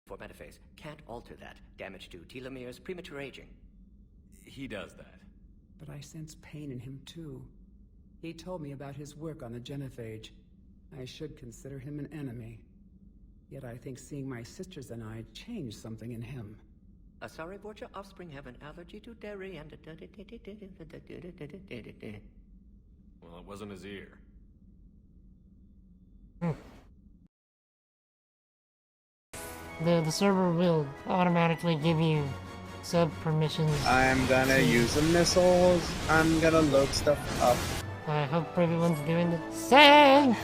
For metaphase can't alter that. Damage to telomeres, premature aging. He does that. But I sense pain in him too. He told me about his work on the genophage. I should consider him an enemy. Yet I think seeing my sisters and I changed something in him. Sorry, Borgia, offspring have an allergy to dairy and... Well, it wasn't his ear. The server will automatically give you sub permissions. I'm gonna use the missiles. I'm gonna load stuff up. I hope everyone's doing the same.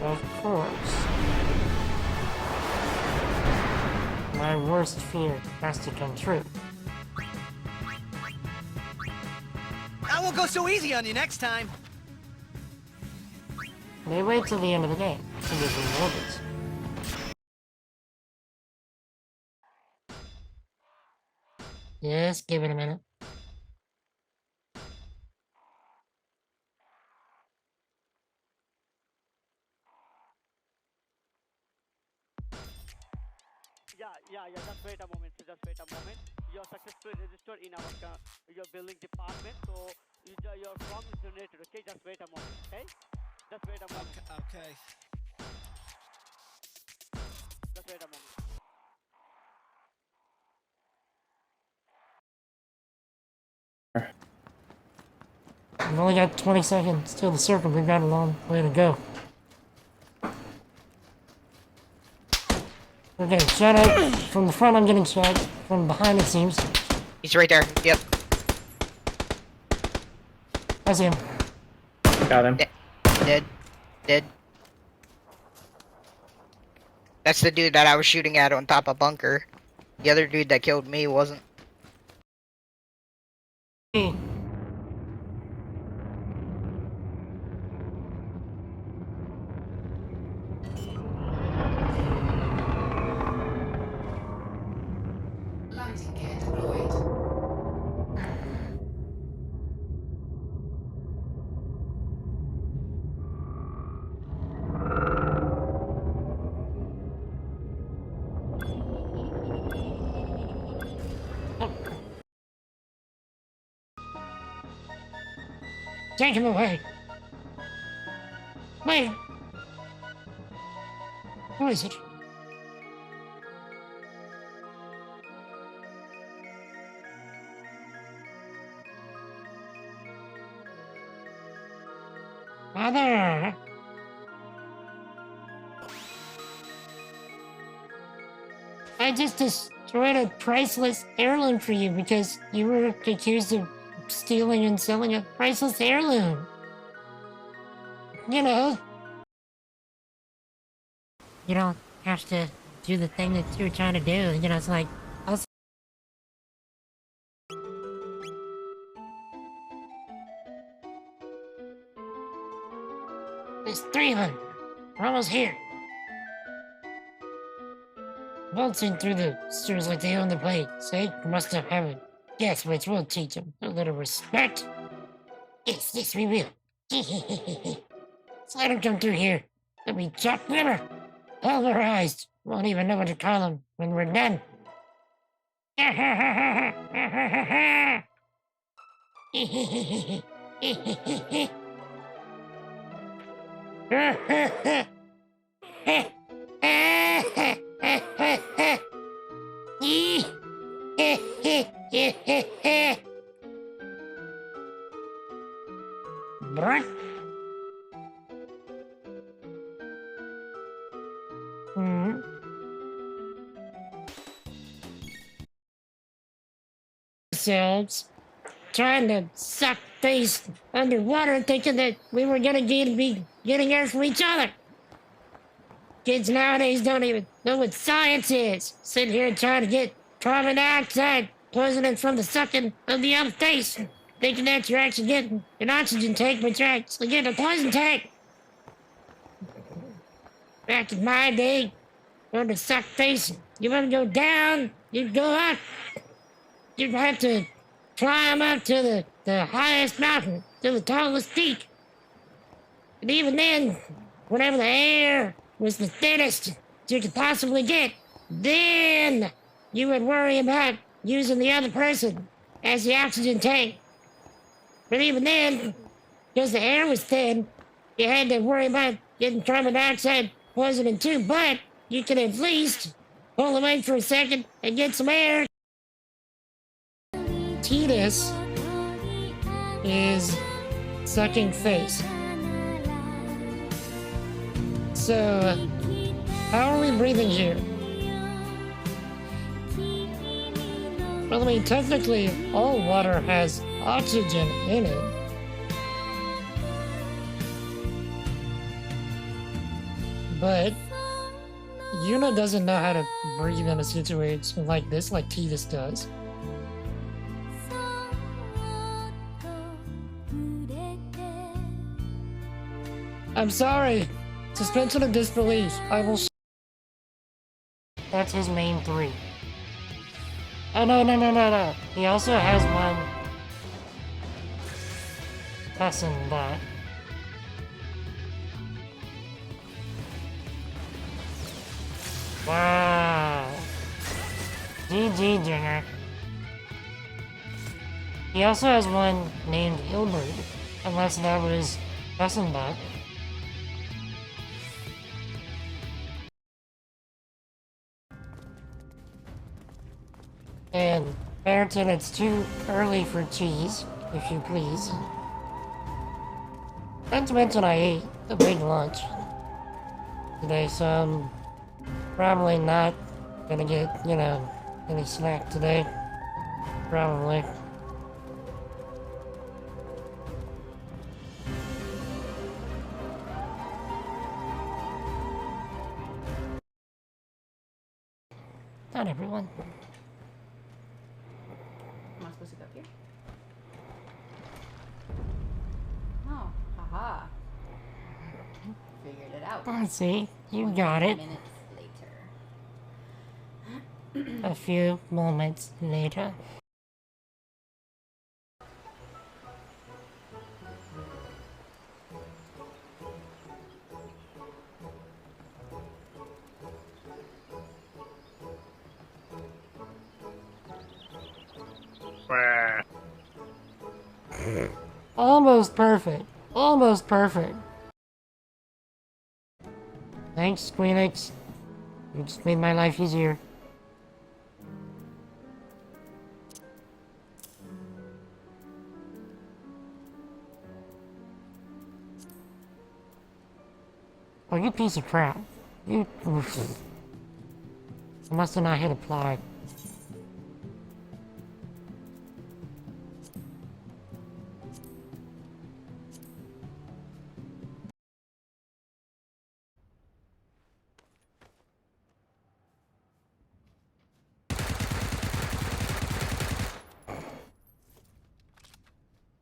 Of course. My worst fear has to come true. I won't go so easy on you next time. They wait till the end of the game to give you orders. Just give it a minute. Yeah, just wait a moment, You're successfully registered in your building department, so your form is donated, okay? Just wait a moment, okay? Just wait a moment. Okay. Just wait a moment. We've only got 20 seconds till the circle. We've got a long way to go. We're getting shot at from the front. I'm getting shot from behind, it seems. He's right there. Yep. I see him. Got him. Dead. That's the dude that I was shooting at on top of bunker. The other dude that killed me wasn't. Hey. Lighting gear deployed. Take him away. Wait. Who is it? Mother! I just destroyed a priceless heirloom for you because you were accused of stealing and selling a priceless heirloom. You know. You don't have to do the thing that you're trying to do. You know, it's like, there's 3 of them. We're almost here. Waltzing through the sewers like they own the place. Say, must have heaven. Yes, which will teach them a little respect. Yes, we will. Let's let them come through here. They'll be chopped liver. Pulverized. Won't even know what to call them when we're done. Bruh. Ourselves trying to suck face underwater, thinking that we were gonna be getting air from each other. Kids nowadays don't even know what science is. Sitting here trying to get carbon dioxide poisoning from the sucking of the other face, thinking that you're actually getting an oxygen tank, but you're actually getting a poison tank. Back in my day, on the suck face. You want to go down, you go up. You'd have to climb up to the highest mountain, to the tallest peak. And even then, whenever the air was the thinnest you could possibly get, then you would worry about using the other person as the oxygen tank. But even then, because the air was thin, you had to worry about getting carbon dioxide poisoning too, but you could at least pull away for a second and get some air. Tidus is sucking face. So, how are we breathing here? Well, I mean, technically, all water has oxygen in it. But Yuna doesn't know how to breathe in a situation like this, like Tidus does. I'm sorry. Suspension of disbelief. I will. That's his main 3. Oh, no. He also has one. Passing that. Wow. GG, Jenner. He also has one named Hilbert, unless that was Fessenbach. And Barrington, it's too early for cheese, if you please. Not to mention I ate a big lunch today, so I'm probably not gonna get, any snack today. Probably. Not everyone. Am I supposed to go up here? Oh, haha. Figured it out. Let's see, you got it. Minutes later. A few moments later. Almost perfect. Almost perfect. Thanks, Squeenix. You just made my life easier. Oh, you piece of crap. You... I must have not hit apply.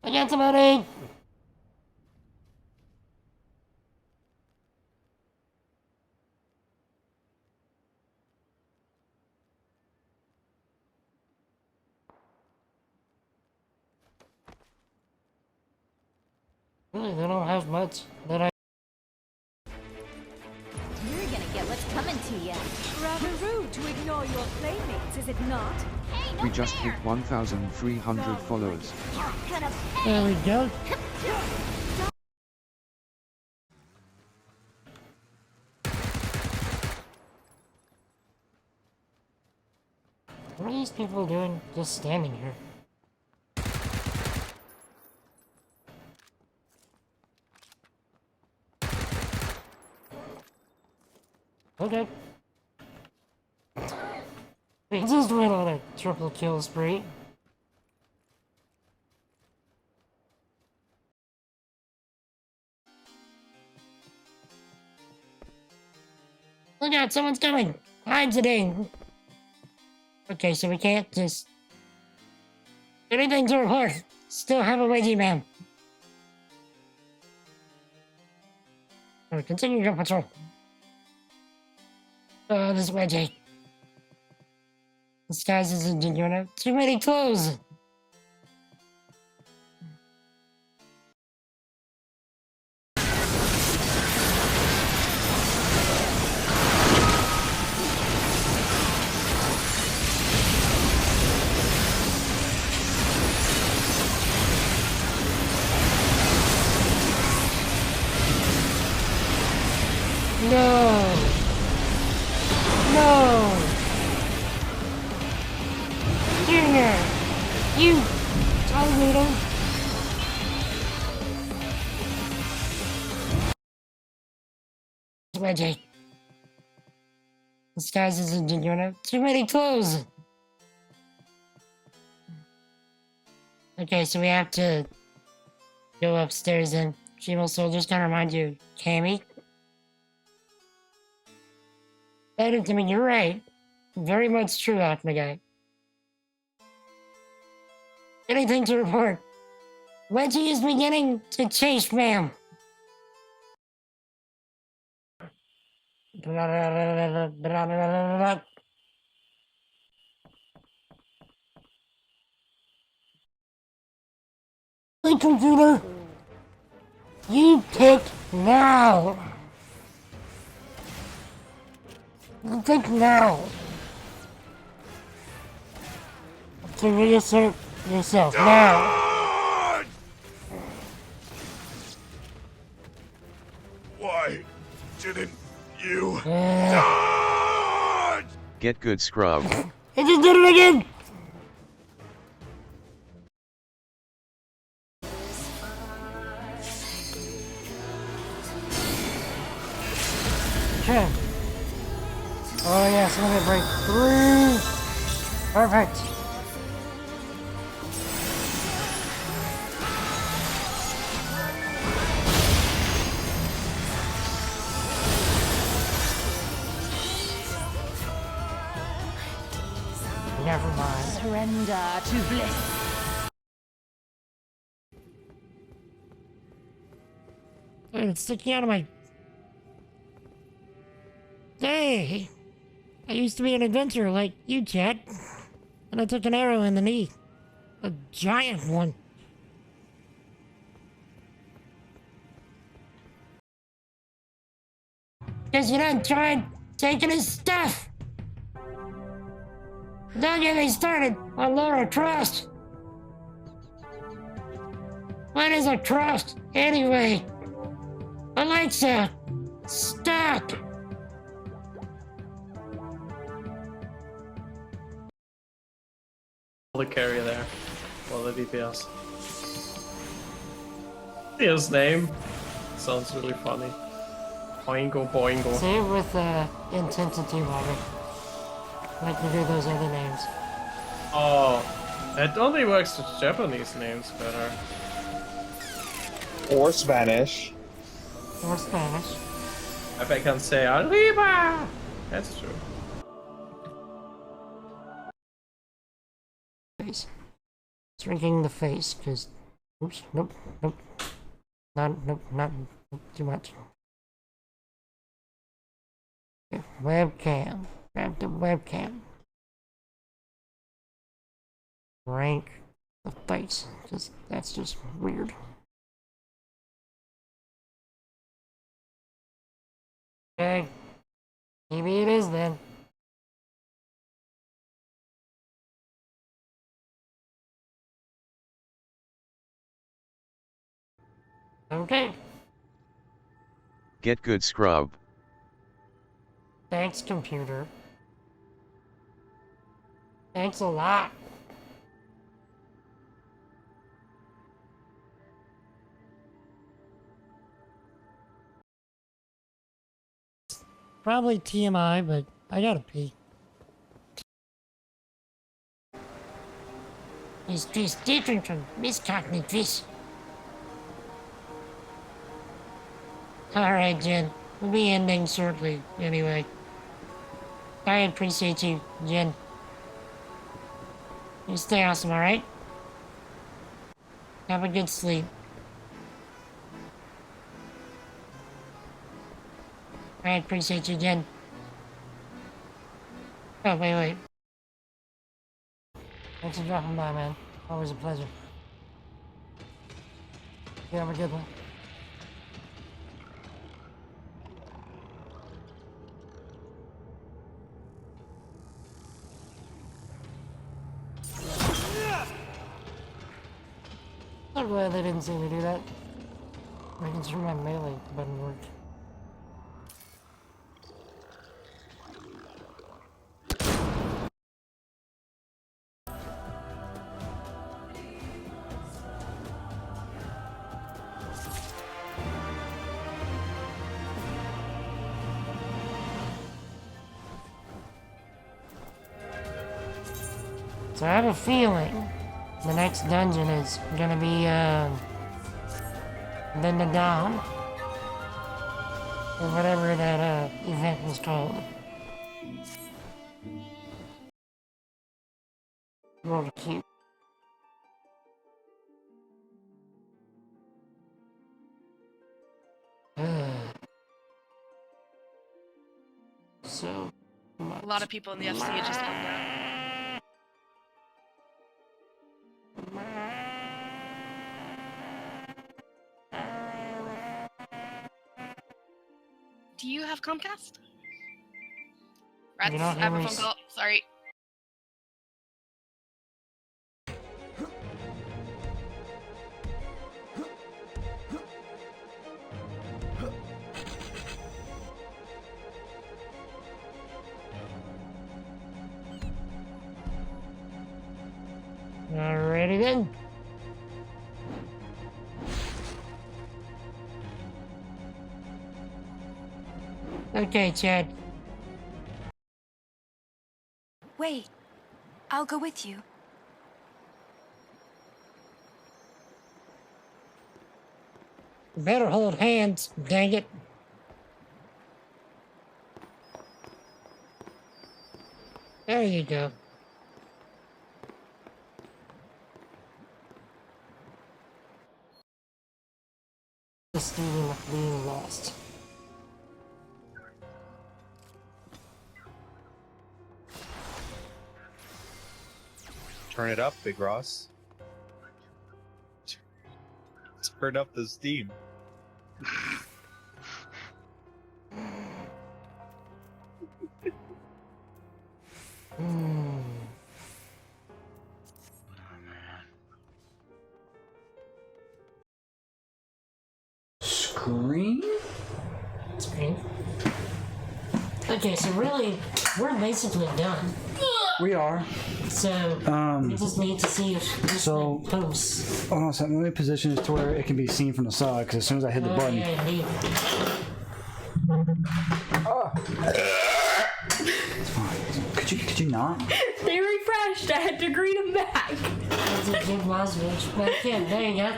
I got somebody! Really, they don't have much that I... You're gonna get what's coming to you. Rather rude to ignore your playmates, is it not? Hey, no We just fair. hit 1,300 followers. You're gonna pay. There we go. What are these people doing just standing here? Okay. We just went on a triple kill spree. Look out, someone's coming! Hide today! Okay, so we can't just... Anything to report! Still have a wedgie, man. Alright, continue your patrol. Oh, this wedgie. Disguise as a degenerate. Too many clothes. No. No. Junior. You. Alligator. Wedgie. Disguise as a degenerate. Too many clothes. Okay, so we have to go upstairs and she will soldiers gonna remind you, Cammy. I mean, you're right. Very much true, Alpha guy. Anything to report? Wedgie is beginning to chase, ma'am. Hey, computer. You pick now. You pick now. To reassert yourself now. Why didn't you? Get good, scrub. I just did it again. Okay. Oh yes, let me break through. Perfect. Never mind. Surrender to bliss. It's sticking out of my... Hey! I used to be an adventurer like you, Chad. And I took an arrow in the knee. A giant one. Because you don't try taking his stuff! Don't get me started on Laura Trust! What is a trust, anyway? Alexa, stop! The carrier there. Well, the DPS. His name sounds really funny. Boingo boingo. Say it with intensity, Robert. Like to do those other names. Oh, it only works with Japanese names better. Or Spanish. Or Spanish. If I can say Arriba! That's true. Face. Shrinking the face, because... Oops, nope, nope. Nope, not too much. Okay, webcam. Grab the webcam. Rank the face, because that's just weird. Okay. Maybe it is then. Okay. Get good, scrub. Thanks, computer. Thanks a lot. Probably TMI, but I gotta pee. Is this different from miscognate fish? Alright, Jen. We'll be ending shortly, anyway. I appreciate you, Jen. You stay awesome, alright? Have a good sleep. I appreciate you, Jen. Oh, wait. Thanks for dropping by, man. Always a pleasure. You have a good one. I'm glad they didn't see me do that. Making sure my melee button worked. So I have a feeling the next dungeon is gonna be, the Dom. Or whatever that, event was called. Roll cute. So much. A lot of people in the FC just love that. Do you have Comcast? Rats, You I don't have a have phone any call. Sorry. Alrighty then. Okay, Chad. Wait, I'll go with you. Better hold hands, dang it. There you go. The student being lost. Turn it up, Big Ross. Turn up the steam. Scream? Scream. Okay, so really, we're basically done. We are. So, we just need to see if this so- thing posts. Hold on a second. Let me position it to where it can be seen from the side, because as soon as I hit the Oh, button. yeah, indeed. It's fine. Could you not? They refreshed. I had to greet them back. That's a good Lazarus. But yeah, there you go.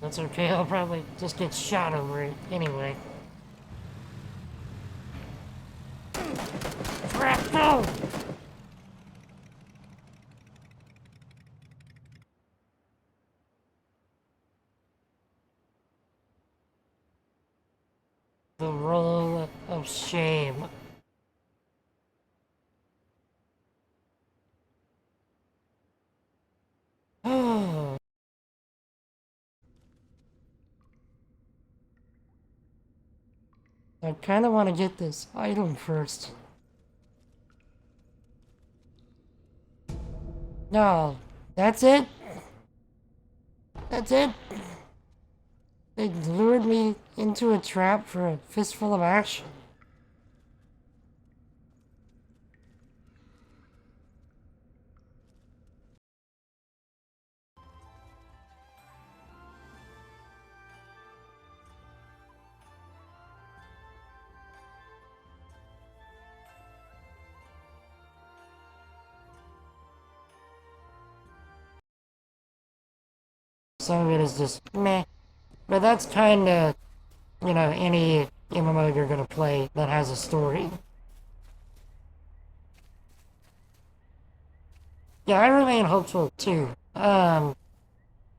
That's okay, I'll probably just get shot over it anyway. Fractal! The roll of shame. Oh. I kind of want to get this item first. No, that's it? That's it? They lured me into a trap for a fistful of ash? Some of it is just meh. But that's kinda, you know, any MMO you're gonna play that has a story. Yeah, I remain hopeful too.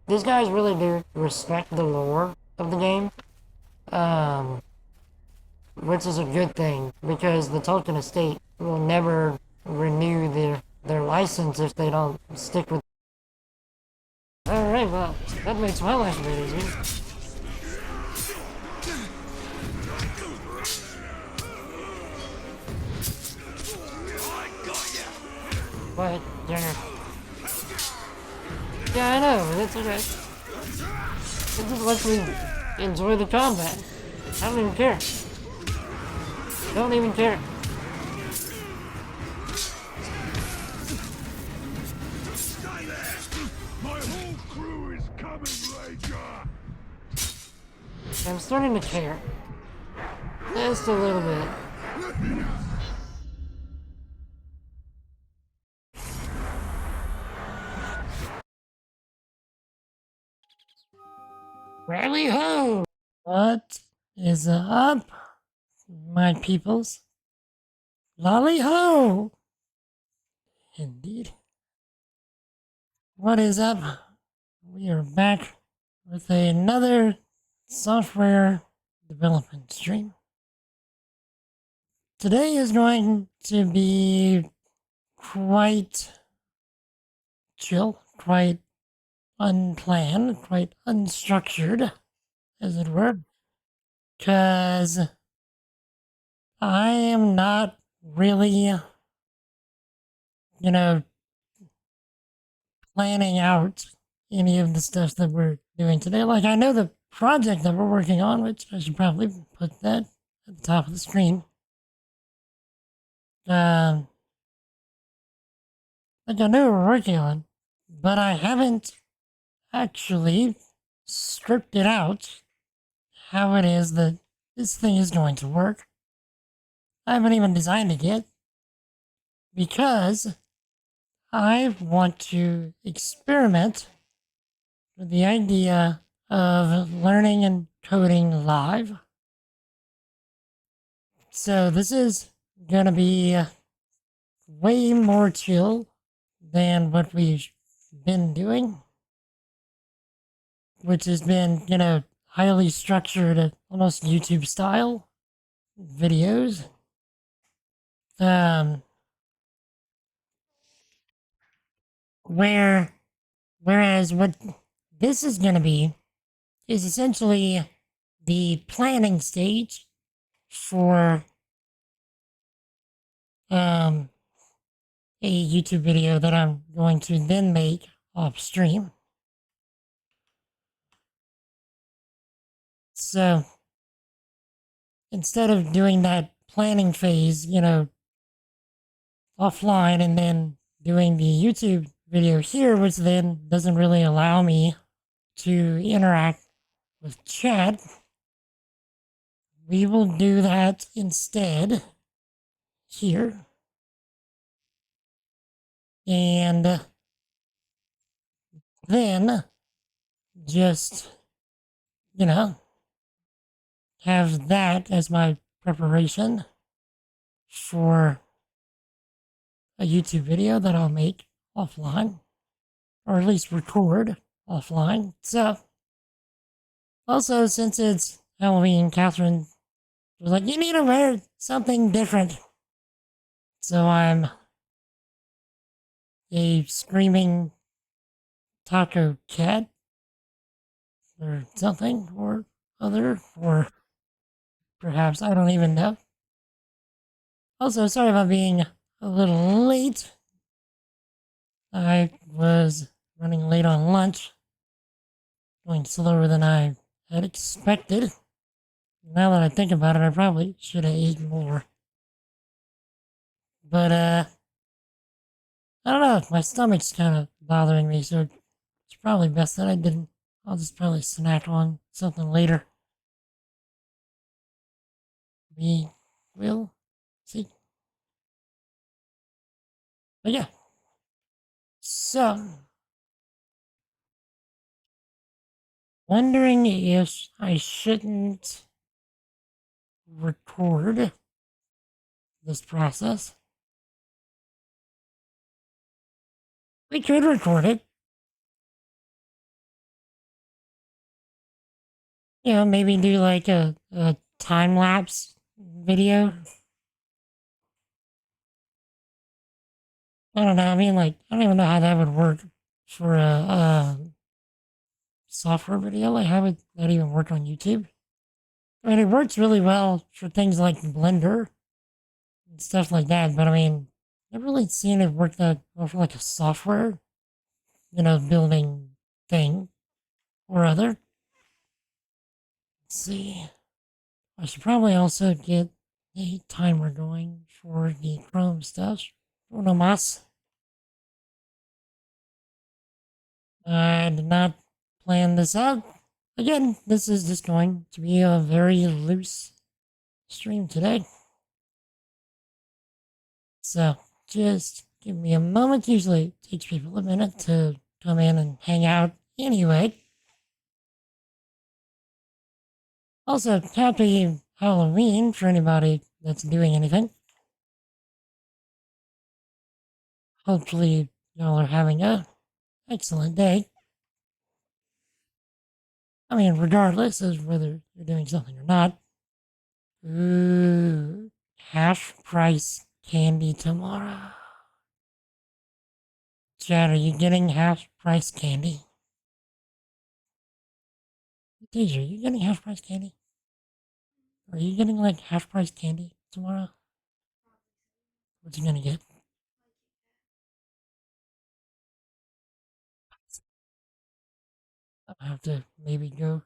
These guys really do respect the lore of the game. Which which is a good thing, because the Tolkien estate will never renew their license if they don't stick with. Alright, well, that makes my life a bit easier. But, Jenner. Yeah, I know, that's okay. It just lets me enjoy the combat. I don't even care. Don't even care. My whole crew is coming, Ranger! I'm starting to care. Just a little bit. Rally ho! What is up, my peoples? Lolly ho! Indeed. What is up? We are back with another software development stream. Today is going to be quite chill, quite unplanned, quite unstructured, as it were, because I am not really, planning out any of the stuff that we're doing today. Like, I know the project that we're working on, which I should probably put that at the top of the screen. Like, I know we're working on, but I haven't actually scripted out how it is that this thing is going to work. I haven't even designed it yet because I want to experiment with the idea of learning and coding live. So this is going to be way more chill than what we've been doing, which has been, highly structured, almost YouTube style videos. Whereas what this is going to be is essentially the planning stage for a YouTube video that I'm going to then make off stream. So instead of doing that planning phase, offline and then doing the YouTube video here, which then doesn't really allow me to interact with chat, we will do that instead here. And then just, have that as my preparation for a YouTube video that I'll make offline, or at least record offline. So, also, since it's Halloween, Catherine was like, you need to wear something different. So I'm a screaming taco cat, or something, or other, or perhaps, I don't even know. Also, sorry about being a little late. I was running late on lunch, going slower than I had expected. Now that I think about it, I probably should have eaten more. But, I don't know, my stomach's kind of bothering me, so it's probably best that I didn't. I'll just probably snack on something later. We will see. But yeah. So, wondering if I shouldn't record this process. We could record it. Maybe do like a time lapse video. I don't know. I mean, like, I don't even know how that would work for a software video. Like, how would that even work on YouTube? I mean, it works really well for things like Blender and stuff like that, but I mean, I've never really seen it work that well for like a software, building thing or other. Let's see. I should probably also get a timer going for the Chrome stuff. Uno más. I did not plan this out. Again, this is just going to be a very loose stream today. So, just give me a moment. Usually it takes people a minute to come in and hang out anyway. Also, happy Halloween for anybody that's doing anything. Hopefully, y'all are having a excellent day. I mean, regardless of whether you're doing something or not. Ooh, half price candy tomorrow. Chad, are you getting half price candy? Deja, are you getting half price candy? Are you getting like half price candy tomorrow? What's you gonna get? I'll have to maybe go.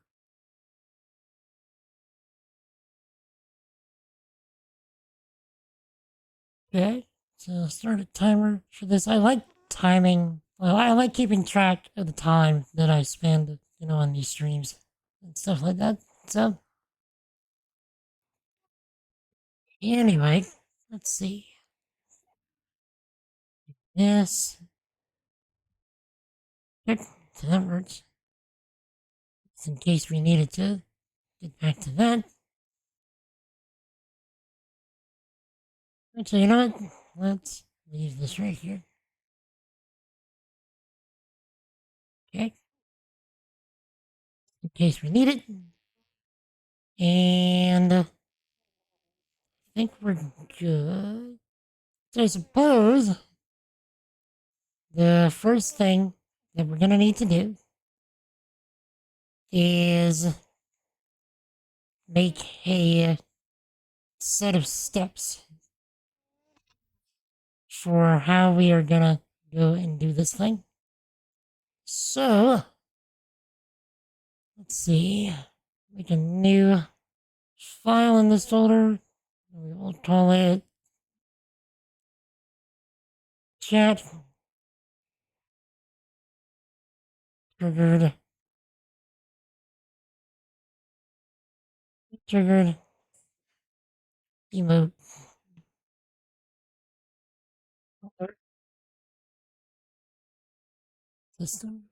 Okay, so start a timer for this. I like timing. Well, I like keeping track of the time that I spend, on these streams and stuff like that. So, anyway, let's see. Yes. Yep, so that works. Just in case we needed to get back to that. Actually, you know what? Let's leave this right here. Okay. In case we need it. And I think we're good. So I suppose the first thing that we're gonna need to do is make a set of steps for how we are gonna go and do this thing. So, let's see, make a new file in this folder. We will call it chat triggered emote system.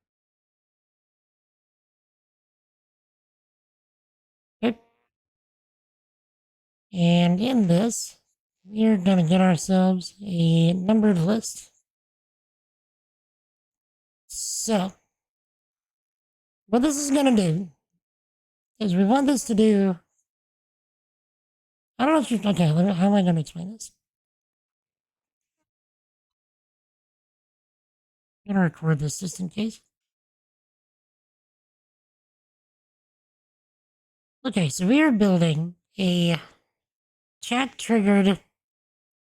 Okay. And in this, we are going to get ourselves a numbered list. So, what this is going to do is we want this to do. I don't know if you. Okay, how am I going to explain this? I'm going to record this just in case. Okay, so we are building a chat triggered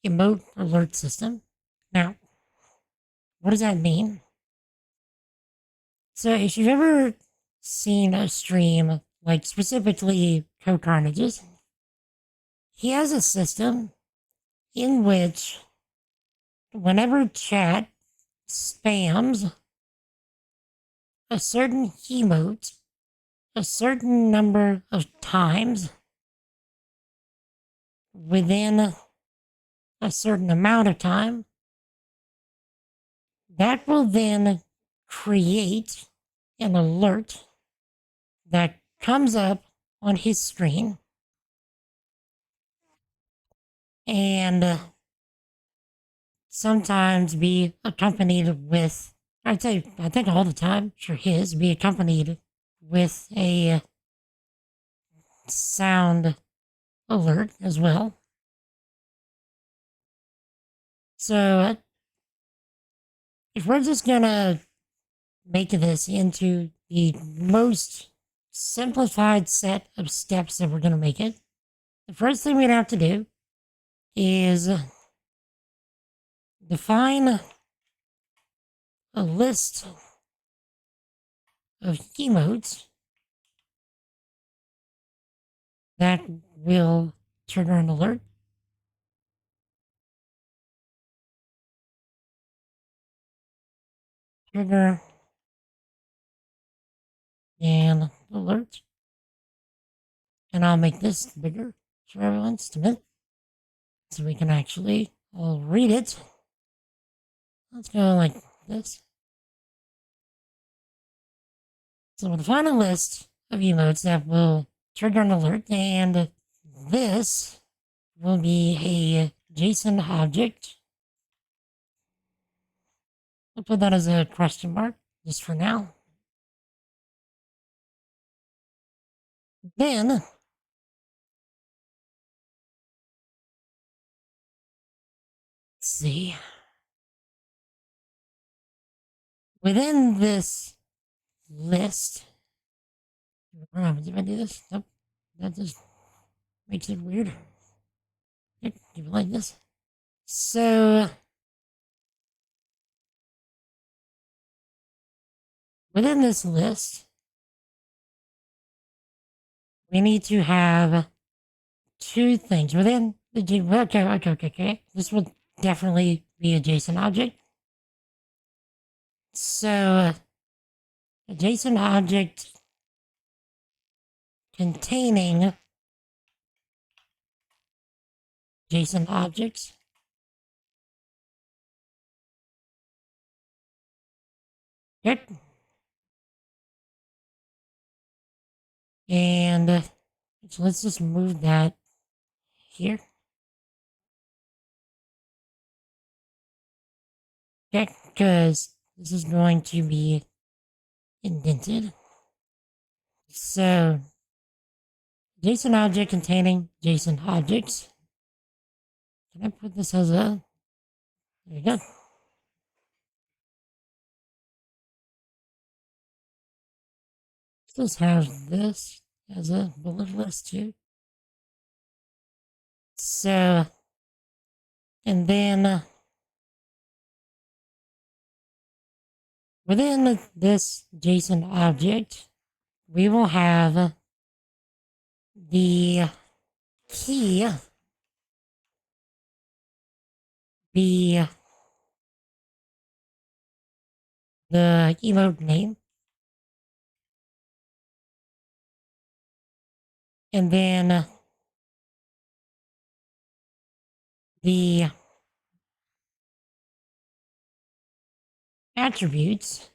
emote alert system. Now, what does that mean? So, if you've ever seen a stream, like specifically CodeCarnage's, he has a system in which whenever chat spams a certain emote a certain number of times within a certain amount of time, that will then create an alert that comes up on his screen and sometimes be accompanied with, I think all the time, for his, be accompanied with a sound alert as well. So, if we're just gonna make this into the most simplified set of steps that we're gonna make it, the first thing we'd have to do is define a list of emotes that will trigger an alert. Trigger and alert. And I'll make this bigger for everyone's to admit, so we can actually all read it. Let's go like this. So we'll define a list of emotes that will trigger an alert, and this will be a JSON object. I'll put that as a question mark, just for now. Then, let's see. Within this list, did I do this? Nope. That just makes it weird. Keep it like this. So, within this list, we need to have two things. Within the okay. This will definitely be a JSON object. So, a JSON object containing JSON objects. Yep. And so let's just move that here. Okay, because this is going to be indented. So, JSON object containing JSON objects. Can I put this as a... There you go. Let's have this as a bullet list too. So, and then within this JSON object, we will have the key be the emote name. And then the attributes,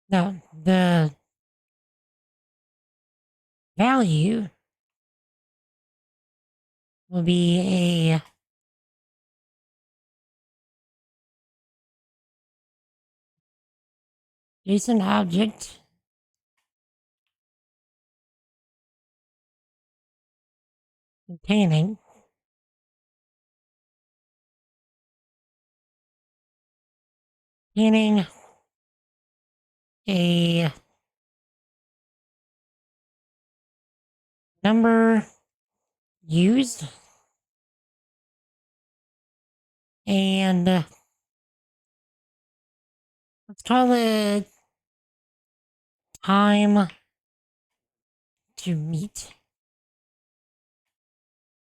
no, the value will be a JSON object containing a number used and let's call it time to meet.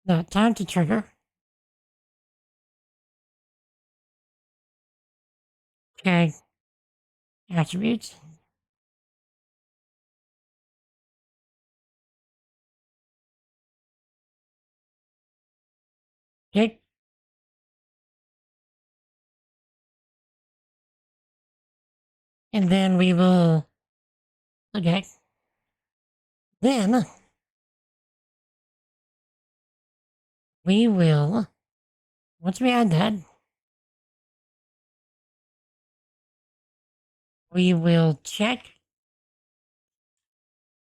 No, time to trigger. Okay. Attributes. Okay. And then we will, okay. Then we will, once we add that, we will check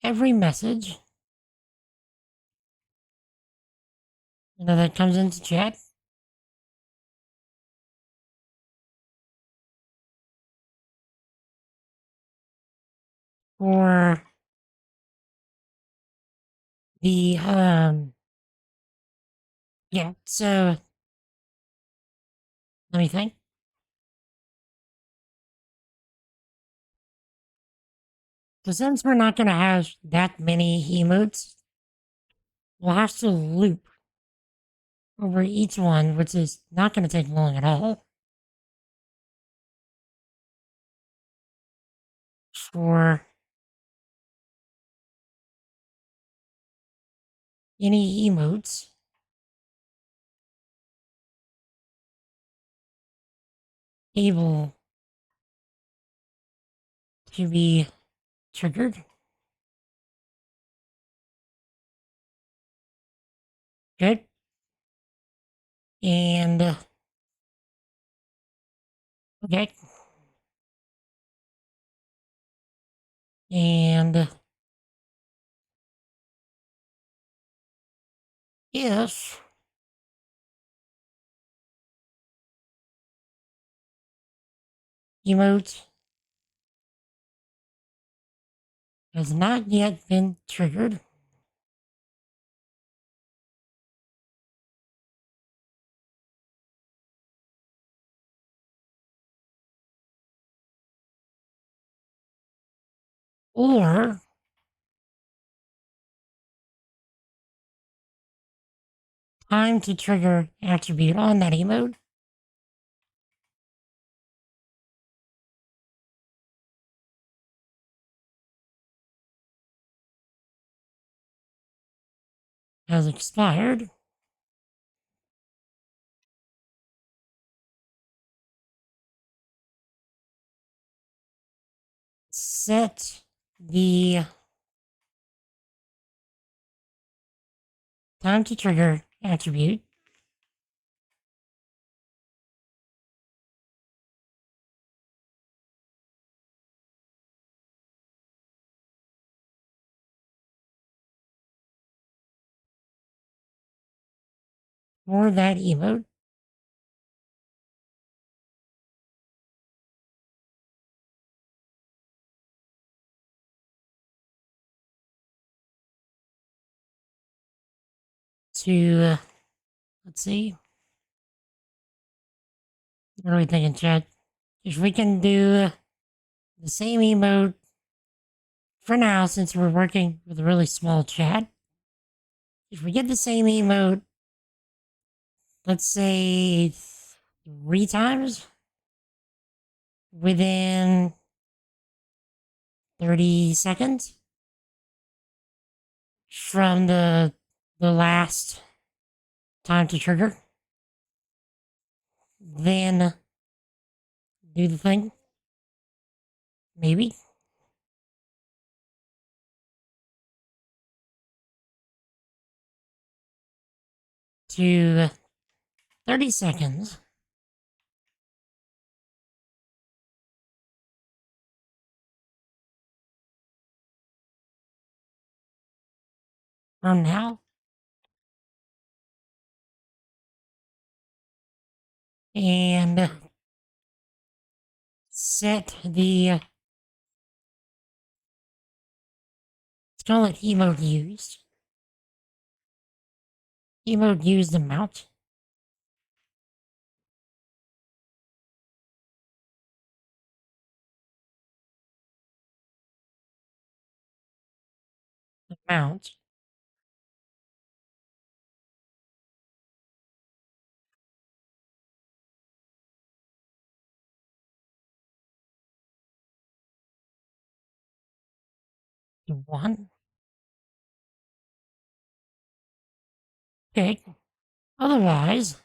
every message You know, that comes into chat. Or the, yeah, so, let me think. So since we're not gonna have that many emotes, we'll have to loop over each one, which is not gonna take long at all. For any emotes able to be triggered. Good. And, okay. And if emote has not yet been triggered, or time to trigger attribute on that emote has expired, set the time to trigger attribute for that emote to, let's see, what are we thinking, chat? If we can do the same emote for now, since we're working with a really small chat, if we get the same emote, let's say 3 times within 30 seconds from the last time to trigger, then do the thing. Maybe. To 30 seconds from now. And set the, let's call it emote used. Emote used amount. Amount. To 1. Okay. Otherwise,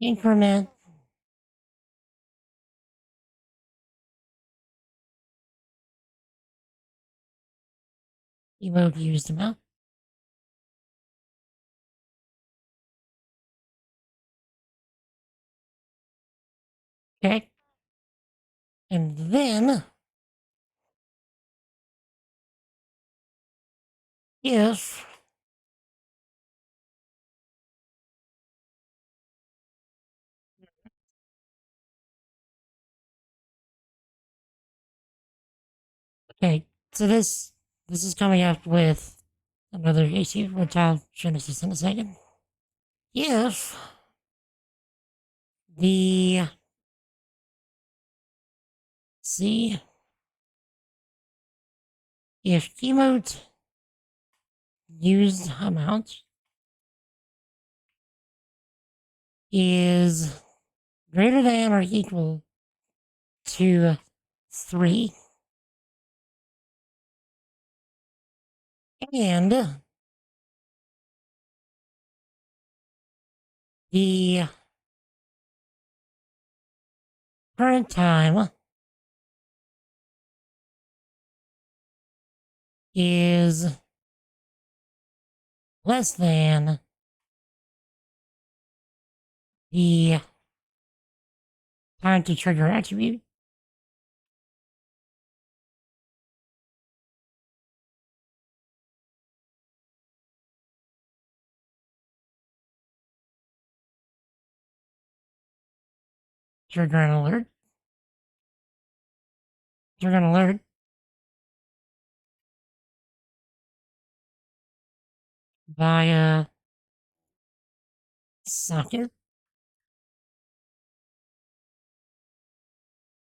increment emote used amount. Okay. And then, if okay, so this is coming up with another issue, which I'll show you in a second. If the see if emote used amount is greater than or equal to 3, and the current time is less than the time to trigger attribute. Trigger an alert. Trigger an alert. Via socket.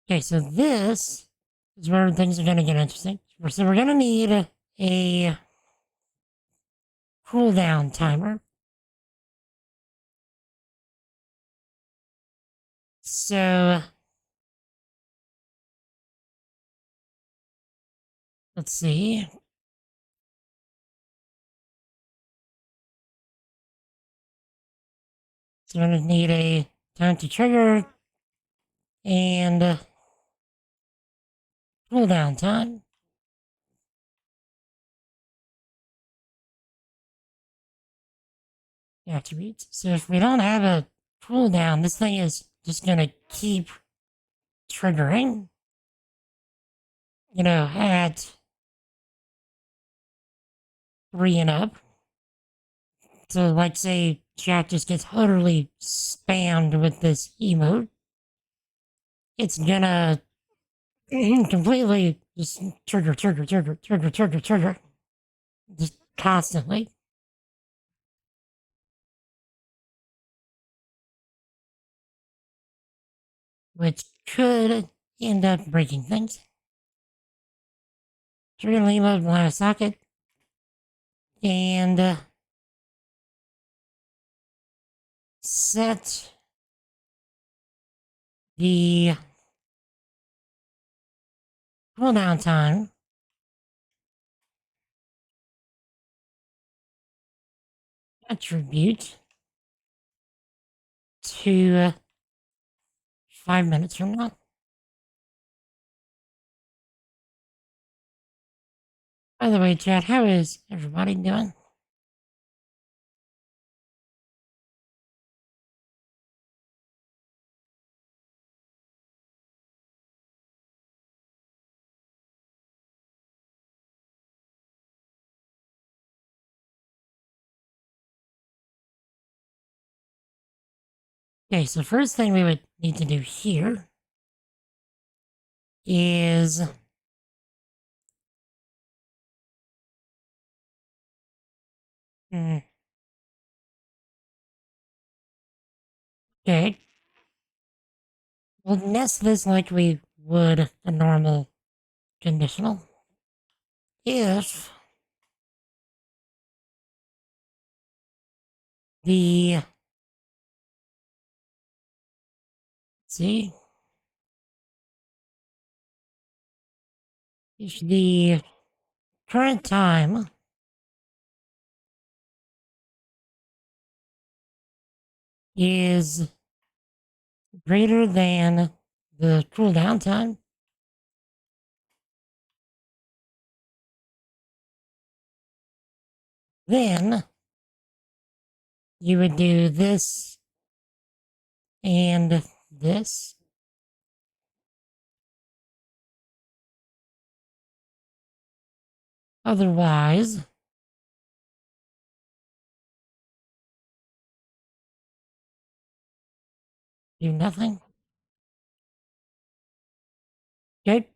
Okay, so this is where things are going to get interesting. So we're going to need a cooldown timer. So let's see. So we're going to need a time to trigger and cooldown time. Attributes. So if we don't have a cooldown, this thing is just going to keep triggering. You know, at 3 and up. So, like, say, chat just gets utterly spammed with this emote. It's gonna completely just trigger. Just constantly. Which could end up breaking things. Trigger emote via socket. And set the cooldown time attribute to 5 minutes from now. By the way, chat, how is everybody doing? Okay, so first thing we would need to do here is okay. We'll nest this like we would a normal conditional. If the see if the current time is greater than the cooldown time, then you would do this and this. Otherwise, do nothing. Okay.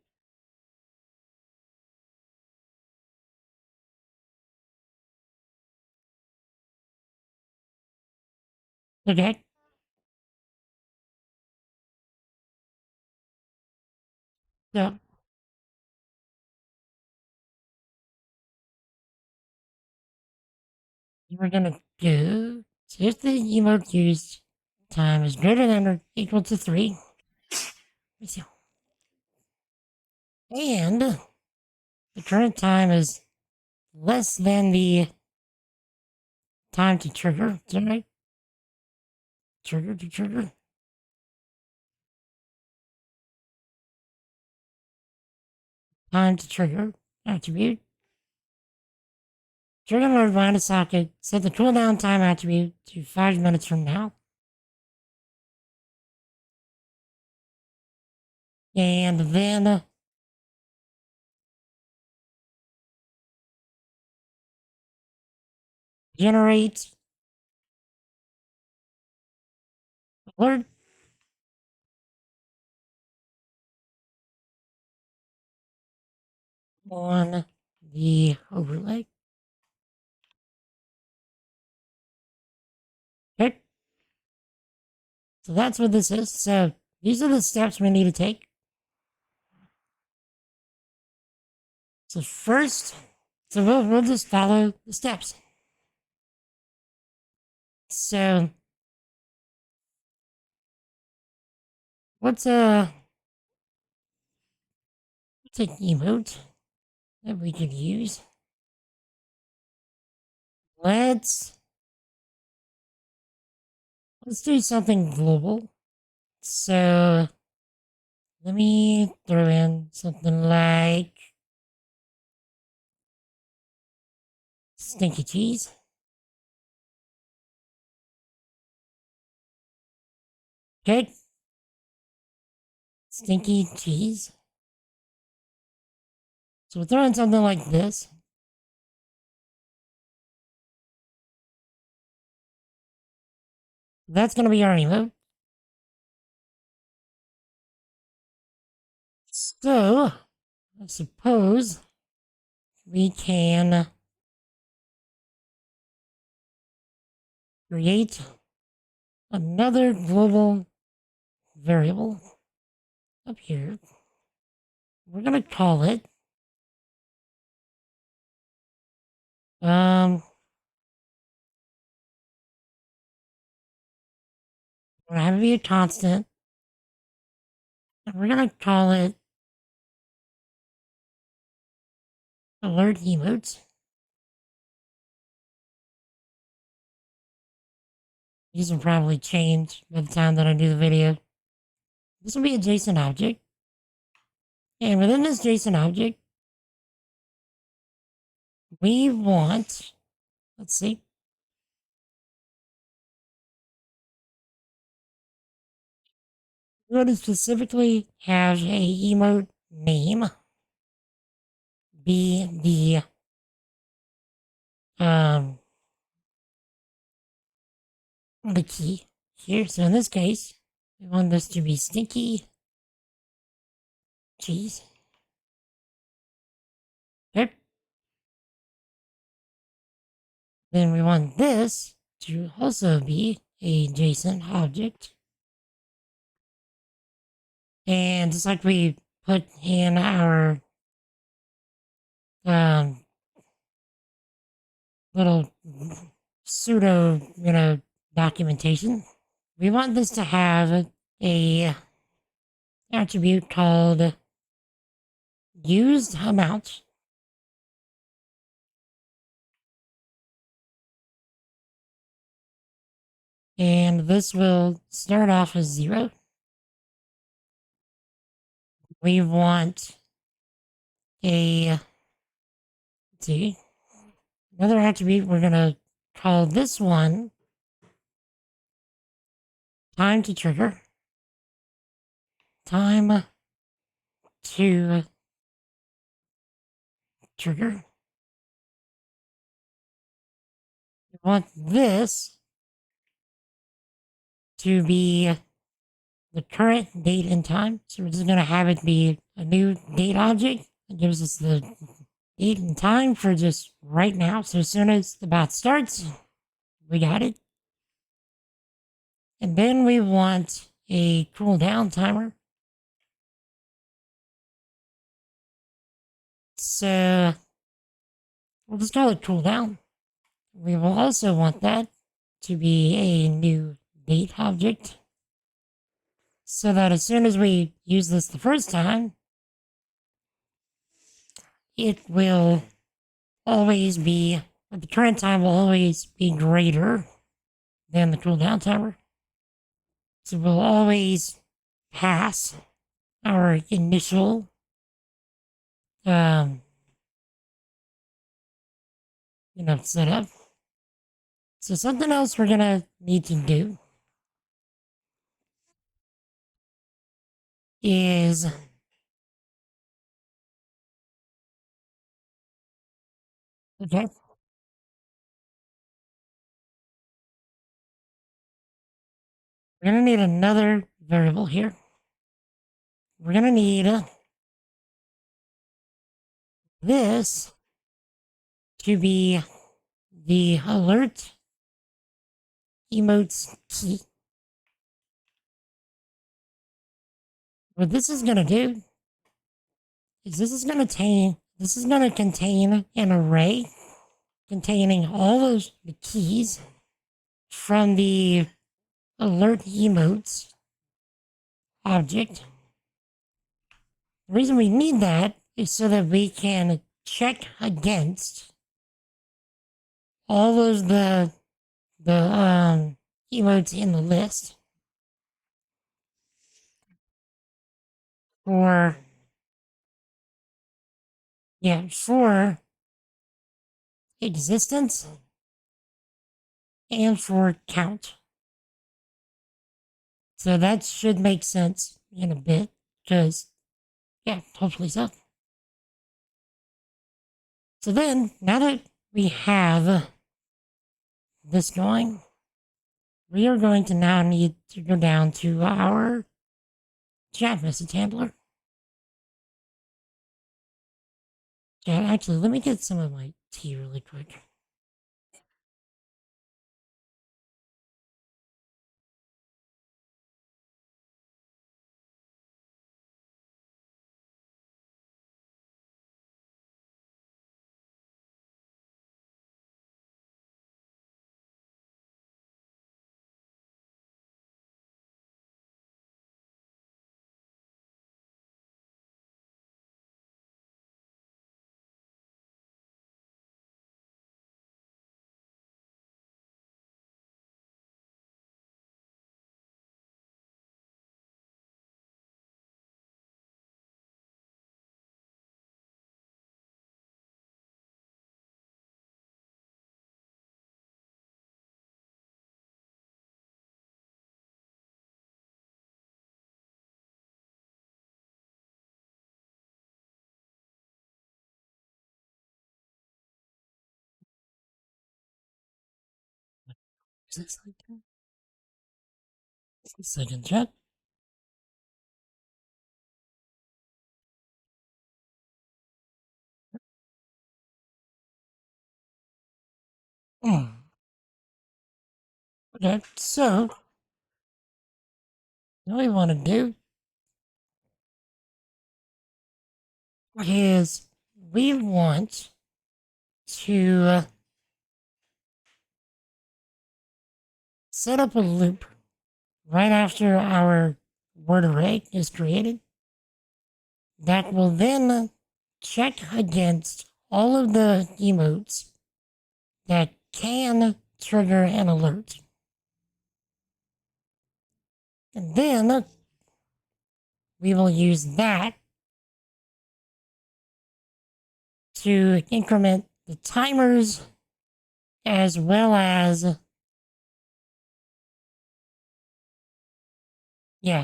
Okay. So, we're gonna do, so if the emote used time is greater than or equal to 3, and the current time is less than the time to trigger, is that right? Trigger to trigger. Time to trigger attribute. Trigger mode bind a socket. Set the cooldown time attribute to 5 minutes from now. And then generate alert on the overlay. Okay. So that's what this is. So these are the steps we need to take. So first, we'll just follow the steps. So what's an emote that we could use? Let's do something global. So let me throw in something like stinky cheese. Okay. Stinky cheese. So we'll throw in something like this. That's going to be our emote. So, I suppose we can create another global variable up here. We're going to call it we're going to have it be a constant. And we're going to call it alert emotes. These will probably change by the time that I do the video. This will be a JSON object. And within this JSON object, we want, let's see. We want to specifically have a emote name be the key here. So in this case, we want this to be stinky cheese. Okay. Then we want this to also be a JSON object. And just like we put in our little pseudo, documentation, we want this to have a attribute called used amount. And this will start off as 0. We want a, let's see, another attribute. We're going to call this one time to trigger. Time to trigger. want this to be the current date and time. So we're just going to have it be a new date object. It gives us the date and time for just right now. So as soon as the bath starts, we got it. And then we want a cooldown timer. So we'll just call it cooldown. We will also want that to be a new date object, so that as soon as we use this the first time, it will always be, at the current time will always be greater than the cooldown timer. So we'll always pass our initial setup. So something else we're gonna need to do is okay. We're gonna need another variable here. We're gonna need this to be the alert emotes key. What this is gonna do is this is gonna contain an array containing all those the keys from the alert emotes object. The reason we need that is so that we can check against all those the emotes in the list for existence and for count. So that should make sense in a bit, because, yeah, hopefully so. So then, now that we have this going, we are going to now need to go down to our chat message handler. Yeah, actually, let me get some of my tea really quick. Is this like that? Second chat. Okay, so what we want to do is we want to set up a loop right after our word array is created that will then check against all of the emotes that can trigger an alert. And then we will use that to increment the timers as well as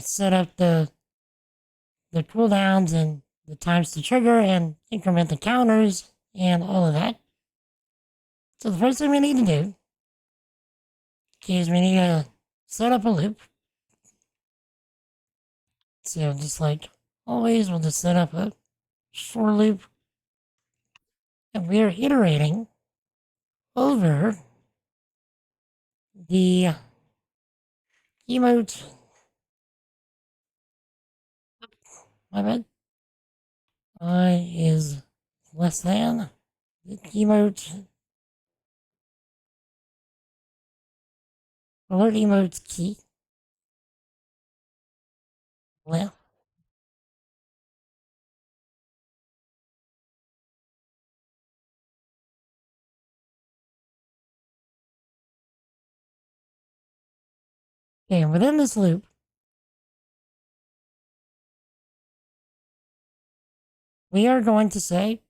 set up the cooldowns and the times to trigger and increment the counters and all of that. So the first thing we need to do case we need to set up a loop. So just like always, we'll just set up a for loop. And we are iterating over the emote. My bad. I is less than the emote. Alert emote's key. Well. Okay, within this loop, we are going to say,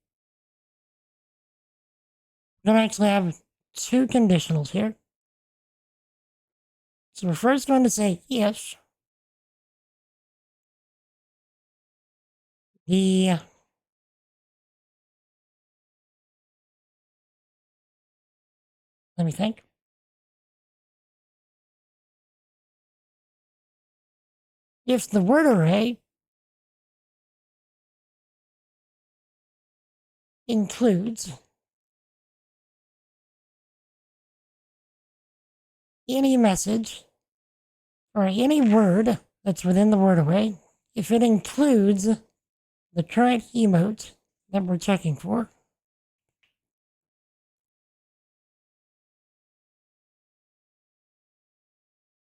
we're going to actually have two conditionals here. So we're first going to say if the let me think. If the word array includes any message or any word that's within the word array, if it includes the current emote that we're checking for,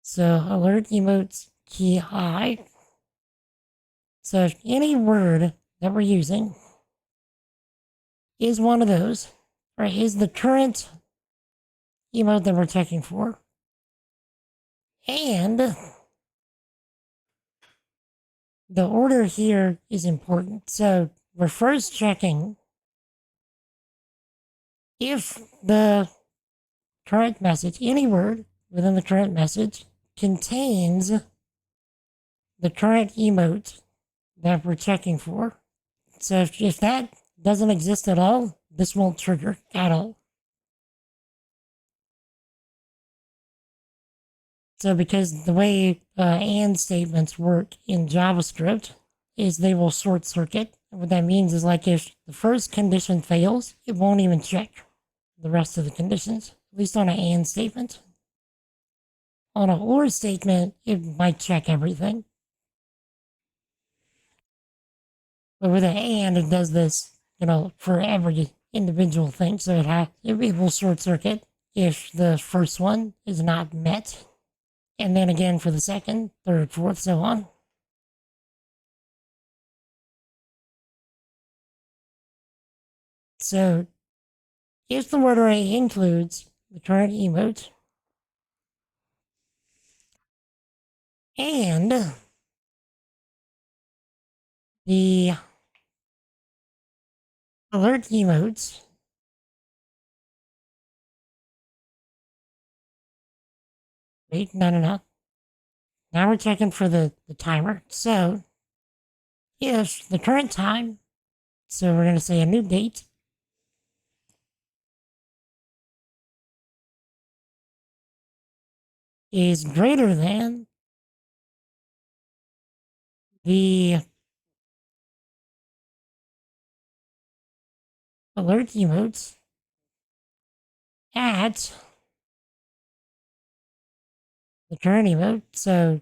so alert emotes key high. So if any word that we're using is one of those, or is the current emote that we're checking for, and the order here is important. So we're first checking if the current message, any word within the current message, contains the current emote that we're checking for. So if that doesn't exist at all, this won't trigger at all. So because the way AND statements work in JavaScript is they will short circuit. What that means is like if the first condition fails, it won't even check the rest of the conditions, at least on an AND statement. On a OR statement, it might check everything. But with an AND, it does this, for every individual thing. So it will short circuit if the first one is not met. And then again for the second, third, fourth, so on. So if the word array includes the current emote and the alert emotes wait, no. Now we're checking for the timer. So if the current time, so we're going to say a new date, is greater than the alert emotes at the current emote, so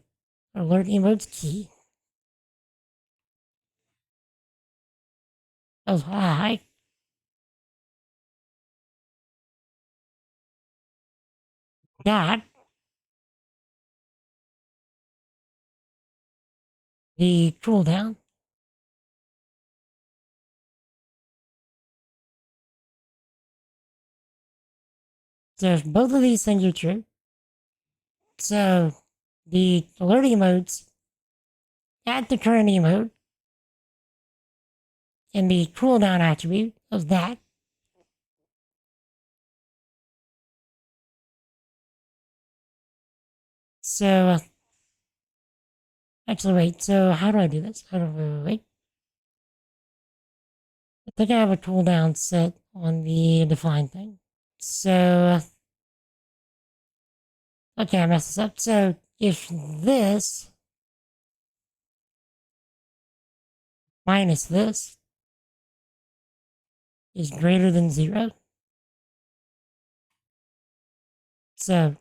alert emote's key of high dot the cooldown so if both of these things are true, so the alert emotes at the current emote and the cooldown attribute of that so actually wait, so how do I do this? Wait. I think I have a cooldown set on the define thing. So Okay, I messed this up. So if this minus this is greater than 0, so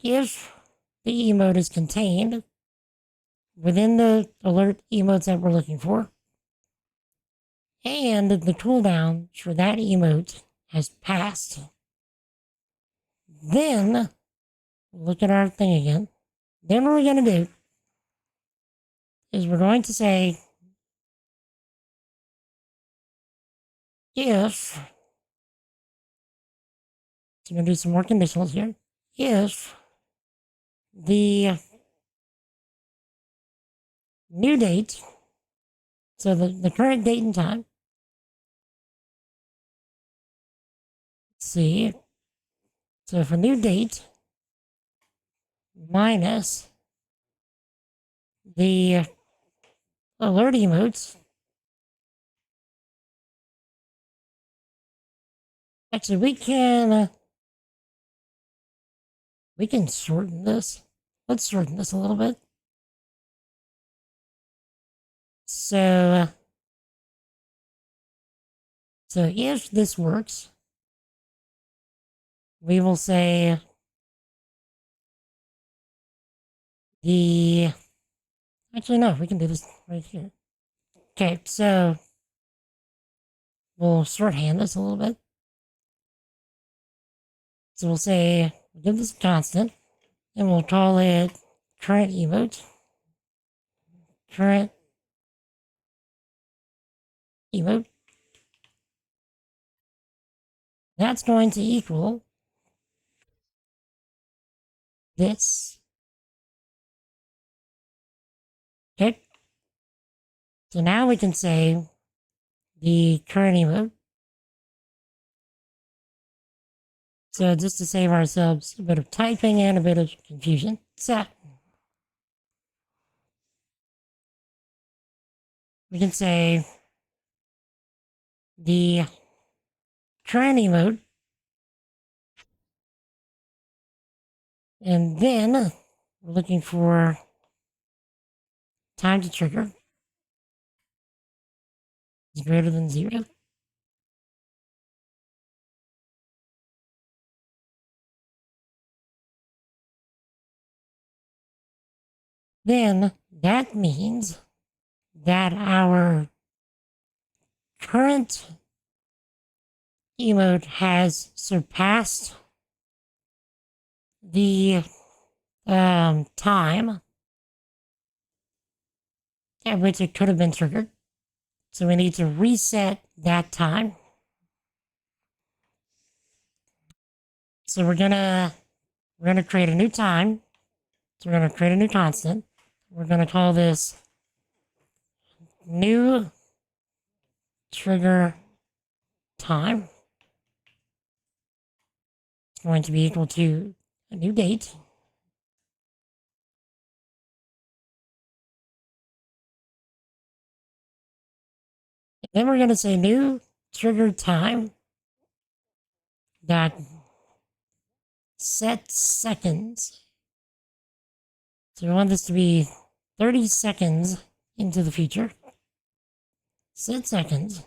if the emote is contained within the alert emotes that we're looking for, and the cooldown for that emote has passed, then look at our thing again. Then what we're going to do is we're going to say if, so I'm going to do some more conditionals here, if the new date, so the current date and time, let's see, so for new date minus the alert emotes, actually we can shorten this. Let's shorten this a little bit. So if this works, we will say actually no, we can do this right here. Okay, so we'll shorthand this a little bit. So we'll say, give this a constant, and we'll call it current emote. Current emote. That's going to equal this. Okay. So now we can say the current emote. So just to save ourselves a bit of typing and a bit of confusion, so we can say the current emote, and then we're looking for time to trigger is greater than 0. Then that means that our current emote has surpassed the time at which it could have been triggered. So we need to reset that time. So we're gonna create a new time. So we're gonna create a new constant. We're gonna call this new trigger time. It's going to be equal to a new date. And then we're going to say new trigger time dot set seconds. So we want this to be 30 seconds into the future. Set seconds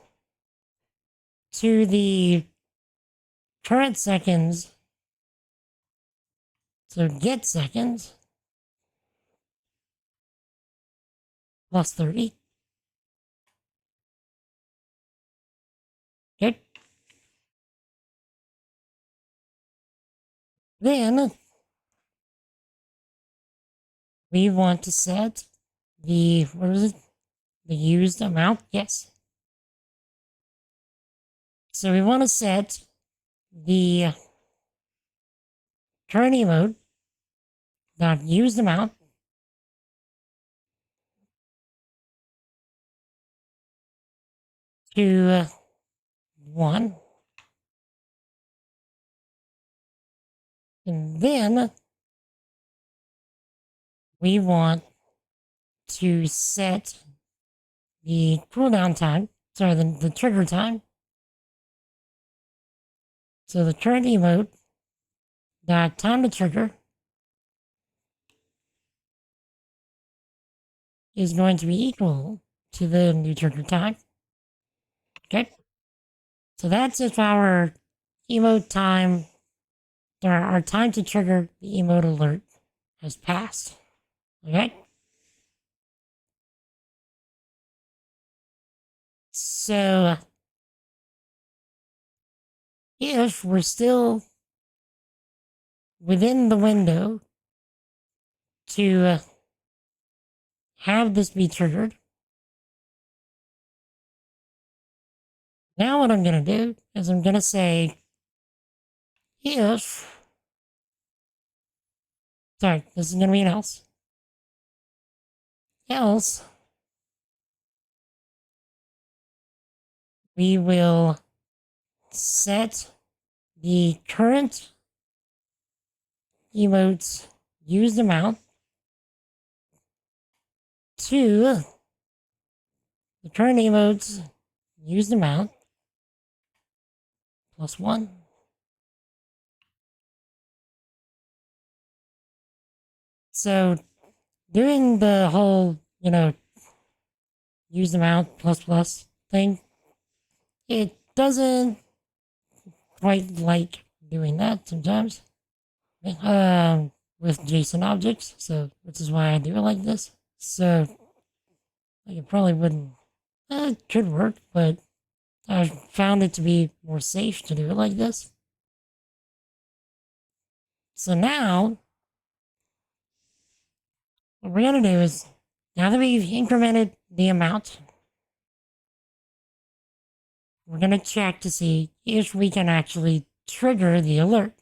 to the current seconds. So get seconds plus 30. Okay. Then we want to set the, what is it? The used amount? Yes. So we want to set the current emote dot used amount to 1. And then we want to set the cooldown time, sorry, the trigger time. So the current emote that time to trigger is going to be equal to the new trigger time. Okay? So that's if our emote time, or our time to trigger the emote alert has passed. Okay? So, if we're still within the window to have this be triggered, now what I'm going to do is I'm going to say if, sorry, this is going to be an else we will set the current emote's used amount to the current emote's used amount plus 1. So doing the whole, used amount plus thing, it doesn't quite like doing that sometimes with JSON objects, so which is why I do it like this. So it probably wouldn't, it could work, but I found it to be more safe to do it like this. So now, what we're going to do is, now that we've incremented the amount, we're going to check to see if we can actually trigger the alert.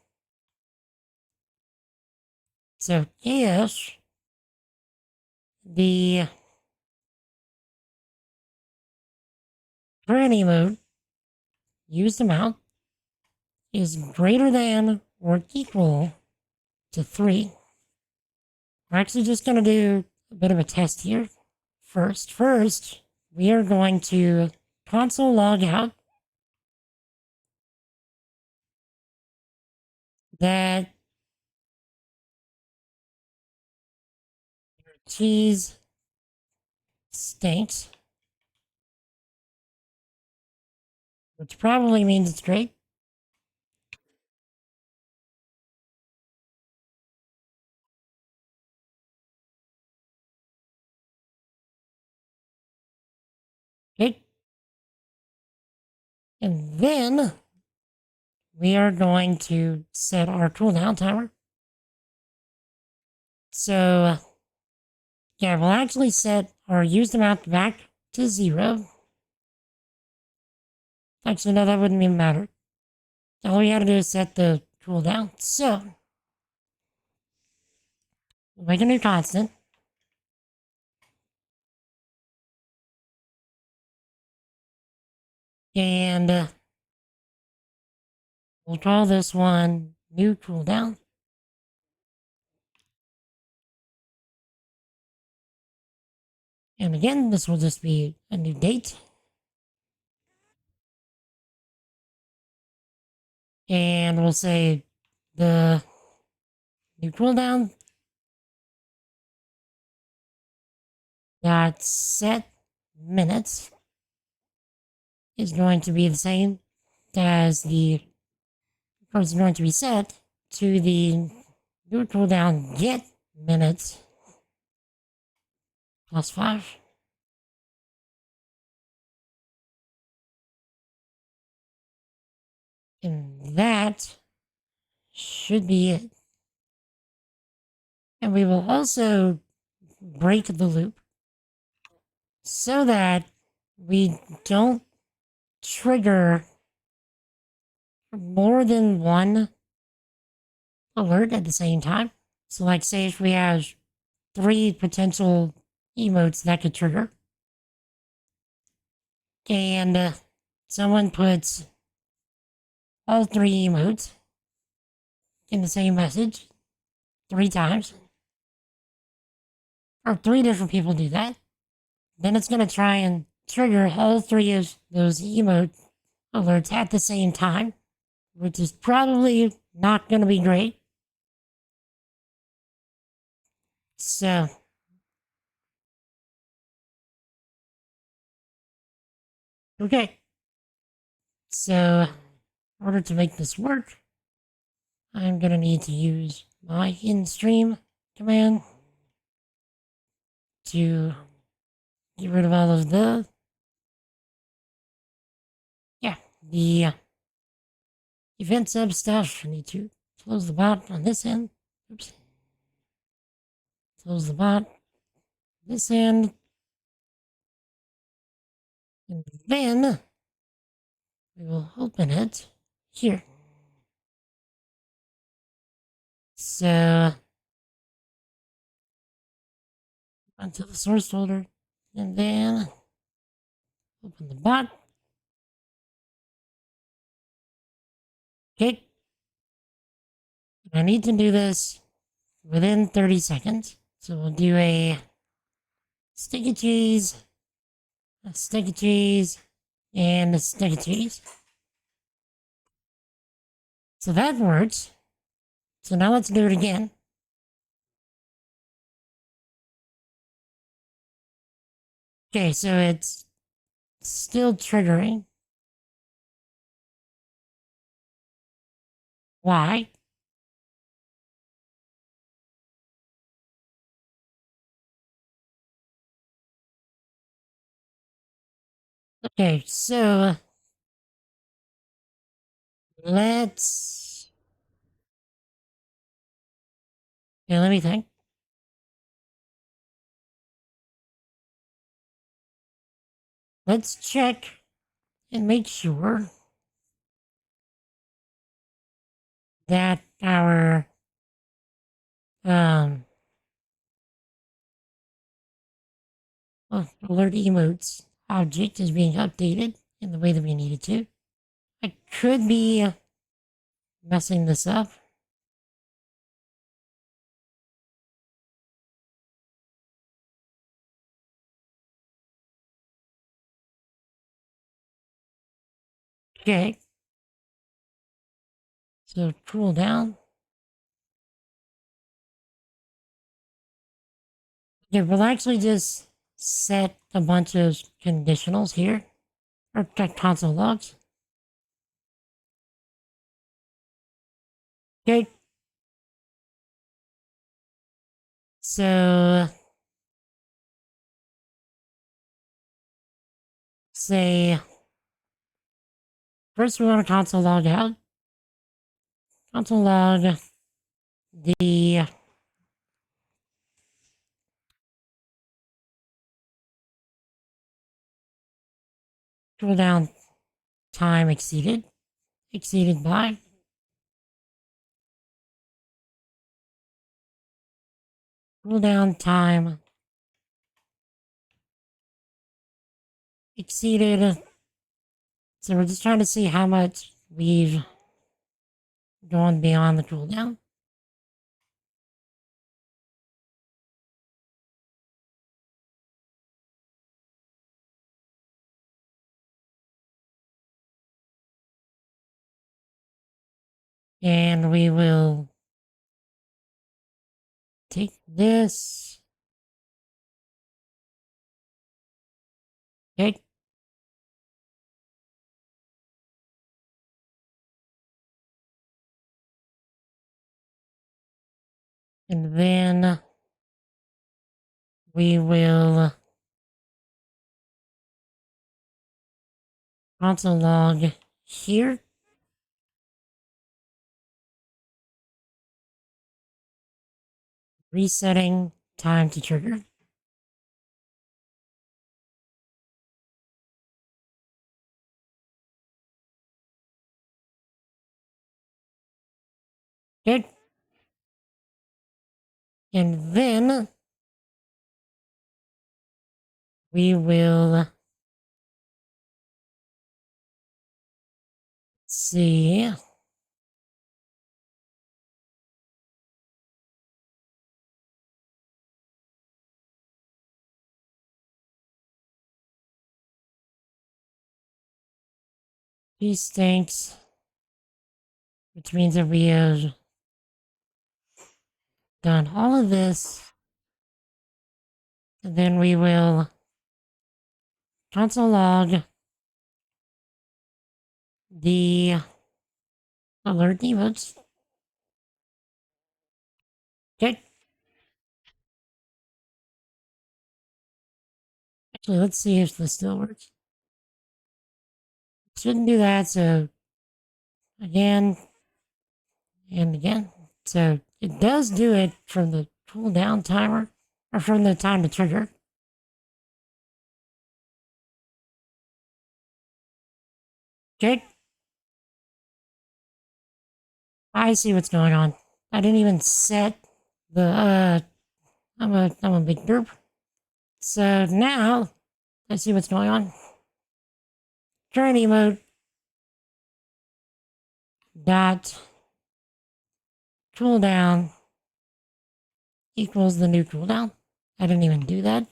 So if the current emote used amount is greater than or equal to 3, we're actually just going to do a bit of a test here. First, we are going to console log out that cheese stinks, which probably means it's great. Okay. And then we are going to set our cooldown timer. So, yeah, we'll actually set our used amount back to 0. Actually, no, that wouldn't even matter. All we had to do is set the cooldown. So, we'll make a new constant. And we'll call this one new cooldown. And again, this will just be a new date. And we'll say the new cooldown dot set minutes is going to be the same as the, or it's going to be set to the new cooldown get minutes plus 5. And that should be it. And we will also break the loop so that we don't trigger more than one alert at the same time. So like say if we have 3 potential emotes that could trigger, and someone puts all 3 emotes in the same message 3 times, or 3 different people do that, then it's going to try and trigger all 3 of those emote alerts at the same time which is probably not going to be great. So, okay. So, in order to make this work, I'm going to need to use my in-stream command to get rid of all of the event sub stuff. I need to close the bot on this end. Oops. Close the bot on this end. And then we will open it here. So onto the source folder, and then open the bot. Okay. I need to do this within 30 seconds. So we'll do a sticky cheese, a sticky cheese, and a sticky cheese. So that works. So now let's do it again. Okay, so it's still triggering. Why? Okay, so let's... Okay, let me think. Let's check and make sure that our alert emotes object is being updated in the way that we need it to. I could be messing this up. Okay. So cool down. Okay, we'll actually just set a bunch of conditionals here, or console logs. Okay. So, say, first we want to console log out. Console log the cooldown time exceeded by cooldown time exceeded. So we're just trying to see how much we've gone beyond the cooldown. And we will take this. Okay. And then we will console log here. Resetting time to trigger. Good. And then we will see. He stinks. which means that we have done all of this, and then we will console log the alert emotes. Okay. Actually, let's see if this still works. Shouldn't do that, so again and again. So it does do it from the cooldown timer, or from the time to trigger. Okay. I see what's going on. I didn't even set the, I'm a big derp. So now, I see what's going on. Current emote dot cooldown equals the new cooldown. I didn't even do that.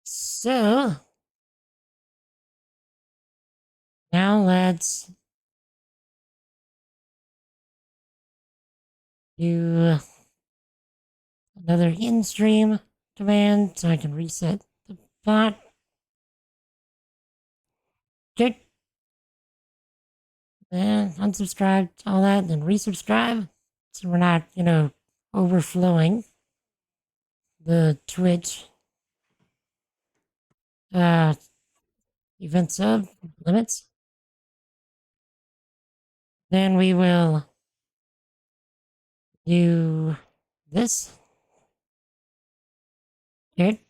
So now let's do another in-stream command so I can reset the bot. Okay. Then unsubscribe, all that, then resubscribe. So we're not, overflowing the Twitch event sub limits. Then we will do this. Okay.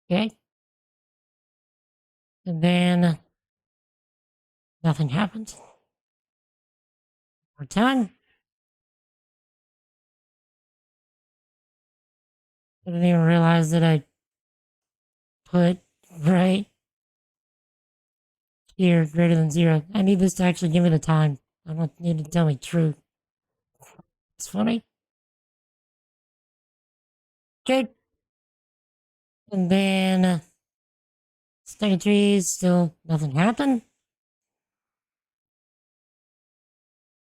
Okay. And then nothing happens. We're done. I didn't even realize that I put right here greater than 0. I need this to actually give me the time. I don't need to tell me true. It's funny. Okay. And then stack of trees, still nothing happened.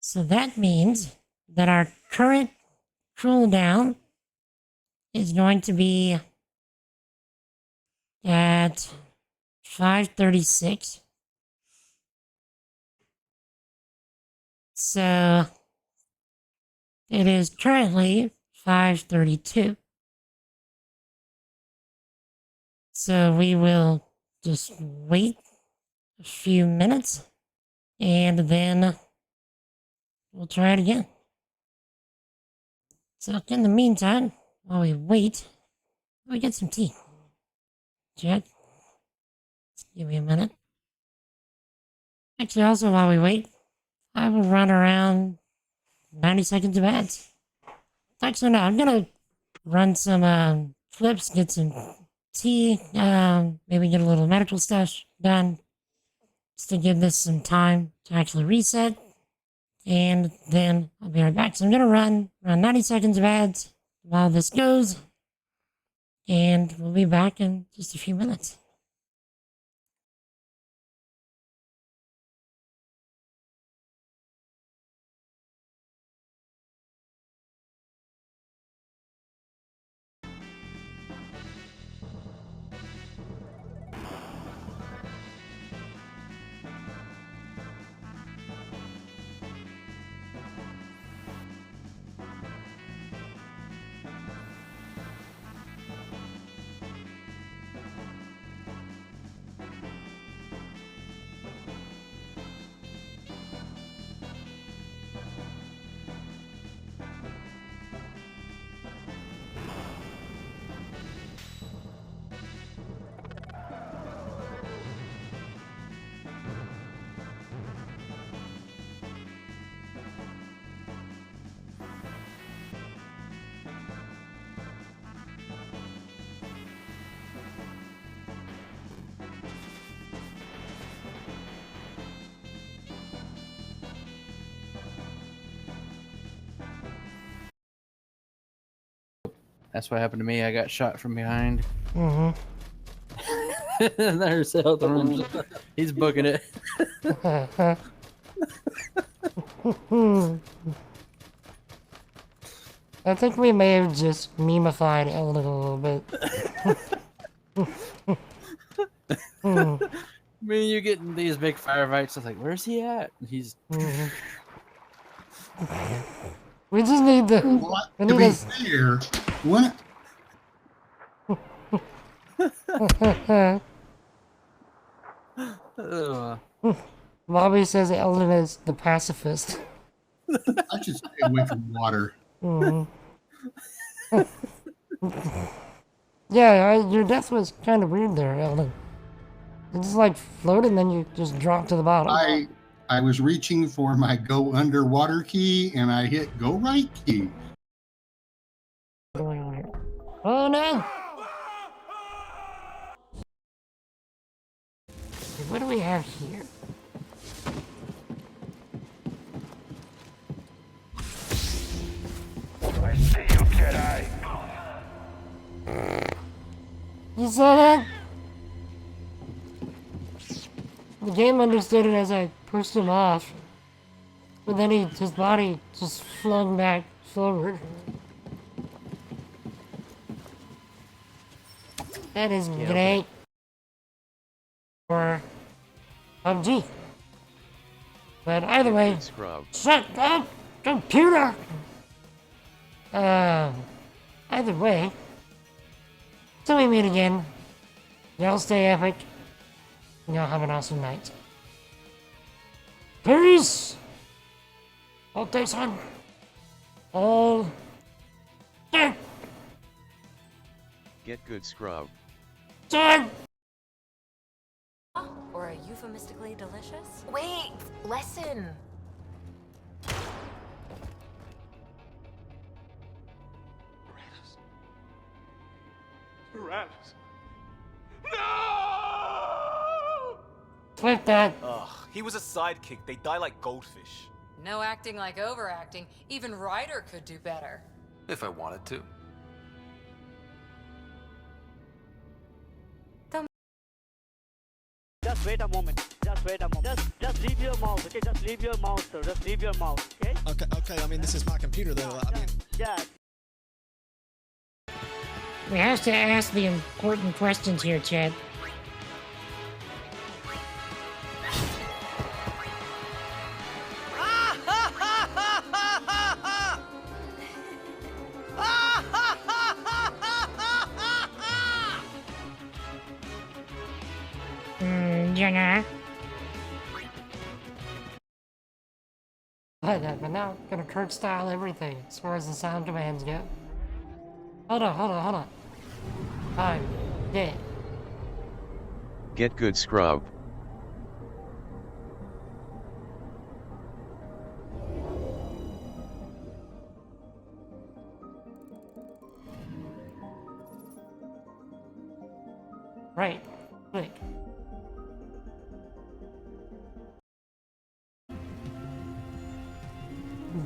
So that means that our current cooldown is going to be at 5:36. So it is currently 5:32. So we will just wait a few minutes and then we'll try it again. So in the meantime, while we wait, we get some tea. Jack, give me a minute. Actually, also while we wait, I will run around 90 seconds of ads. Actually, no, I'm gonna run some flips, get some tea, maybe get a little medical stuff done, just to give this some time to actually reset, and then I'll be right back. So I'm gonna run around 90 seconds of ads while this goes, and we'll be back in just a few minutes. That's what happened to me. I got shot from behind. Mm-hmm. There's Elthorn. He's booking it. I think we may have just memified Eldon a little bit. Me and you getting these big firefights. I was like, where's he at? He's. We just need the. What? We To need be this. fair, when Bobby says Eldon is the pacifist. I should stay away from water. Yeah, your death was kind of weird there, Eldon. You just like floated and then you just dropped to the bottom. I was reaching for my go underwater key and I hit go right key. What's going on here? Oh no! What do we have here? I see you, Jedi. You saw that? The game understood it as I pushed him off, but then his body just flung back forward. That is great for PUBG. But either way, shut up, computer! Either way, till we meet again, y'all stay epic, and y'all have an awesome night. Peace! All day, son. All day. Get good, scrub. Son! Or euphemistically delicious? Wait, lesson. Tyrannus. Flip that. Ugh, he was a sidekick. They die like goldfish. No acting like overacting. Even Ryder could do better. If I wanted to. Just wait a moment. Just wait a moment. Just leave your mouse, okay? Just leave your mouse, sir. Just leave your mouse, okay? Okay. I mean, this is my computer, though. Yeah. We have to ask the important questions here, Chad. Yeah. But now I'm gonna Kurt style everything as far as the sound commands go. Hold on. I'm dead. Get good, scrub. Right. Click.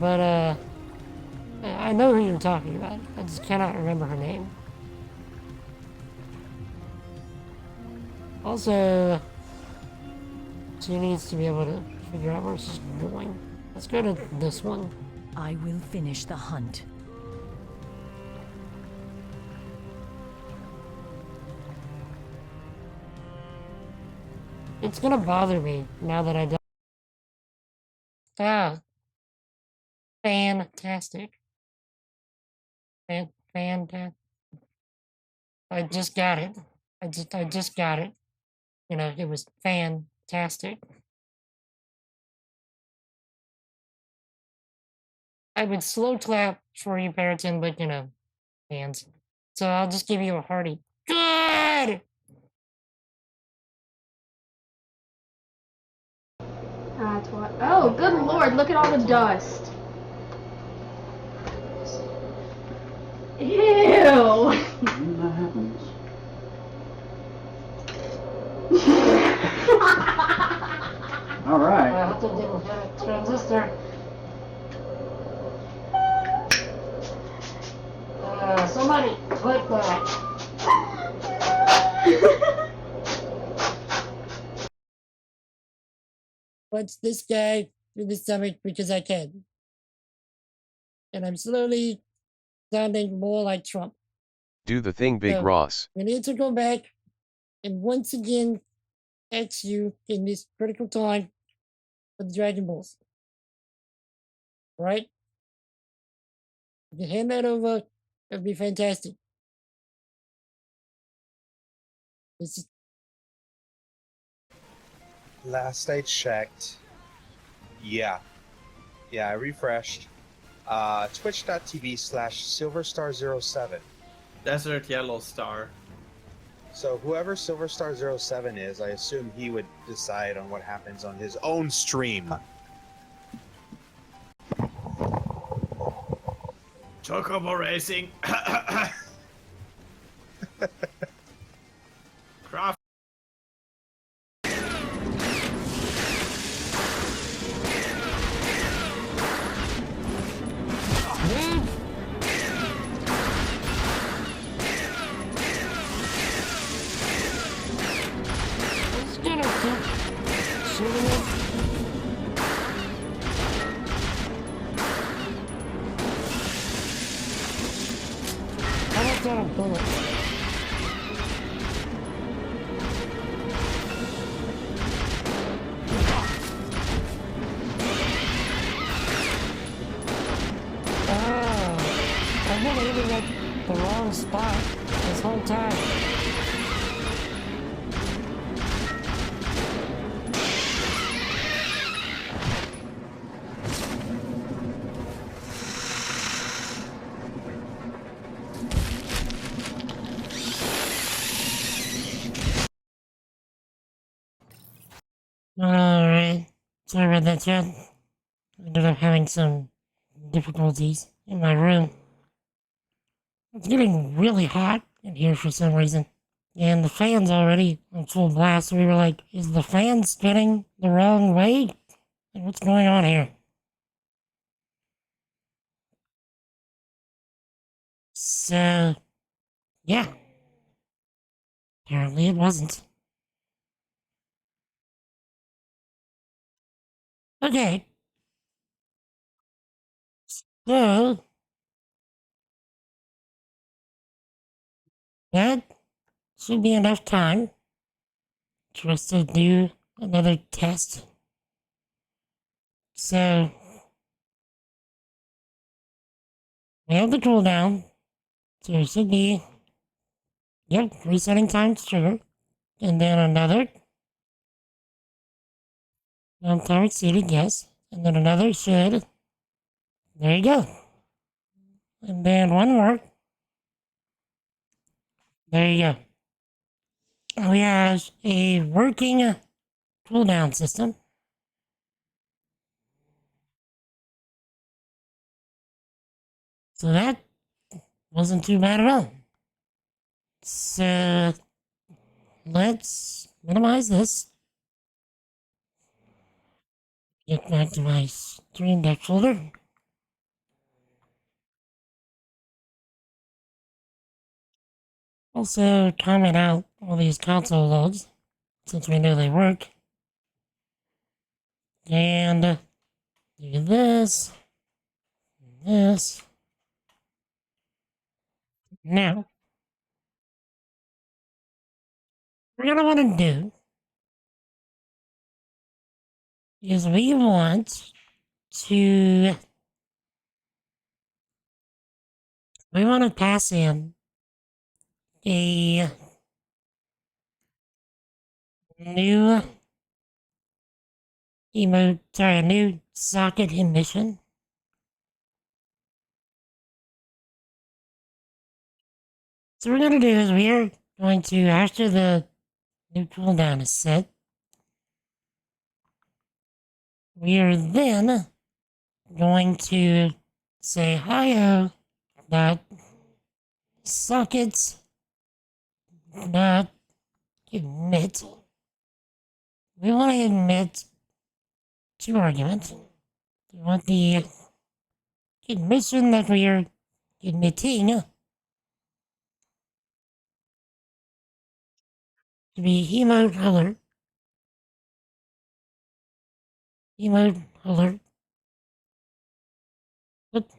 But, I know who you're talking about. I just cannot remember her name. Also, she needs to be able to figure out where she's going. Let's go to this one. I will finish the hunt. It's gonna bother me now that I don't. Ah. Fantastic. Fantastic. I just got it. I just got it. You know, it was fantastic. I would slow clap for you, Periton, but you know, fans. So I'll just give you a hearty good! That's what. Oh, good lord, look at all the dust. Ew! Alright. I have to deal with a transistor. Somebody punch this guy through the stomach because I can. And I'm slowly sounding more like Trump. Do the thing, Big So, Ross. we need to go back and once again X you in this critical time for the Dragon Balls. Right? If you hand that over, that'd be fantastic. This is Last I checked. Yeah. Yeah, I refreshed. Twitch.tv/SilverStar07. Desert Yellow Star. So whoever SilverStar07 is, I assume he would decide on what happens on his own stream. Chocobo Racing. Craft. I've been aiming at the wrong spot this whole time. Alright, sorry about that, chat. I ended up having some difficulties in my room. It's getting really hot in here for some reason. And the fan's already on full blast, so we were like, is the fan spinning the wrong way? Like, what's going on here? So, yeah. Apparently it wasn't. Okay. So, that should be enough time for us to do another test. So, we have the cooldown. So it should be, yep, resetting times trigger. And then another. Time exceeded, yes. And then another should. There you go. And then one more. There you go. We have a working cooldown system. So that wasn't too bad at all. So let's minimize this. Get back to my Stream Deck folder. Also comment out all these console logs, since we know they work. And do this. This. Now, what we're gonna want to do is we want to pass in a new a new socket emission. So what we're gonna do is we are going to, after the new cooldown is set, we are then going to say hi-oh dot sockets dot emit. We want to emit two arguments. We want the emission that we are emitting to be hemo color. emote alert. What?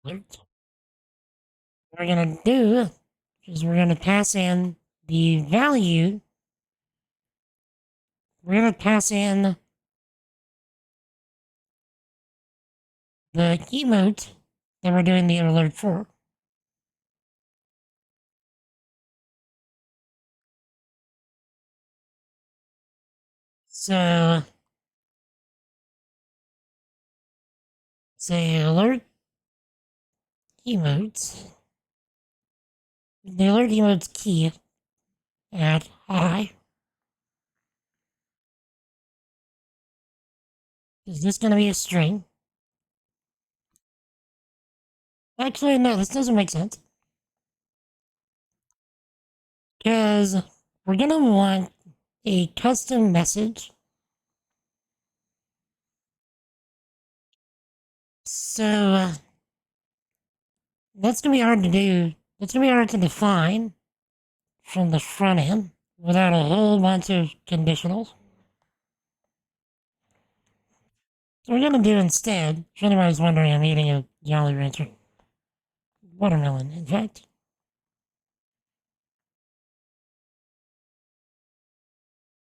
Alert. What we're gonna do is we're gonna pass in the value. We're gonna pass in the emote that we're doing the alert for. So, say alert emotes. The alert emote's key at high. Is this going to be a string? Actually, no, this doesn't make sense. Because we're going to want a custom message. So, that's going to be hard to do. That's going to be hard to define from the front end without a whole bunch of conditionals. So we're going to do instead, if anybody's wondering, I'm eating a Jolly Rancher. Watermelon, in fact.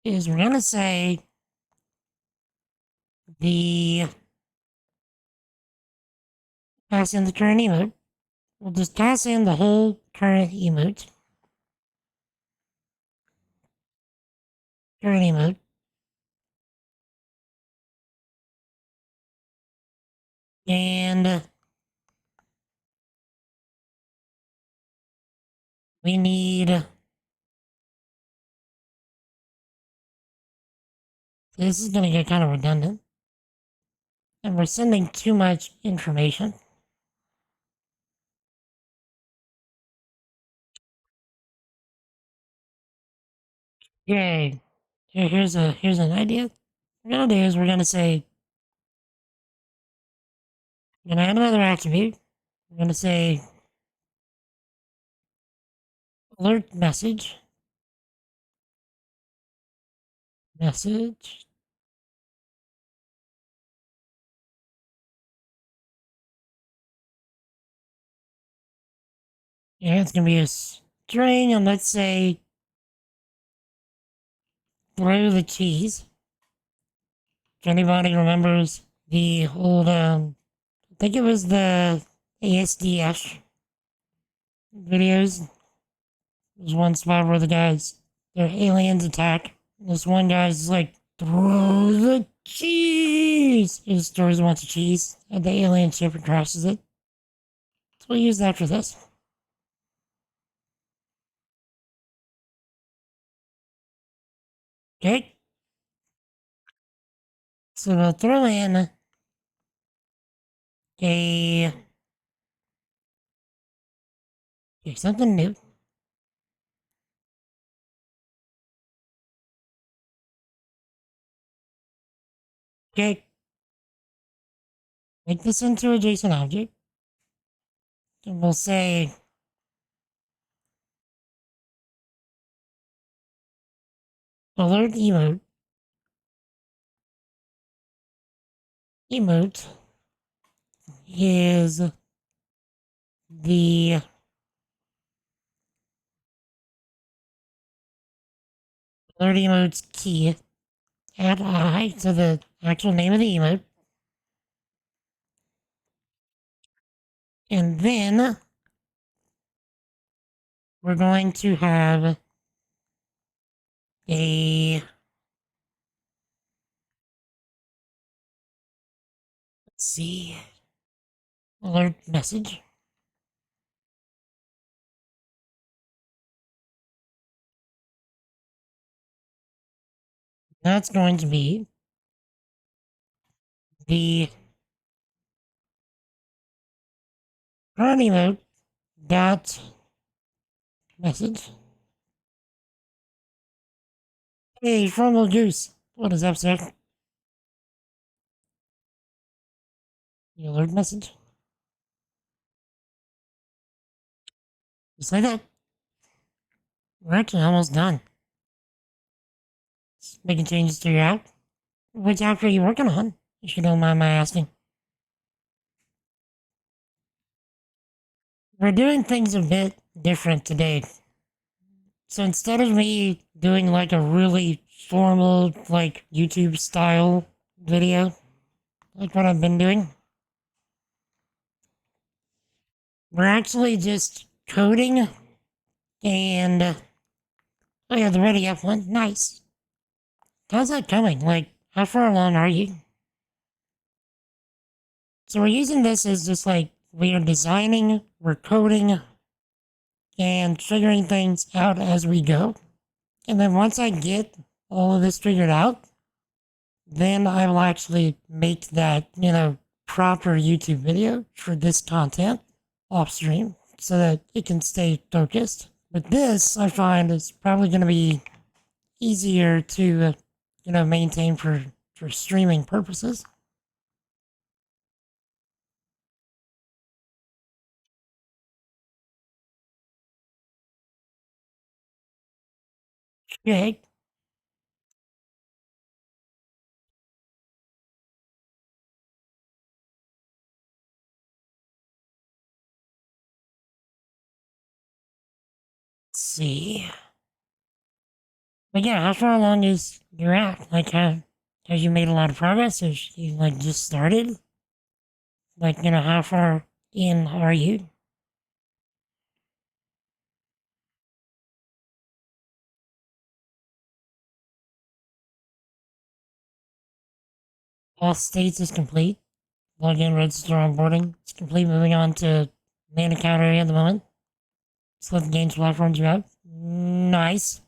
Is we're going to say the pass in the current emote. We'll just pass in the whole current emote. Current emote. And we need... This is going to get kind of redundant. And we're sending too much information. Okay. Here's an idea. What we're going to do is we're going to say... We're going to add another attribute. We're going to say... Alert message. Message. Yeah, it's going to be a string, and let's say... Throw the cheese. If anybody remembers the old, I think it was the ASDF videos. There's one spot where their aliens attack. This one guy's like, throw the cheese! He just throws a bunch of cheese at the alien ship and crashes it. So we'll use that for this. Okay. So we'll throw in something new. Okay. Make this into a JSON object. And we'll say alert emote. Emote is the alert emote's key. Add I to the actual name of the emote. And then we're going to have a... Let's see. Alert message. That's going to be the current emote dot message. Hey, Frumble Goose. What is up, sir? The alert message. Just like that. We're actually almost done. making changes to your app. Which app are you working on, if you don't mind my asking? We're doing things a bit different today. So instead of me doing like a really formal, like YouTube style video, like what I've been doing, we're actually just coding and oh yeah, the ready up one. Nice. How's that coming? Like, how far along are you? So we're using this as just like we are designing, we're coding, and figuring things out as we go. And then once I get all of this figured out, then I will actually make that, proper YouTube video for this content off stream so that it can stay focused. But this, I find, is probably going to be easier to, maintain for streaming purposes. Okay. Let's see. But yeah, how far along is your app? Like, have you made a lot of progress? Have you, like, just started? Like, how far in are you? All states is complete. Login, register, onboarding. It's complete. Moving on to main account area at the moment. Select the games platforms you have. Nice.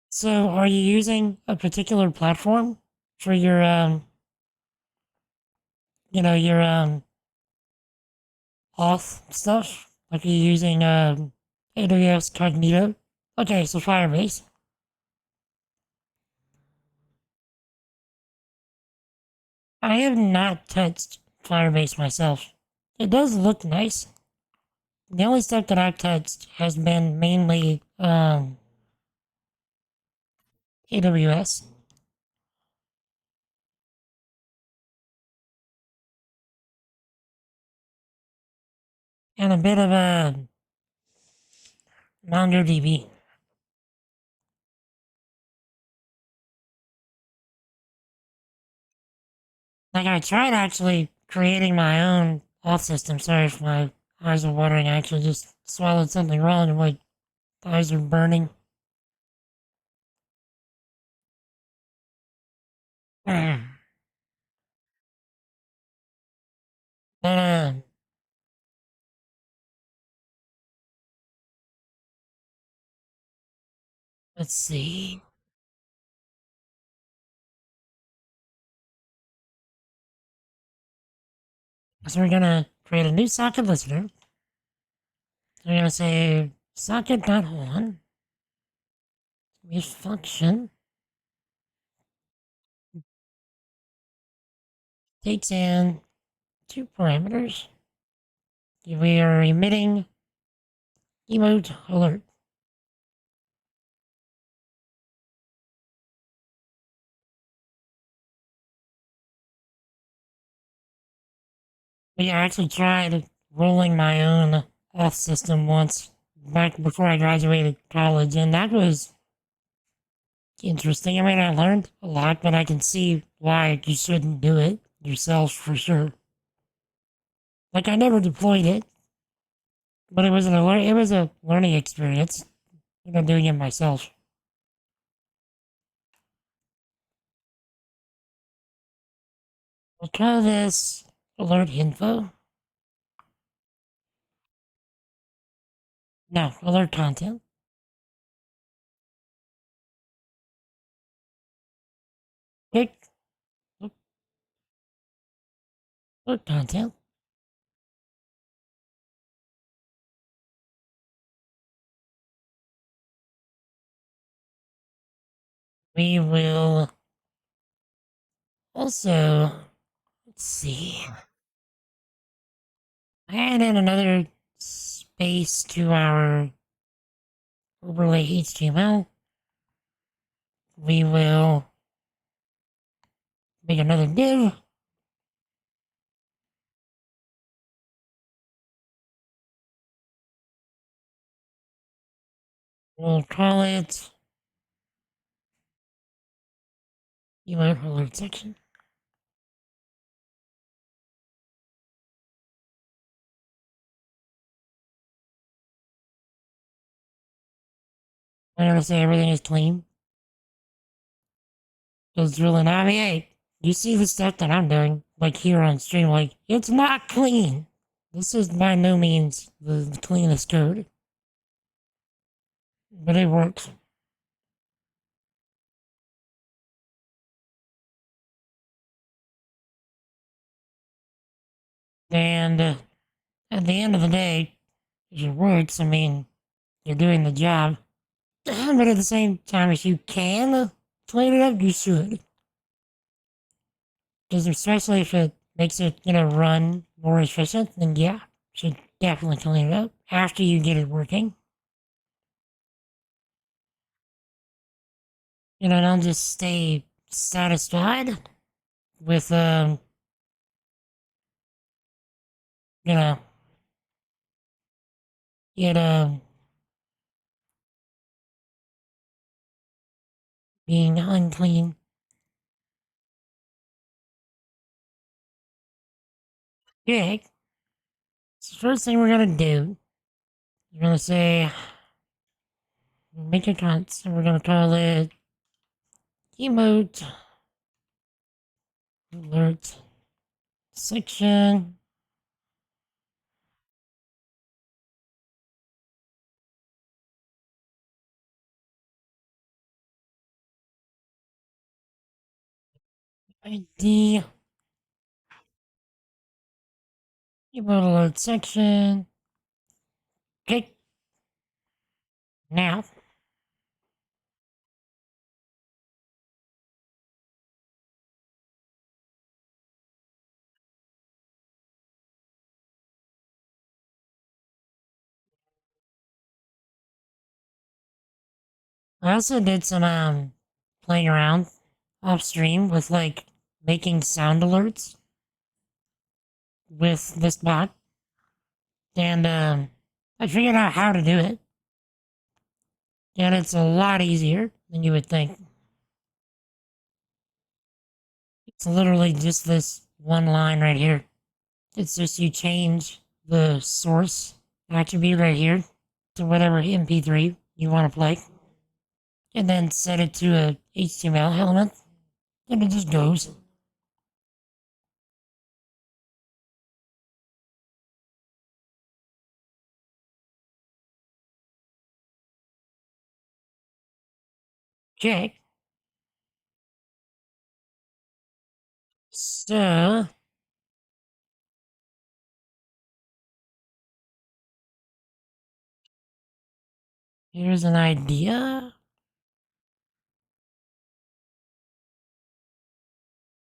So, are you using a particular platform for your, your, auth stuff? Like, are you using, AWS Cognito? Okay, so Firebase. I have not touched Firebase myself. It does look nice. The only stuff that I've touched has been mainly AWS. And a bit of MongoDB. Like, I tried actually creating my own auth system. Sorry if my eyes are watering. I actually just swallowed something wrong and my eyes are burning. But, let's see. So we're gonna create a new socket listener. We're gonna say socket.on. We function takes in 2 parameters. We are emitting emote alert. Yeah, I actually tried rolling my own auth system once back before I graduated college, and that was interesting. I mean, I learned a lot, but I can see why you shouldn't do it yourself for sure. Like, I never deployed it, but it was a learning experience, doing it myself. We'll call this alert info. No, alert content. Click alert content. We will also, let's see, add in another space to our overlay HTML. We will make another div. We'll call it emote alert section. I'm gonna say everything is clean. Because really not, hey, you see the stuff that I'm doing, like here on stream, like, it's not clean. This is by no means the cleanest code. But it works. And at the end of the day, it works. I mean, you're doing the job. But at the same time, if you can clean it up, you should. Because especially if it makes it, run more efficient, then yeah, you should definitely clean it up after you get it working. Don't just stay satisfied with, it, being unclean. Okay. So first thing we're gonna do, we're gonna say, make a const, and we're gonna call it emote alert section. ID emote alert section. Okay. Now, I also did some playing around off stream with like making sound alerts with this bot, and I figured out how to do it, and it's a lot easier than you would think. It's literally just this one line right here. It's just you change the source attribute right here to whatever MP3 you want to play, and then set it to a HTML element, and it just goes. Okay. So, here's an idea.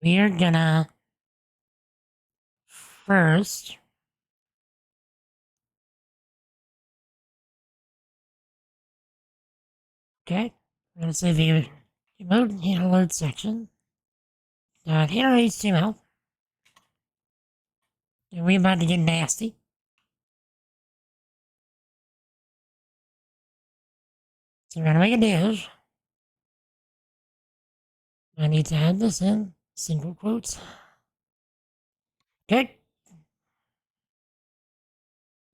We're gonna first okay, we're gonna say the emote alert section here HTML, and we're about to get nasty. So we're gonna make a div. I need to add this in single quotes. Okay.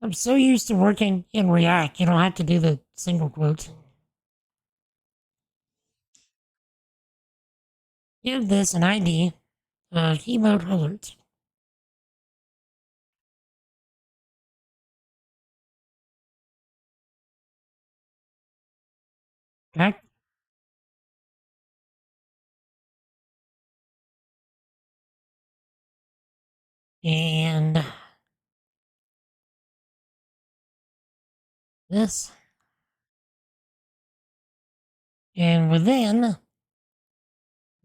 I'm so used to working in React, you don't have to do the single quotes. Give this an ID of emote alert. Okay. And this. And within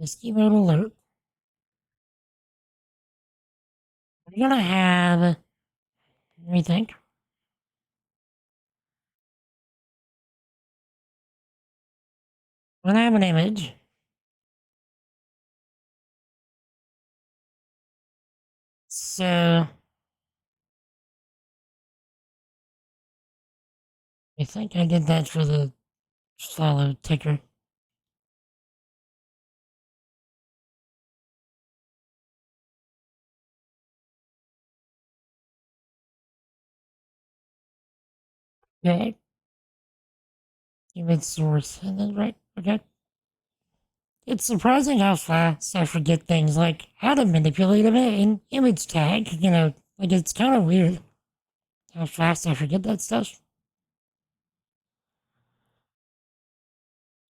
this emote alert, we're gonna have, let me think. When I have an image, so I think I did that for the follow ticker. Okay. Image source, and then right, okay. It's surprising how fast I forget things like how to manipulate an image tag. You know, like it's kind of weird how fast I forget that stuff.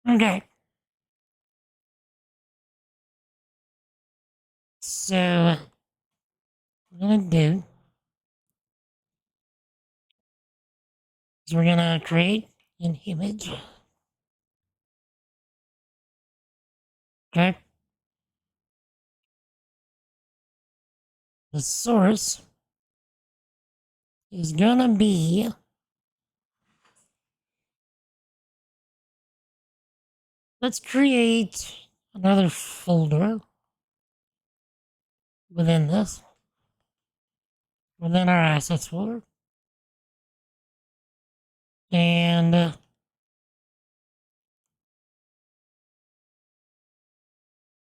Okay. So, what we're gonna do is we're gonna create an image. Okay. The source is gonna be let's create another folder within this, within our assets folder. And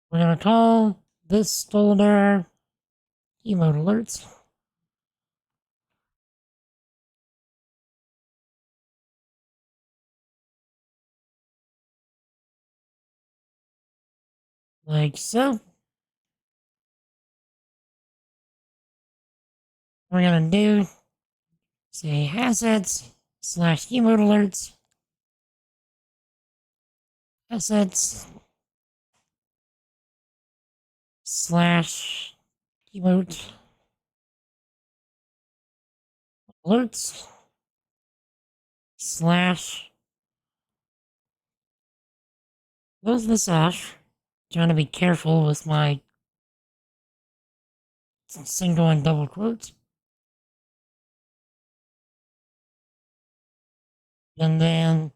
we're gonna call this folder emote alerts. Like so. We're gonna do say assets / emote alerts. Assets / emote alerts / close this off. Trying to be careful with my single and double quotes. And then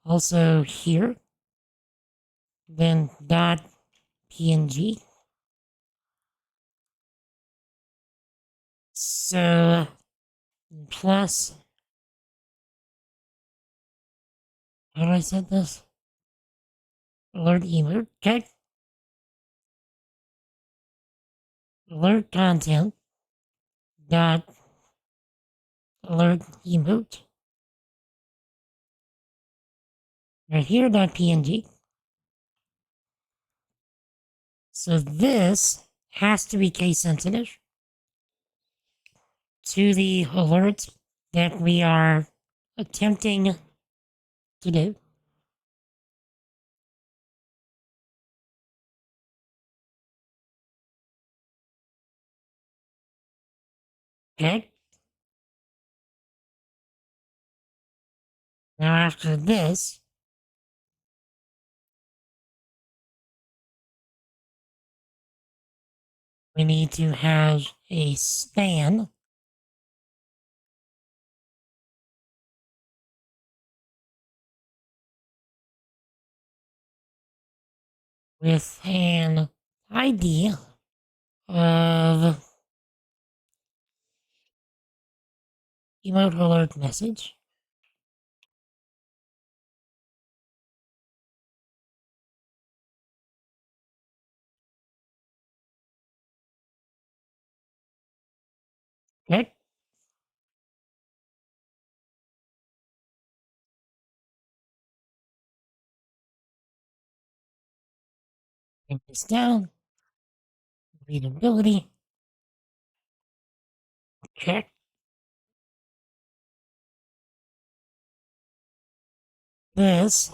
also here, then .png. So plus, how do I set this? Alert emote, okay. Alert content dot alert emote. Right here, .png. So this has to be case sensitive to the alert that we are attempting to do. Okay. Now after this, we need to have a span with an ID of emote alert message. Okay. Take this down. Readability. Check. This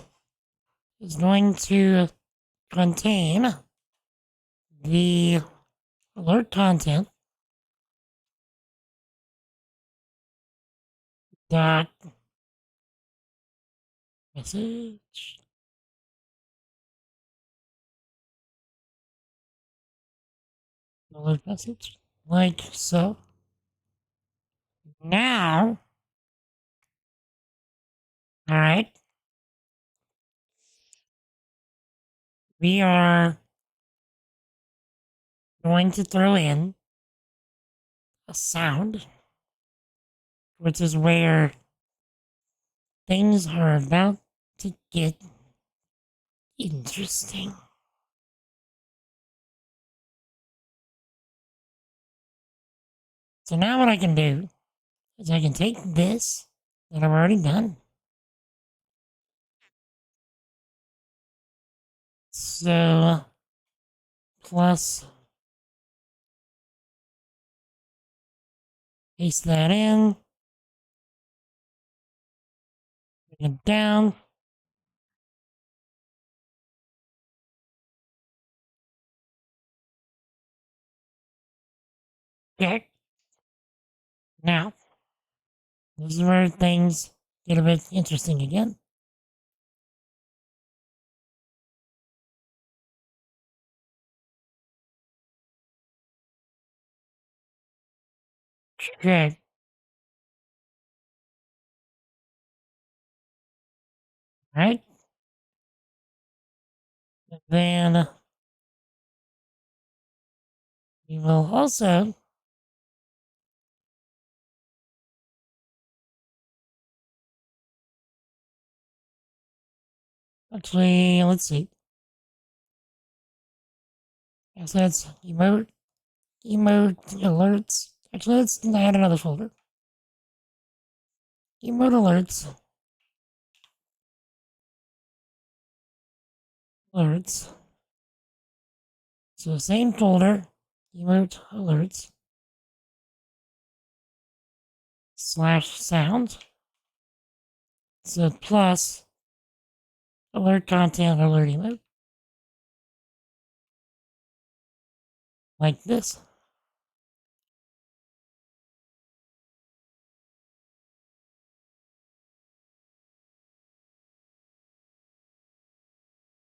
is going to contain the alert content dot message alert message like so. Now, all right, we are going to throw in a sound, which is where things are about to get interesting. So now what I can do is I can take this that I've already done. So, plus, paste that in, bring it down. Okay. Now, this is where things get a bit interesting again. Okay. Right? And then we will also actually, let's see. So that's emote alerts. Actually, let's add another folder. Emote alerts. Alerts. So same folder, emote alerts /sound. So plus alert content alert emote. Like this.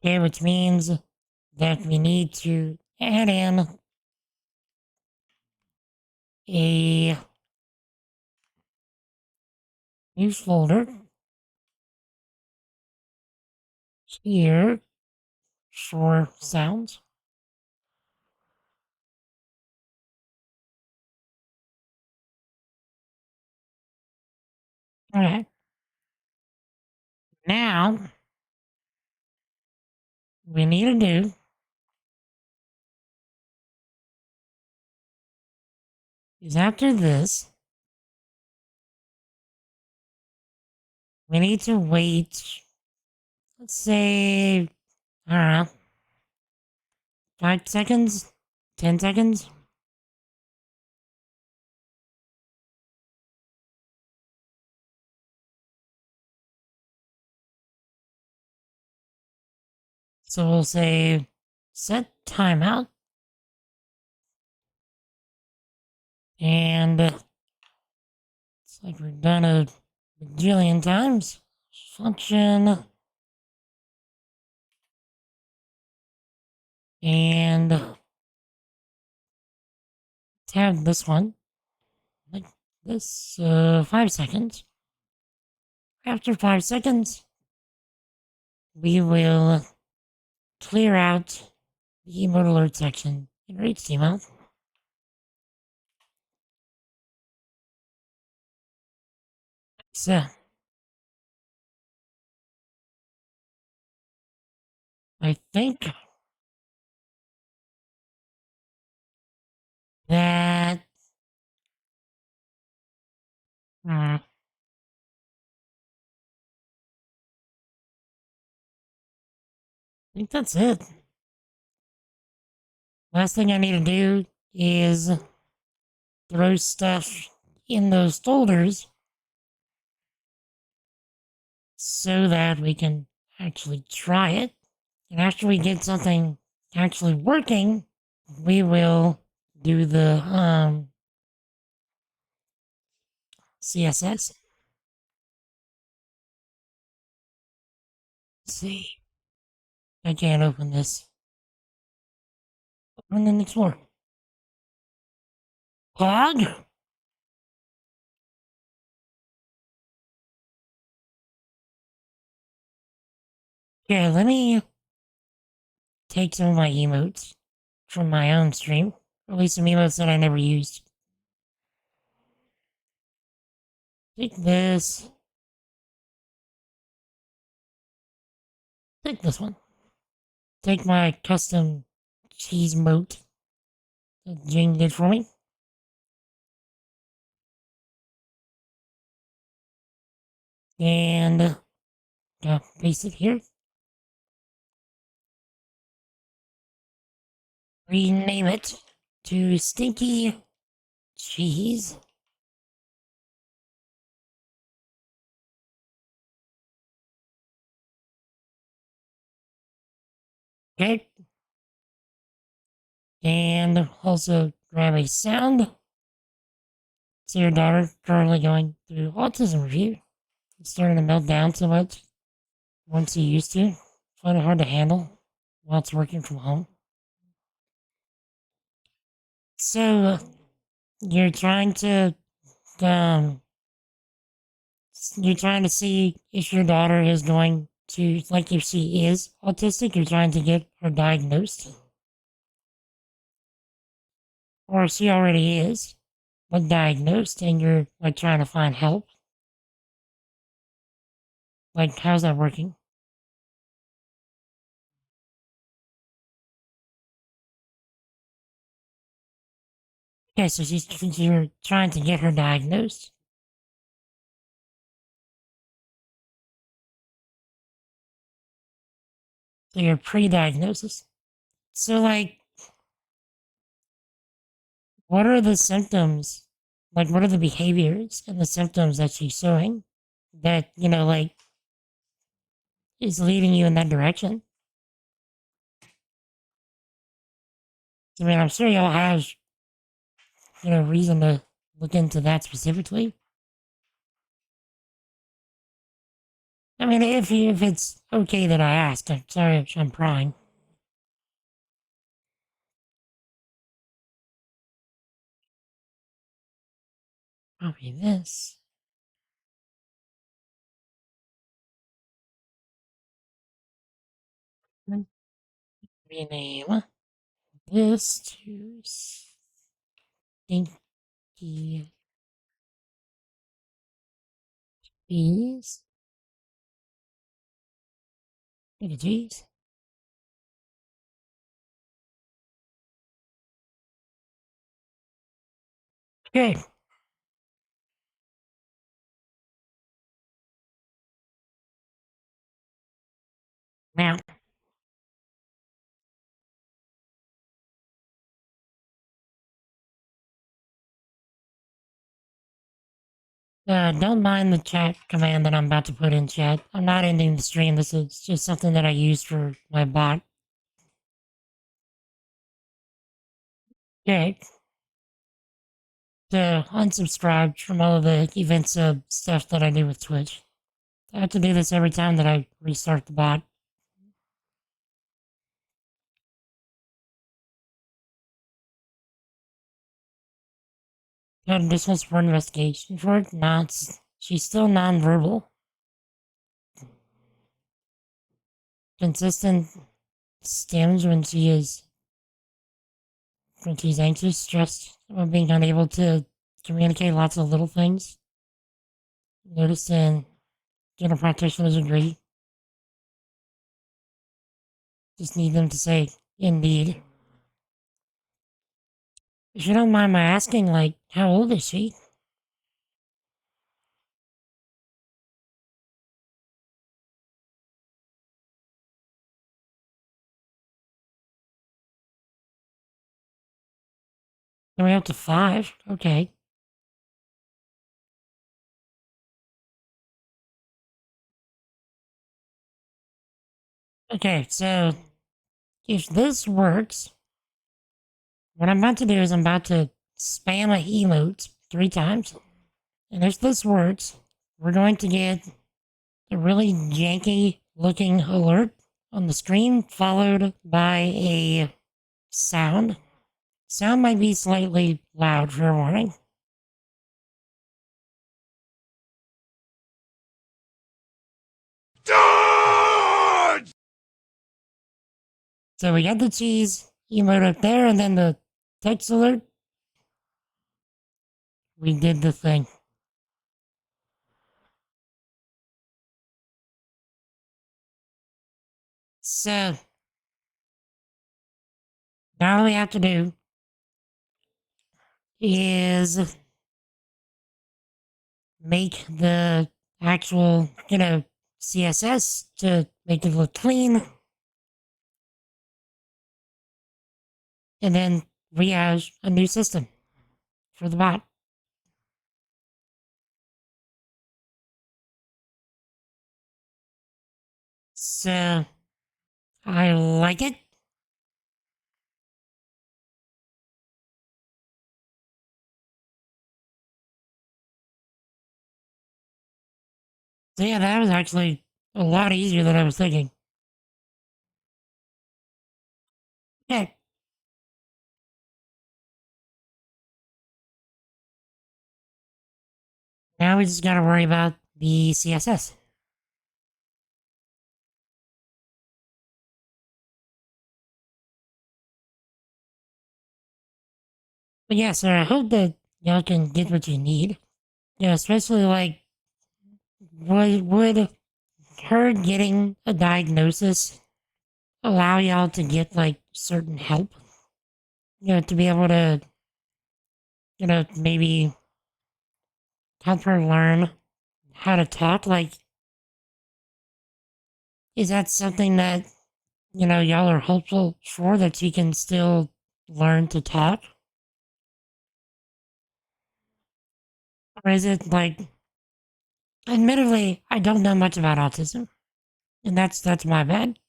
Okay, which means that we need to add in a new folder here for sounds. Alright. Now, we need to do is after this, we need to wait, let's say, I don't know, 5 seconds, 10 seconds. So we'll say set timeout. And it's like we've done a bajillion times. Function. And let's have this one. Like this, 5 seconds. After 5 seconds, we will clear out the emote alert section in our HTML. So, I think that I think that's it. Last thing I need to do is throw stuff in those folders so that we can actually try it. And after we get something actually working, we will do the CSS. Let's see. I can't open this. Open the next one. Cog? Okay, let me take some of my emotes from my own stream. Or at least some emotes that I never used. Take this. Take this one. Take my custom cheese moat that Jing did for me. And paste it here. Rename it to Stinky Cheese. Okay. And also grab a sound. So your daughter currently going through autism review. It's starting to melt down so much. Once you used to, find it hard to handle while it's working from home. So you're trying to see if your daughter is going to, like, if she is autistic, you're trying to get her diagnosed. Or she already is, but diagnosed, and you're, like, trying to find help. Like, how's that working? Okay, so you're trying to get her diagnosed. So you're pre-diagnosis. So, like, what are the symptoms? Like, what are the behaviors and the symptoms that she's showing that, like, is leading you in that direction? I mean, I'm sure y'all have, reason to look into that specifically. I mean, if it's okay that I ask, I'm sorry if I'm prying. Copy this. Rename this to Stinky Cheese. Stinky Cheese. Okay. Now, don't mind the chat command that I'm about to put in chat. I'm not ending the stream. This is just something that I use for my bot. Okay. To unsubscribe from all of the event sub stuff that I do with Twitch. I have to do this every time that I restart the bot. Got additional support investigation for it? No, she's still nonverbal. Consistent stems when she's anxious, stressed, or being unable to communicate lots of little things. Notice in general practitioners agree. Just need them to say, indeed. If you don't mind my asking, like, how old is she? Are we up to 5? Okay. Okay, so if this works, what I'm about to do is I'm about to spam a emote 3 times. And if this works, we're going to get a really janky looking alert on the screen, followed by a sound. Sound might be slightly loud for a warning. So we got the cheese emote up there, and then the text alert. We did the thing. So now all we have to do is make the actual, CSS to make it look clean. And then rehash a new system for the bot. So I like it. So yeah, that was actually a lot easier than I was thinking. Okay. Now we just gotta worry about the CSS. But yeah, so I hope that y'all can get what you need. Especially like, would her getting a diagnosis allow y'all to get like certain help? To be able to, maybe help her learn how to talk? Like, is that something that, y'all are hopeful for, that she can still learn to talk? Or is it like, admittedly, I don't know much about autism, and that's my bad.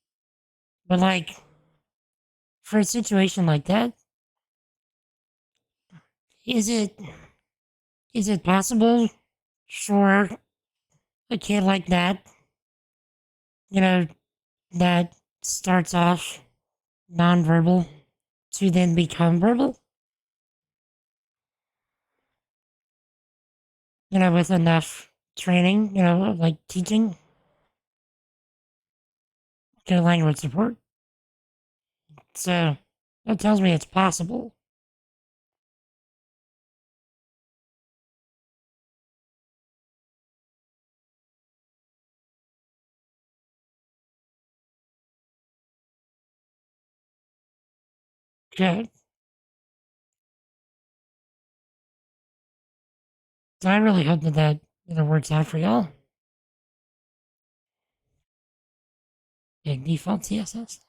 But like, for a situation like that, is it possible for a kid like that, that starts off nonverbal to then become verbal? With enough training, like teaching, to language support. So that tells me it's possible. Good. So I really hope that works out for y'all. Big default CSS.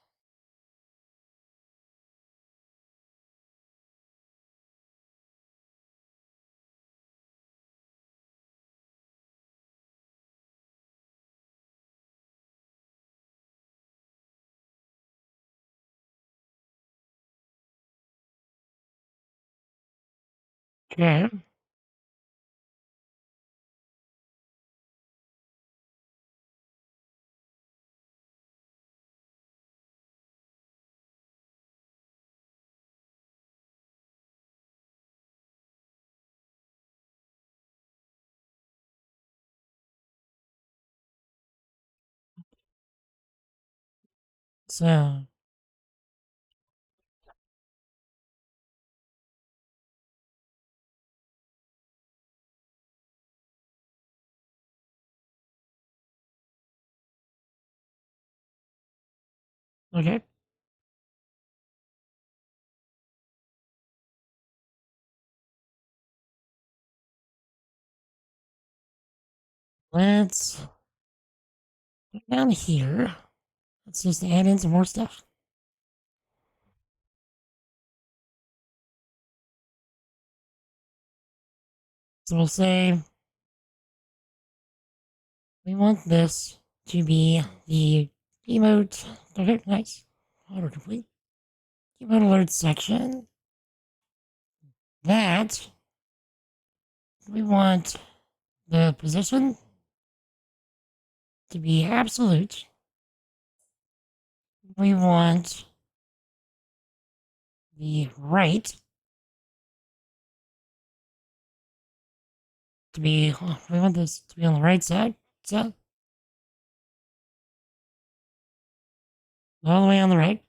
Okay. So okay. Let's go down here. Let's just add in some more stuff. So we'll say we want this to be the emote. Okay, nice. Autocomplete. Emote alert section. That we want the position to be absolute. We want the right to be, we want this to be on the right side. So, all the way on the right.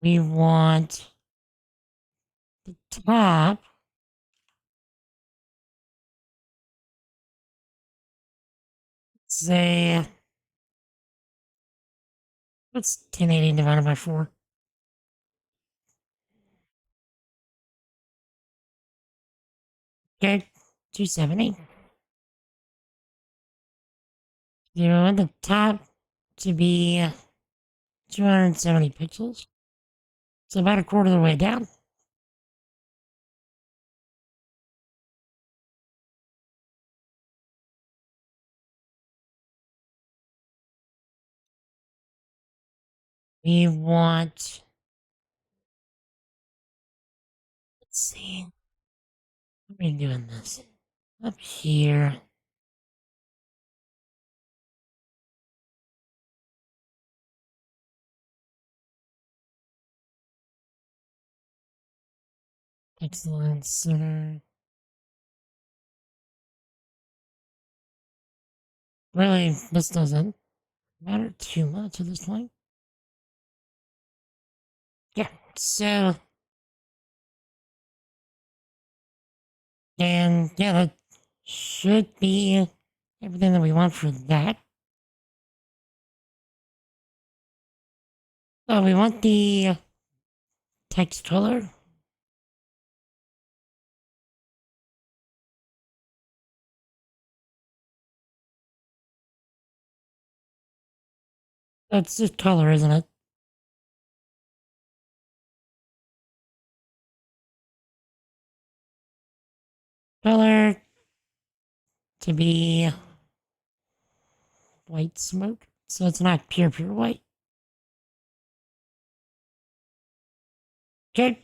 We want the top say, what's 1080 divided by 4? Okay, 270. You want the top to be 270 pixels. So about a quarter of the way down. We want, let's see, how are we doing this? Up here. Excellent center. Really, this doesn't matter too much at this point. Yeah, so. And yeah, that should be everything that we want for that. Oh, we want the text color. That's just color, isn't it? Color to be white smoke, so it's not pure white. Okay.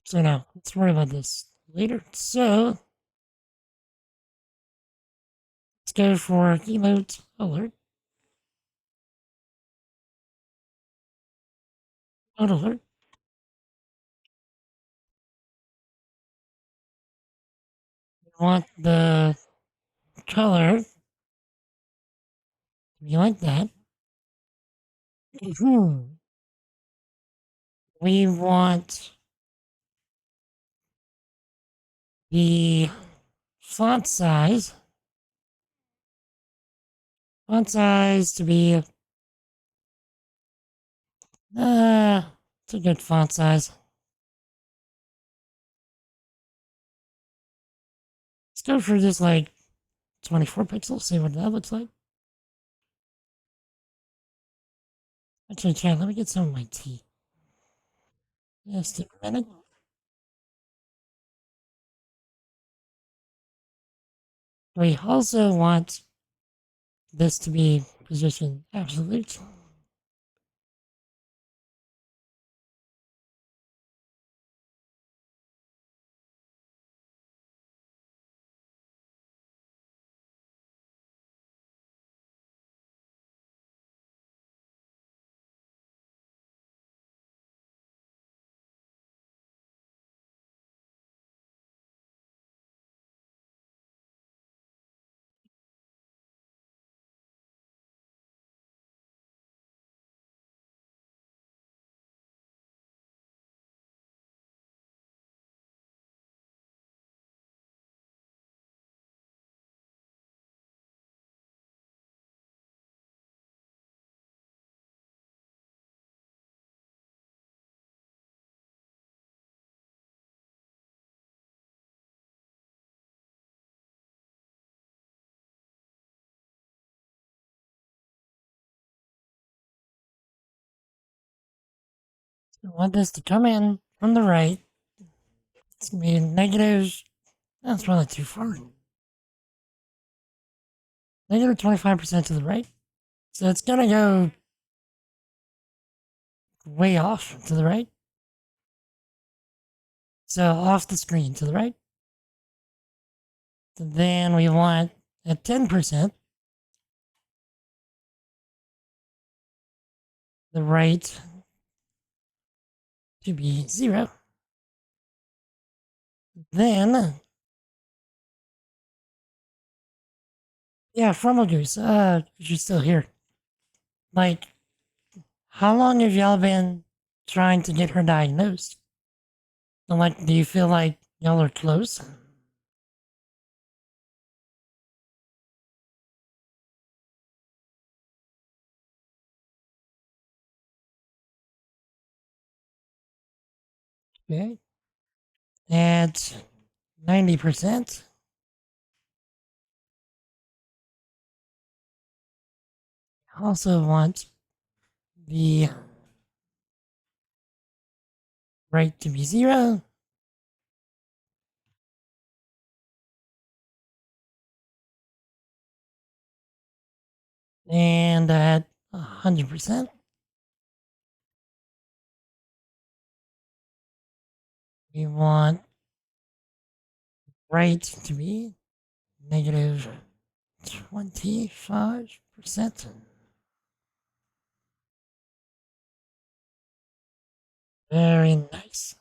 So now, let's worry about this later. So, let's go for emote alert. Emote alert. We want the color to be like that. We want the font size to be it's a good font size. Let's go for just like 24 pixels, see what that looks like. Actually, chat, let me get some of my tea. Just a minute. We also want this to be position absolute. I want this to come in from the right. It's gonna be negative. That's probably too far. Negative 25% to the right. So it's gonna go way off to the right. So off the screen to the right. Then we want at 10%, the right to be 0. Then Yeah, Frumble Goose, you're still here. Like, how long have y'all been trying to get her diagnosed? And like, do you feel like y'all are close? Okay. At 90%. I also want the rate to be 0. And at 100%. We want rate to be negative 25%. Very nice.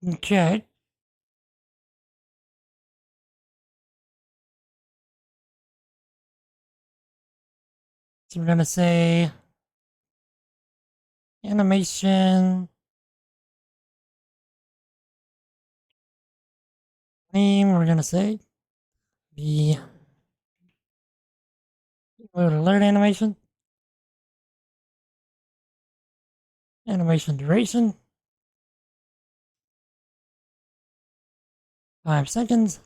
Okay. So we're gonna say animation name. We're gonna say the alert animation. Animation duration. 5 seconds.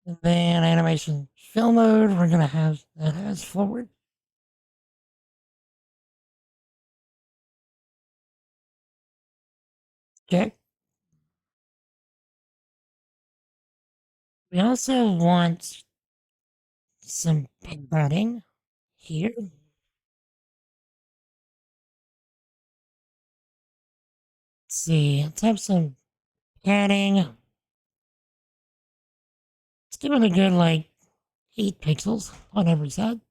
And then animation fill mode, we're gonna have that as forward. Okay. We also want some padding here. Let's see, let's have some padding. Let's give it a good like 8 pixels on every side.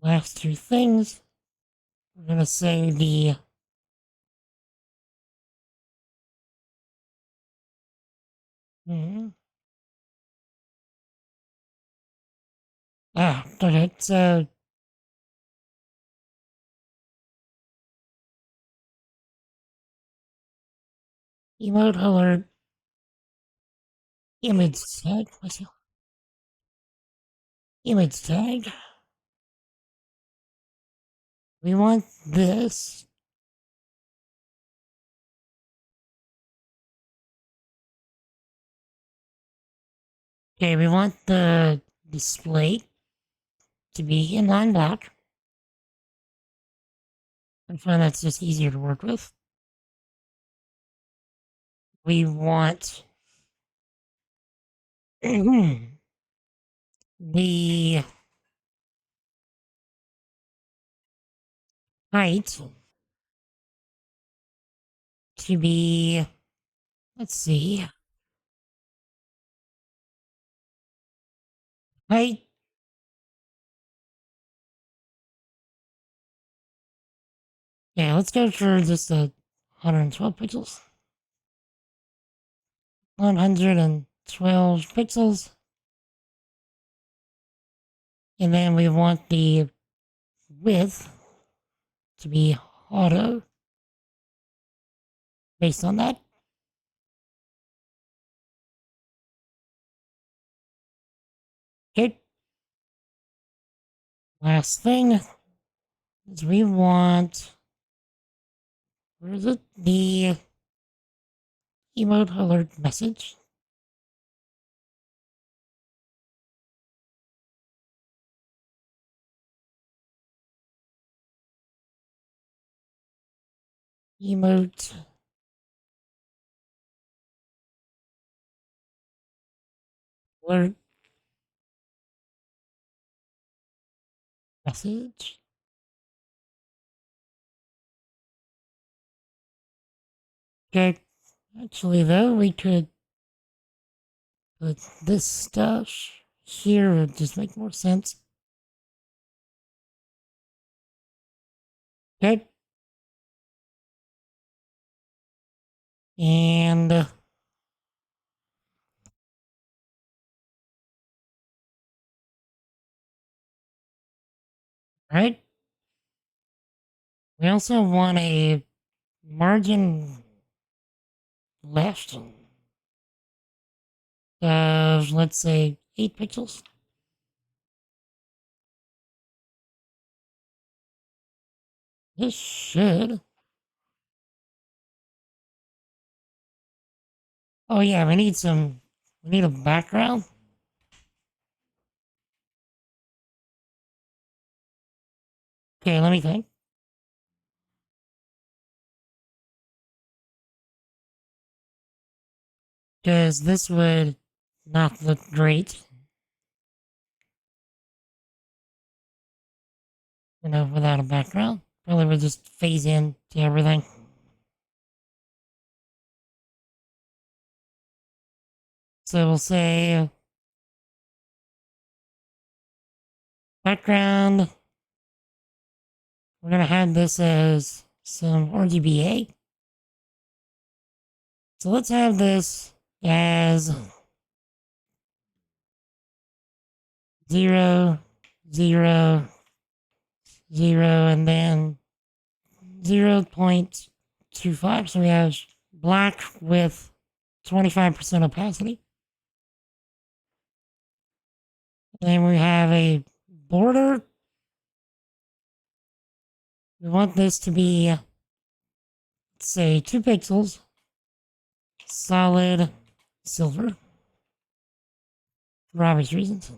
Last 2 things, we're gonna say the okay, so emote alert image tag. Image tag. We want this. Okay, we want the display to be inline black. I find that's just easier to work with. We want the height to be, let's see, height. Yeah, let's go for just 112 pixels. 112 pixels. And then we want the width to be auto based on that. Okay. Last thing is we want, where is it? The emote alert message. Emote alert message. Okay, actually though, we could But this stuff here would just make more sense. Okay. And right. We also want a margin left of, let's say, 8 pixels. This should. Oh yeah, we need a background. Okay, let me think. Because this would not look great. You know, without a background. Probably would just phase in to everything. So we'll say background. We're gonna have this as some RGBA. So let's have this as 0, 0, 0, and then 0.25. So we have black with 25% opacity. Then we have a border. We want this to be, let's say, 2 pixels, solid silver, for obvious reasons.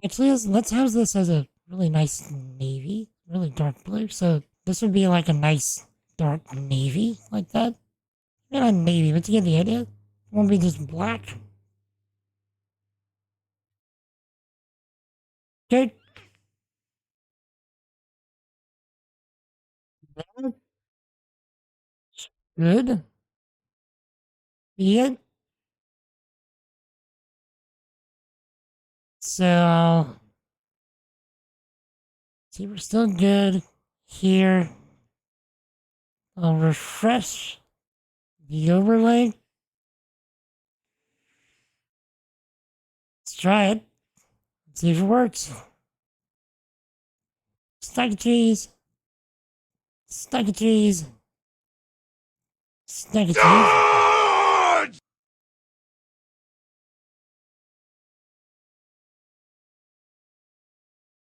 Actually, let's have this as a really nice navy, really dark blue. So this would be like a nice dark navy, like that. Maybe not navy, but you get the idea. It won't be just black. Okay. That should be it. So, see, we're still good here. I'll refresh the overlay. Let's try it. Let's see if it works. Stack of cheese. Stack of cheese. Stack of cheese.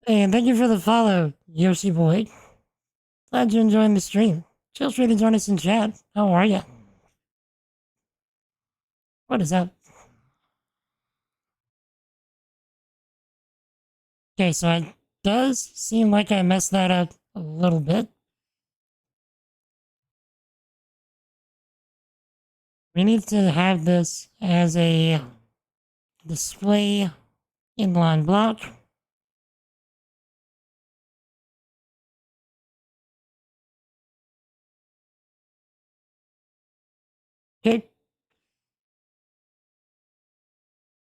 And thank you for the follow, Yoshi Boy. Glad you're enjoying the stream. Feel free to join us in chat. How are ya? What is up? Okay, so it does seem like I messed that up a little bit. We need to have this as a display inline block. Okay.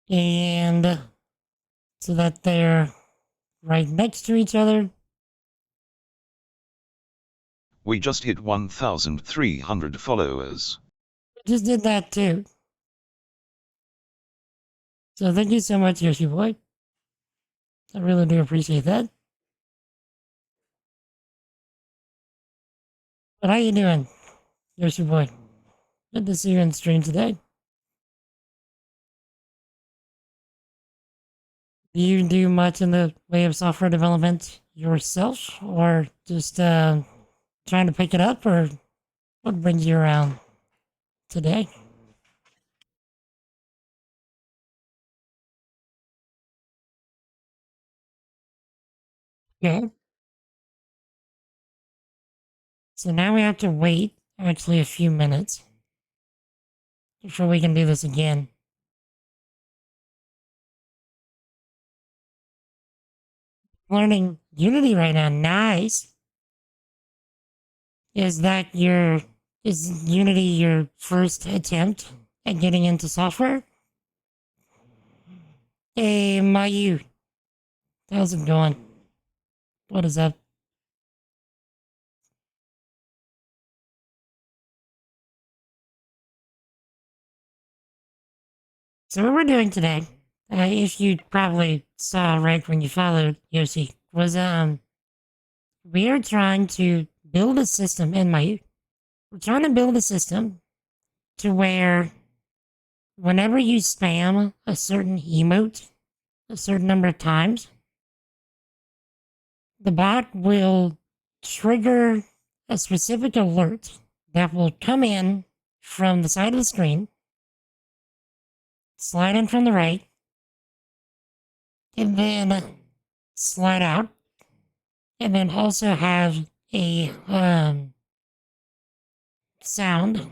And so that they're right next to each other. We just hit 1,300 followers. Just did that too. So thank you so much, Yoshi Boy. I really do appreciate that. But how you doing, Yoshi Boy? Good to see you in stream today. Do you do much in the way of software development yourself, or just trying to pick it up, or what brings you around today? Okay. So now we have to wait actually a few minutes before we can do this again. Learning Unity right now. Nice. Is Unity your first attempt at getting into software? Hey, Mayu. How's it going? What is up? So what we're doing today, if you probably saw right when you followed Yoshi, was we are trying to build a system we're trying to build a system to where whenever you spam a certain emote a certain number of times, the bot will trigger a specific alert that will come in from the side of the screen, slide in from the right, and then slide out, and then also have a sound,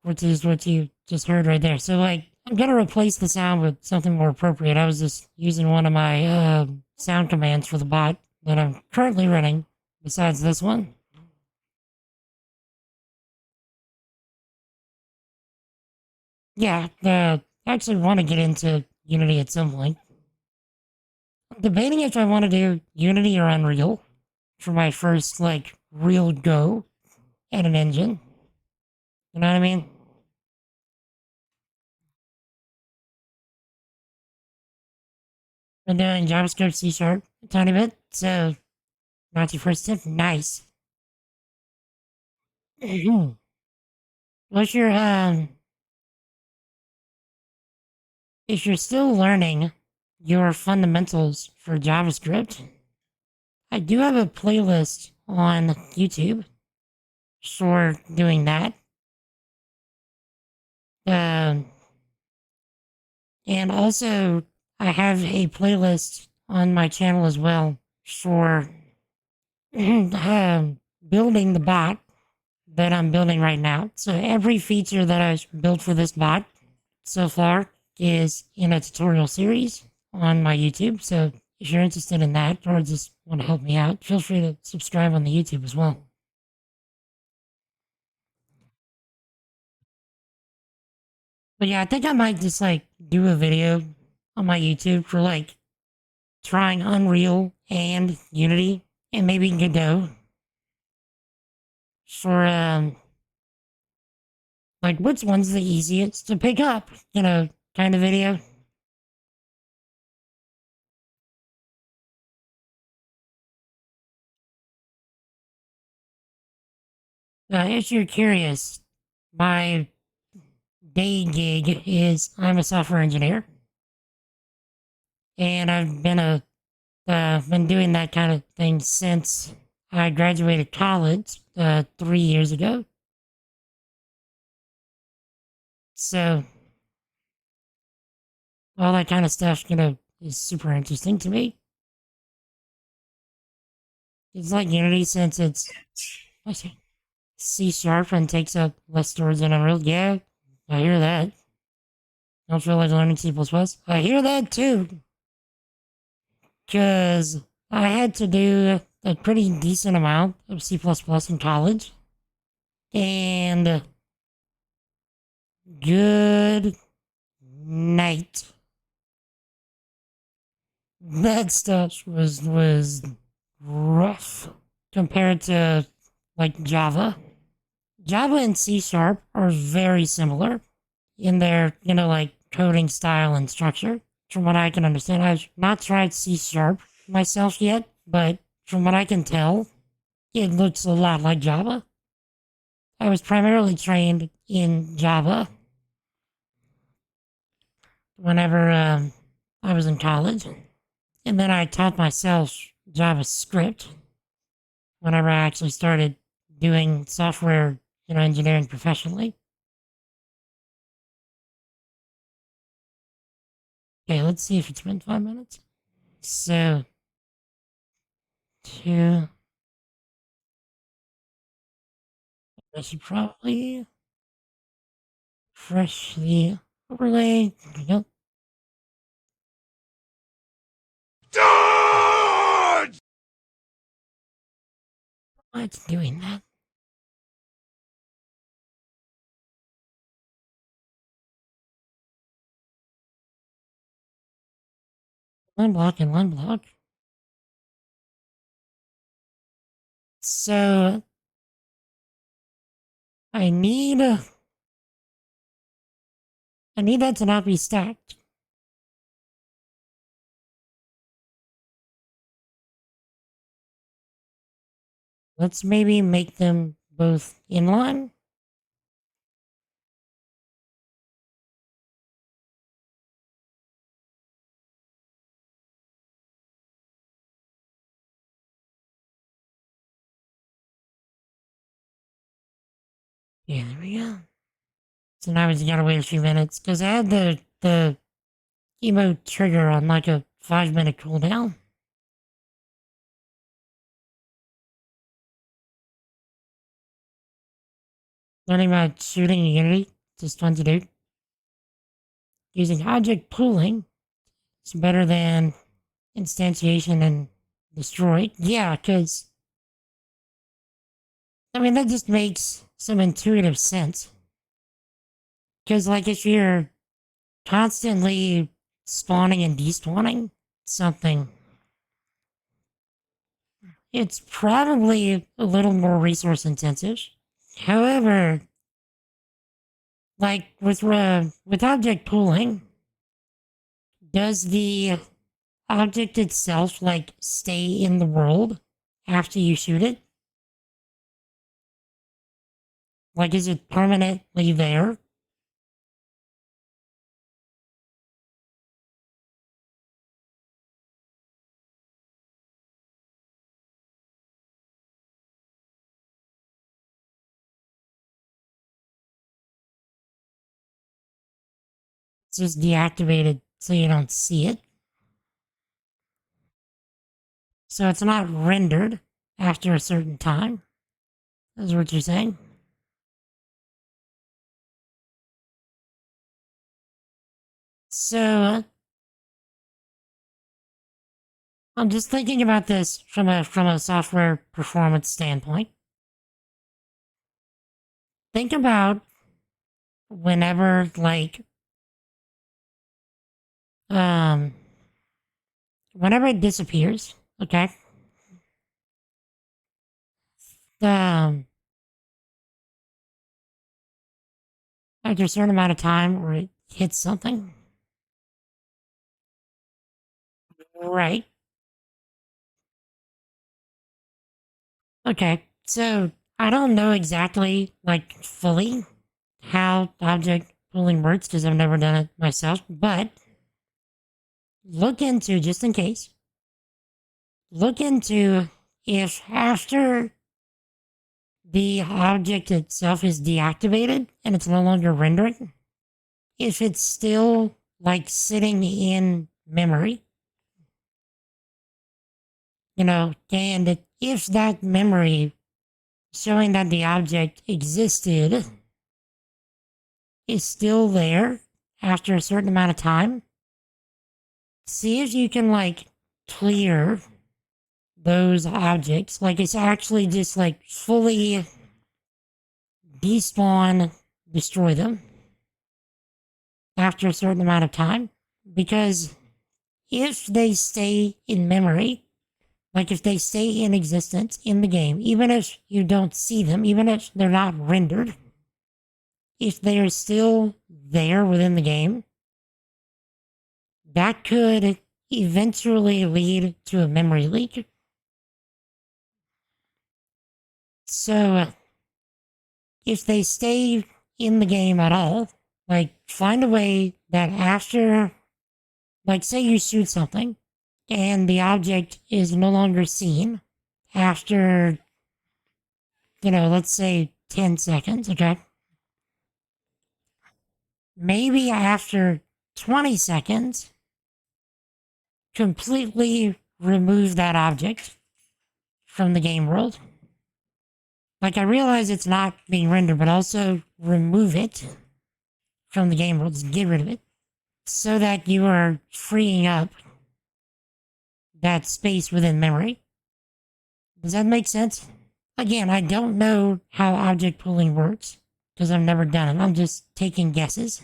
which is what you just heard right there. So, like, I'm gonna replace the sound with something more appropriate. I was just using one of my sound commands for the bot that I'm currently running, besides this one. Yeah, I actually want to get into Unity at some point. I'm debating if I want to do Unity or Unreal for my first, like, real go at an engine. You know what I mean? Been doing JavaScript, C# a tiny bit, so not your first tip. Nice. What's your, if you're still learning your fundamentals for JavaScript, I do have a playlist on YouTube for doing that. And also, I have a playlist on my channel as well for building the bot that I'm building right now. So every feature that I've built for this bot so far is in a tutorial series on my YouTube. So if you're interested in that or just want to help me out, feel free to subscribe on the YouTube as well. But yeah, I think I might just like do a video on my YouTube for like trying Unreal and Unity and maybe Godot for like which one's the easiest to pick up, you know, kind of video. If you're curious, my day gig is I'm a software engineer, and I've been doing that kind of thing since I graduated college 3 years ago. So all that kind of stuff, you know, is super interesting to me. It's like Unity since it's C# and takes up less storage than Unreal. Yeah, I hear that. Don't feel like learning C++. I hear that too. Because I had to do a pretty decent amount of C++ in college. And good night. That stuff was rough compared to like Java. Java and C# are very similar in their, you know, like coding style and structure. From what I can understand, I've not tried C# myself yet, but from what I can tell, it looks a lot like Java. I was primarily trained in Java whenever I was in college, and then I taught myself JavaScript whenever I actually started doing software, you know, engineering professionally. Okay, let's see if it's been 5 minutes. So, I should probably refresh the overlay. There we go. Why it's doing that? One block and one block. So I need that to not be stacked. Let's maybe make them both inline. Yeah, there we go. So now we just gotta wait a few minutes, because I had the emote trigger on like a 5-minute cooldown. Learning about shooting in Unity, just fun to do. Using object pooling is better than instantiation and destroy. Yeah, because I mean that just makes some intuitive sense. Because like if you're constantly spawning and despawning something, it's probably a little more resource intensive. However, like with object pooling, does the object itself like stay in the world after you shoot it? Like, is it permanently there? It's just deactivated so you don't see it. So it's not rendered after a certain time. That's what you're saying? So I'm just thinking about this from a software performance standpoint. Think about whenever whenever it disappears, okay? After a certain amount of time where it hits something. Right. Okay, so I don't know exactly, like, fully how object pooling works because I've never done it myself, but look into, just in case, look into if after the object itself is deactivated and it's no longer rendering, if it's still, like, sitting in memory. You know, and if that memory showing that the object existed is still there after a certain amount of time, see if you can, like, clear those objects. Like, it's actually just, like, fully despawn, destroy them after a certain amount of time. Because if they stay in memory, like if they stay in existence in the game, even if you don't see them, even if they're not rendered, if they are still there within the game, that could eventually lead to a memory leak. So, if they stay in the game at all, like, find a way that after, like, say you shoot something, and the object is no longer seen after, you know, let's say 10 seconds, okay? Maybe after 20 seconds, completely remove that object from the game world. Like, I realize it's not being rendered, but also remove it from the game world, just get rid of it, so that you are freeing up that space within memory. Does that make sense? Again, I don't know how object pooling works because I've never done it. I'm just taking guesses.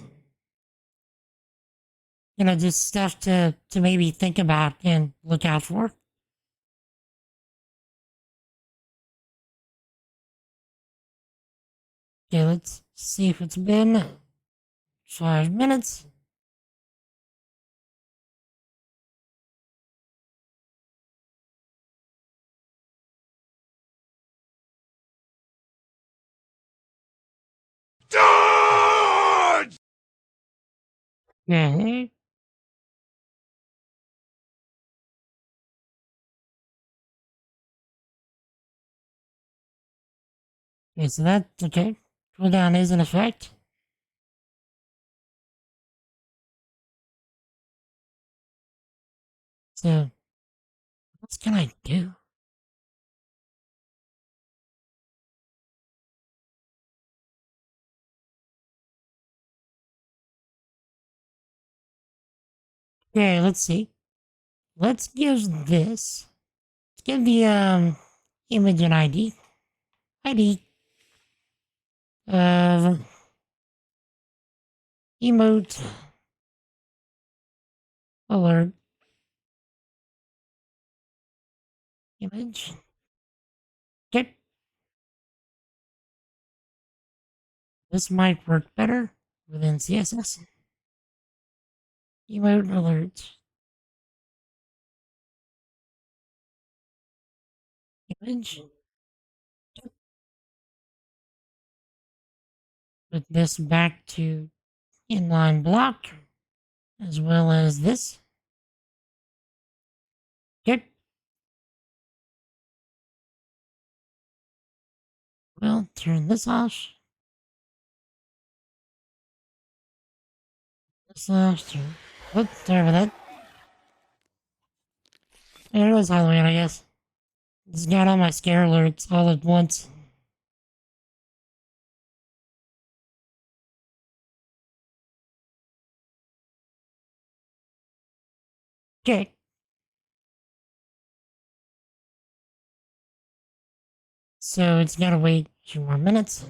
You know, just stuff to maybe think about and look out for. Okay, let's see if it's been 5 minutes. Dodge! Okay. Okay, so that's okay. Cooldown is in effect. So, what can I do? Okay, let's see. Let's give this. Let's give the image an ID. ID of emote alert image. Okay. This might work better within CSS. Emote alert image. Put this back to inline block as well as this. Okay. We'll turn this off. This off. Oops, sorry about that. It was Halloween, I guess. Just got all my scare alerts all at once. Okay. So it's gotta wait a few more minutes.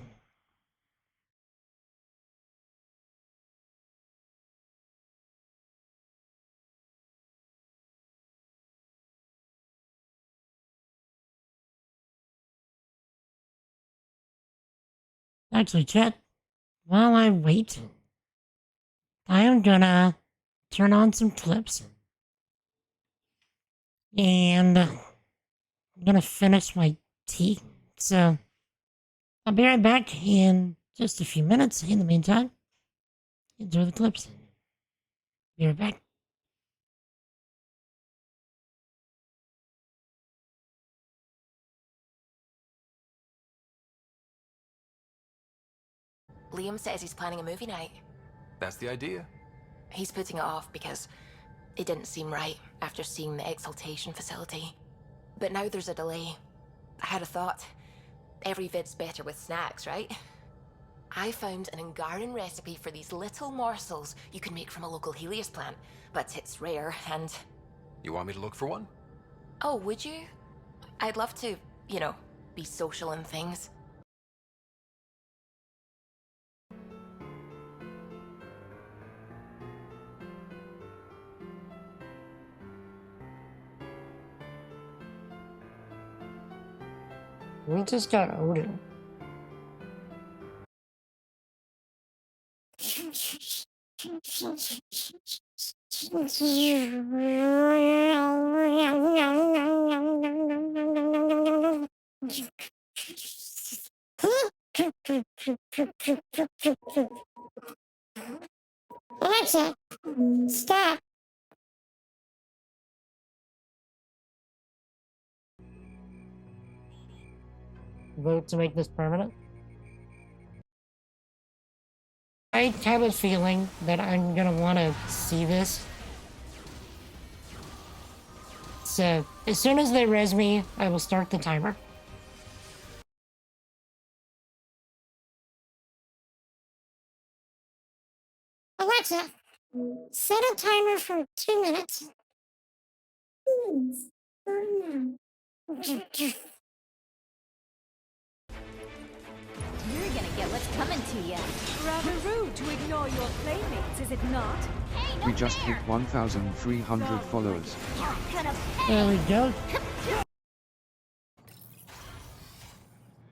Actually, chat, while I wait, I am gonna turn on some clips. And I'm gonna finish my tea. So I'll be right back in just a few minutes. In the meantime, enjoy the clips. Be right back. Liam says he's planning a movie night. That's the idea. He's putting it off because it didn't seem right after seeing the exaltation facility. But now there's a delay. I had a thought. Every vid's better with snacks, right? I found an Angaran recipe for these little morsels you can make from a local Helios plant, but it's rare and... You want me to look for one? Oh, would you? I'd love to, you know, be social and things. We just got Odin. Alexa, stop. Vote to make this permanent. I have a feeling that I'm gonna want to see this. So, as soon as they res me, I will start the timer. Alexa, set a timer for 2 minutes. Please, start now. Get what's coming to you. Rather rude to ignore your playmates, is it not? Hey, no We just hit 1,300 followers. There we go.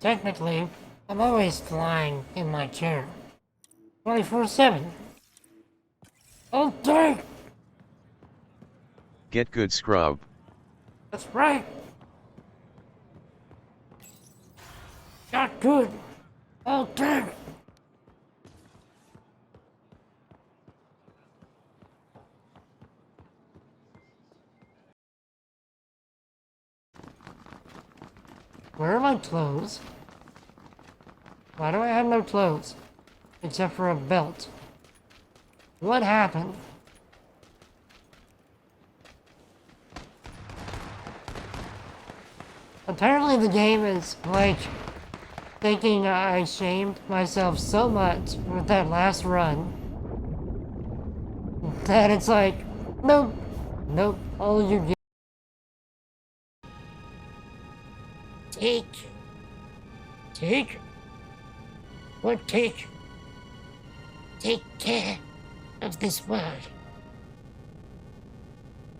Technically, I'm always flying in my chair. 24/7. Oh, dang! Get good, scrub. That's right. Not good. Oh, dang! Where are my clothes? Why do I have no clothes? Except for a belt. What happened? Apparently the game is, like, thinking I shamed myself so much with that last run that it's like, nope, nope, all you get. Take. What take? Take care of this world.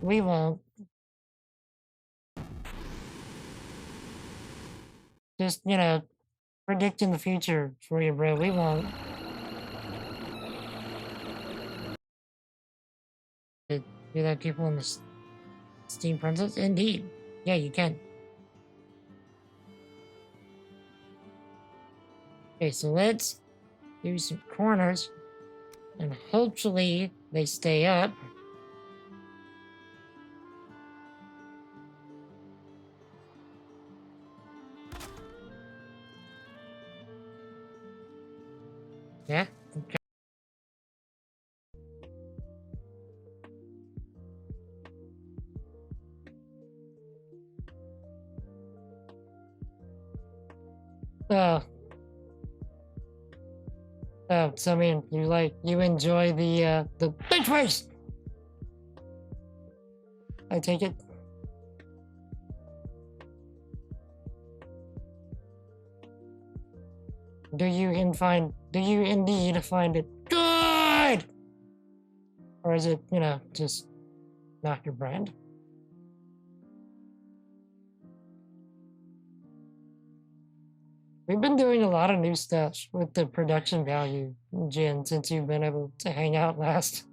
We won't. Just, you know, predicting the future for you, bro. We won't. Do that people in the Steam Princess? Indeed. Yeah, you can. Okay, so let's do some corners, and hopefully they stay up. Yeah? Okay. Oh, so I mean, you enjoy the big face! I take it. Do you indeed find it good? Or is it, you know, just not your brand? We've been doing a lot of new stuff with the production value, Jen, since you've been able to hang out last.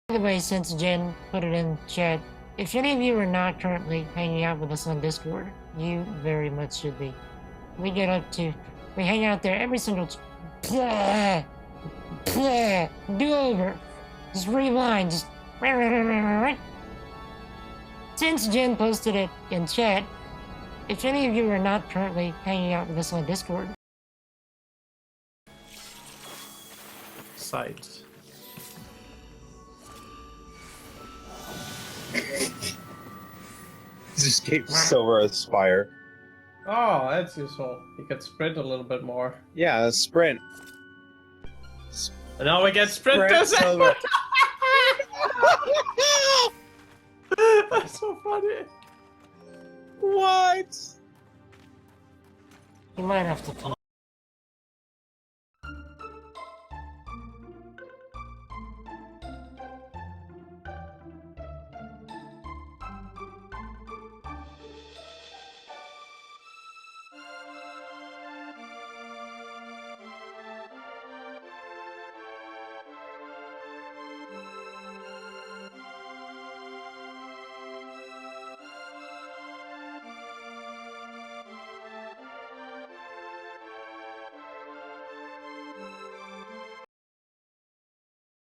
By the way, since Jen put it in chat, if any of you are not currently hanging out with us on Discord, you very much should be. We hang out there every single do over. Just rewind, just since Jen posted it in chat, if any of you are not currently hanging out with us on Discord. Sight. Just gave Silver a spire. Oh, that's useful. You could sprint a little bit more. Yeah, sprint. And now we get sprinters! Silver. That's so funny. What? You might have to come.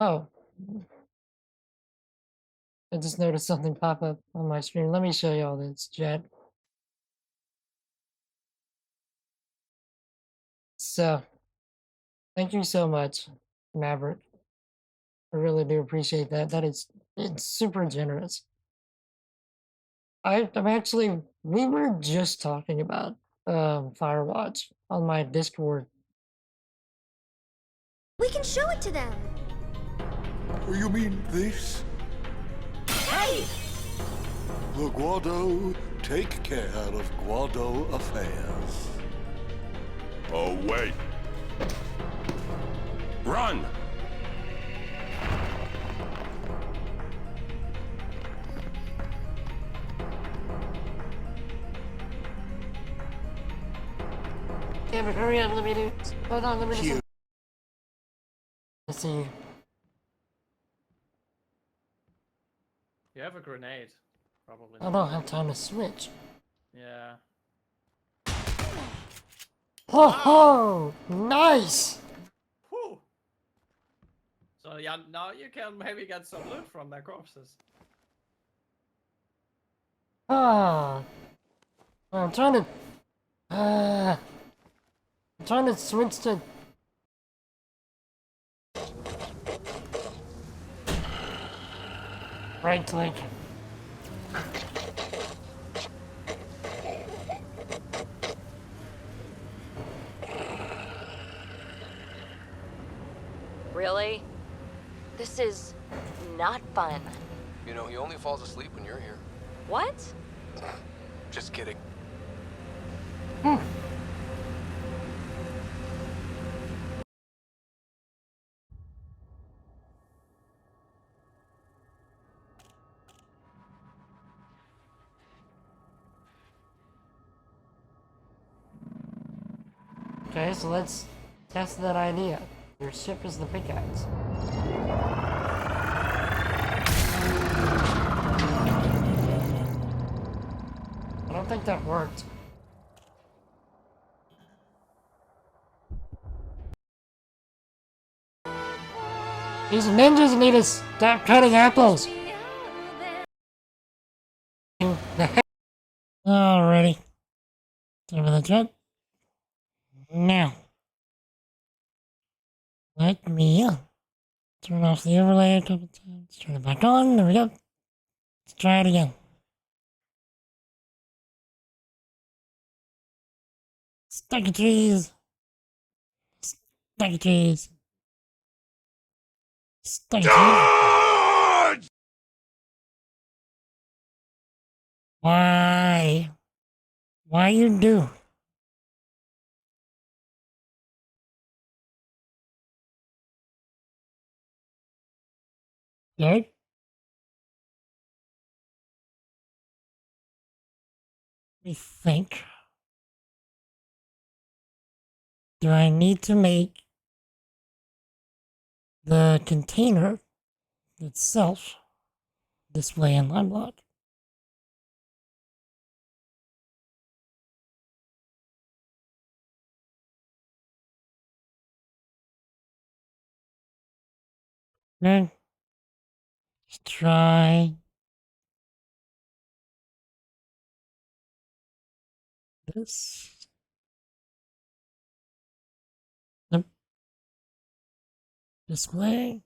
Oh. I just noticed something pop up on my screen. Let me show you all this, chat. So, thank you so much, Maverick. I really do appreciate that. It's super generous. I'm actually, we were just talking about Firewatch on my Discord. We can show it to them. You mean this? Hey! The Guado take care of Guado affairs. Oh, wait. Run! Yeah, but hurry up, let me do. Hold on, let me do. Let's see. You have a grenade, probably. I don't have time to switch. Yeah. Ho ho! Nice! Whew. So yeah, now you can maybe get some loot from their corpses. Ah. I'm trying to. I'm trying to switch to. Right click. Really? This is not fun. You know, he only falls asleep when you're here. What? Just kidding. Okay, so let's test that idea. Your ship is the pickaxe. I don't think that worked. These ninjas need to stop cutting apples. Alrighty. Time for the jet. Now. Let me turn off the overlay a couple times. Turn it back on. There we go. Let's try it again. Stuck of cheese. Stuck of cheese. Stuck of cheese. Why? Why you do? Good. Let me think. Do I need to make the container itself display in line block? Okay. Let's try this. Yep. Display.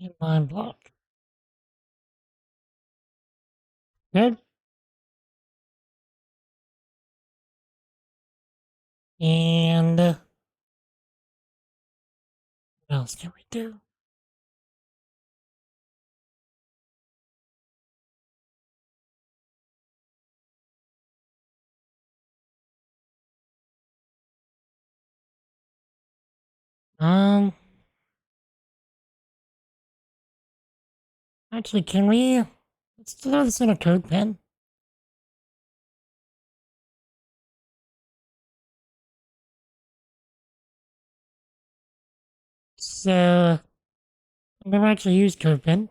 Inline block. Good. And what else can we do? Actually, can we? Let's throw this in a code pen. So, I've never actually used CodePen.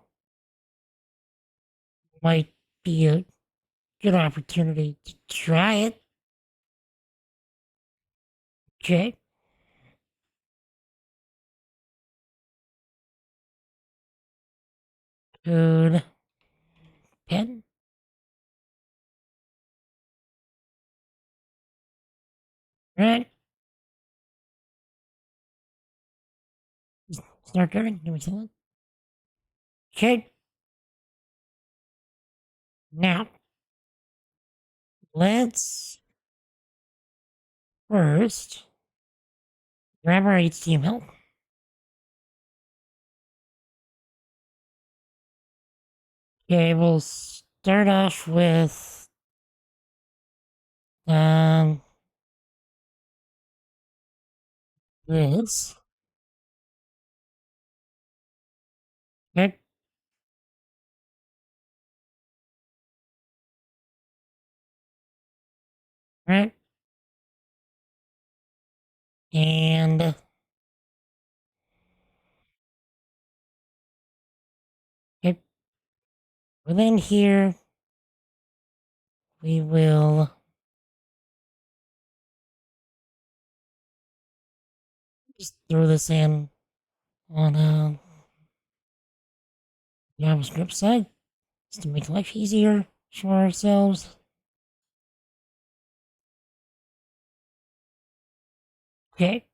Might be a good opportunity to try it. Okay. Code pen. Right. Start coding. Give me something. Okay. Now, let's first grab our HTML. Okay, we'll start off with This. Okay. Right. And okay. Within here, we will just throw this in on JavaScript side just to make life easier for ourselves. Okay.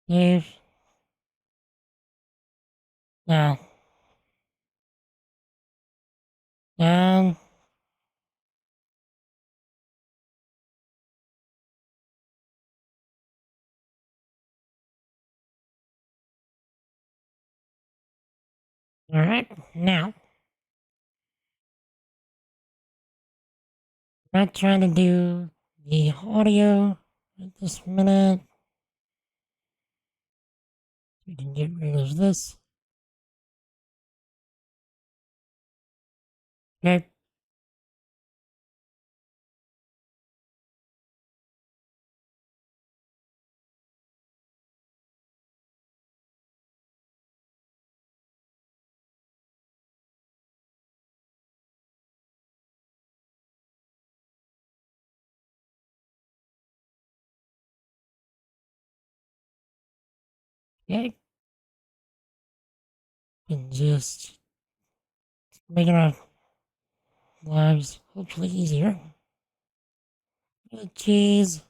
Save. Now. Down. Alright, now. I'm not trying to do the audio at this minute. We can get rid of this. Okay. Okay. And just making our lives hopefully easier. Cheese.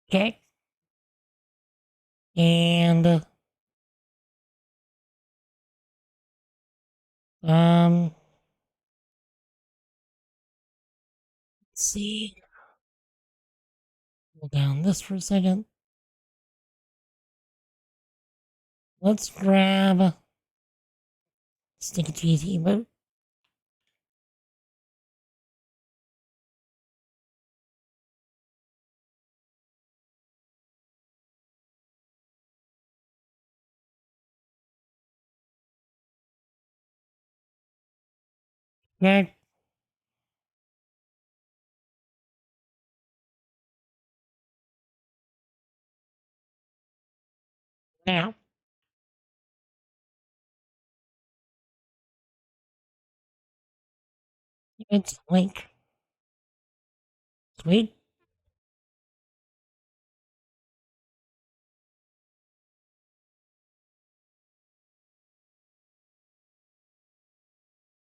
Okay. And let's see. Pull down this for a second. Let's grab sticky cheese emote. Okay. Now. It's link. Sweet.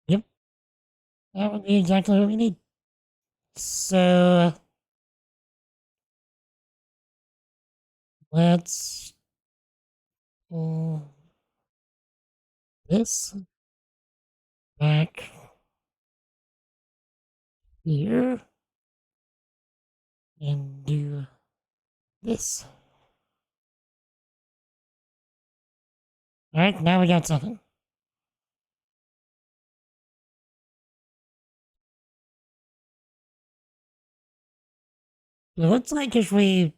Yep. That would be exactly what we need. So let's pull this back here and do this. Alright, now we got something. It looks like if we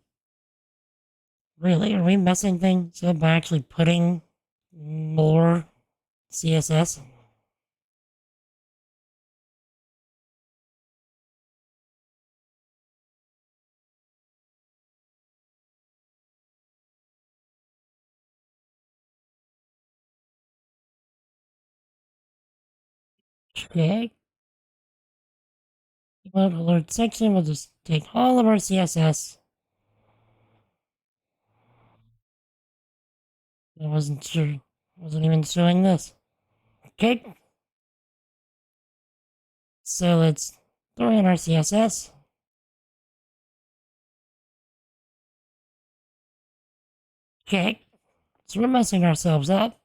really are we messing things up by actually putting more CSS? Okay. About alert section, we'll just take all of our CSS. I wasn't sure. Wasn't even showing this. Okay. So let's throw in our CSS. Okay. So we're messing ourselves up.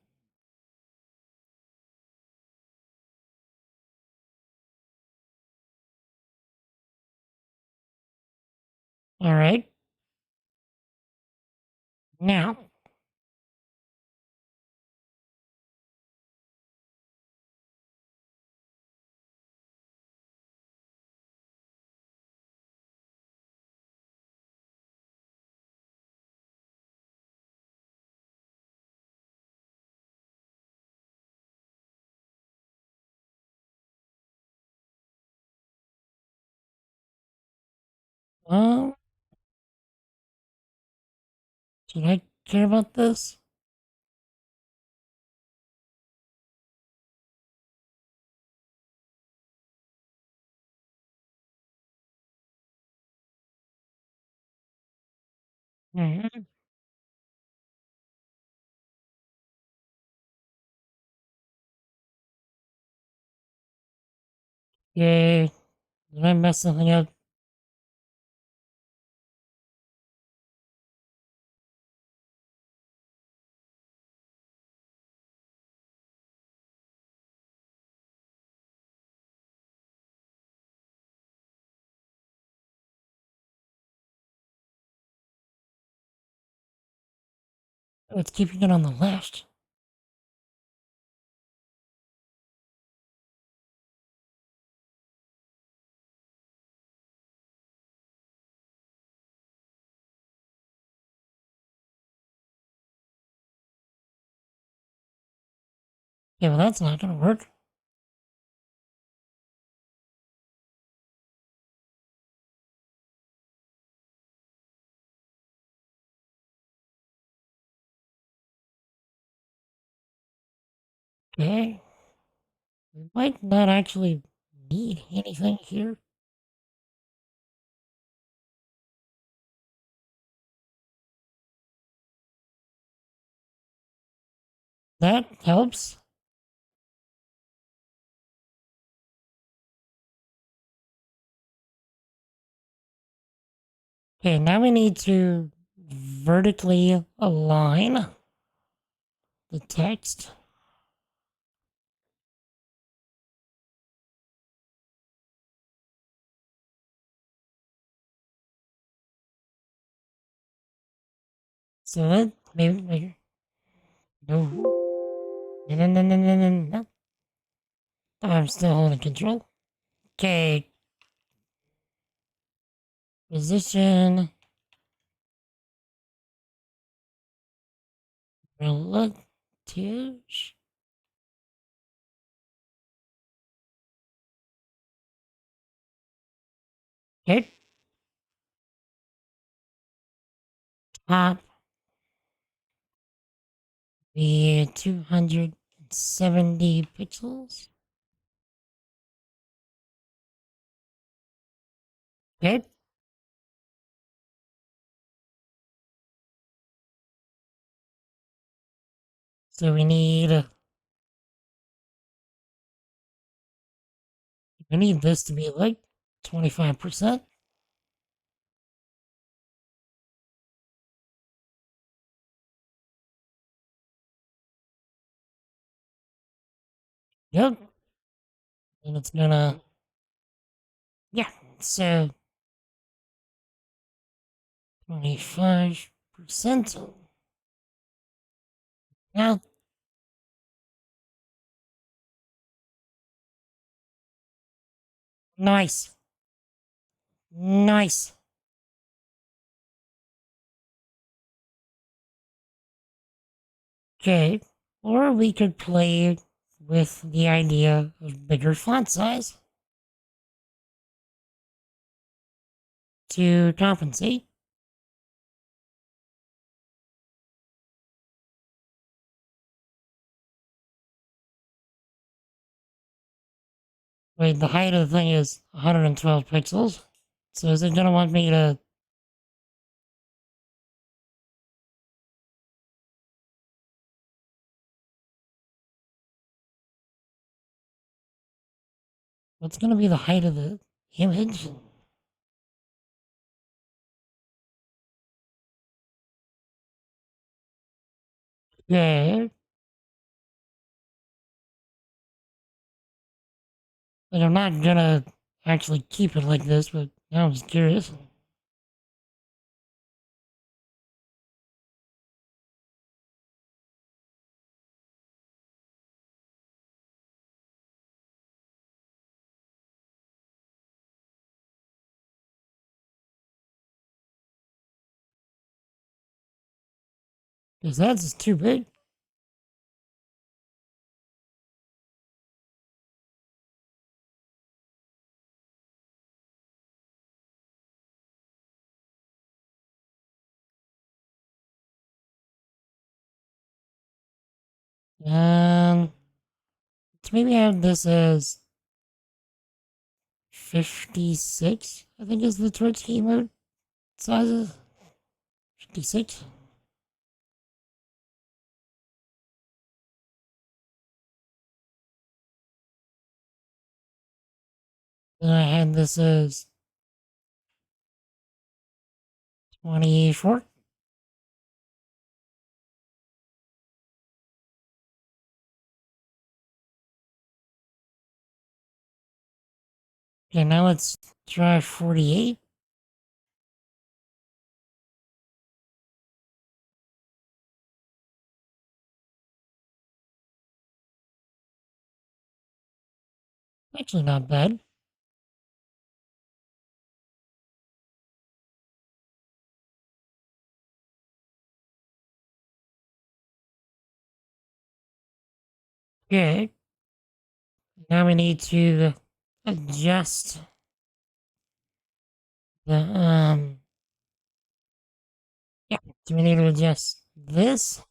Alright. Now. Should I care about this? Mm-hmm. Yay. Did I mess something up? Oh, it's keeping it on the left. Yeah, well, that's not gonna work. Okay. We might not actually need anything here. That helps. Okay, now we need to vertically align the text. So that maybe no. No. I'm still holding control. Okay. Position. Relatives. Okay. Top. Be 270 pixels. Okay. So we need this to be like 25%. Yep. And it's gonna, yeah, so 25%. Now, nice. Nice. Okay, or we could play with the idea of bigger font size to compensate. Wait, the height of the thing is 112 pixels. So is it gonna want me to... What's gonna be the height of the image? Yeah. Like, I'm not gonna actually keep it like this, but now I'm just curious. Because that's too big. Let's maybe have this as 56, I think is the Twitch key mode sizes. 56. Then I had this as 24. Okay, now let's try 48. Actually, not bad. Okay. Now we need to adjust the, yeah, do we need to adjust this?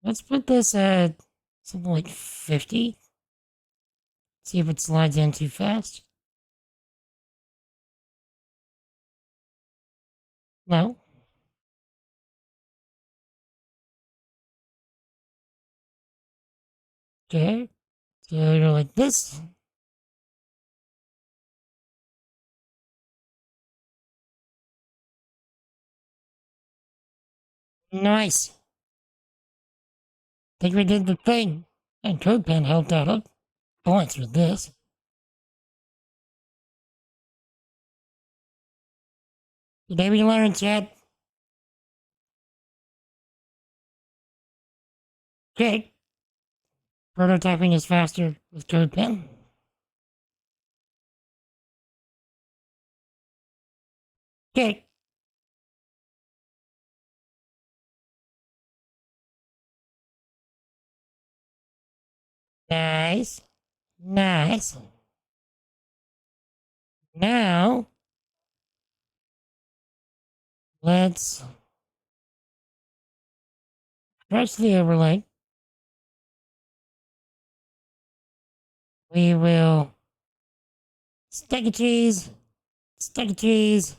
Let's put this at something like 50. See if it slides in too fast. No. Okay. So you're like this. Nice. Think we did the thing. And CodePen helped out a bunch with this. Today we learned, chat. Okay. Prototyping is faster with CodePen. Okay. Nice. Nice. Now, let's press the overlay. We will stack of cheese, stack of cheese,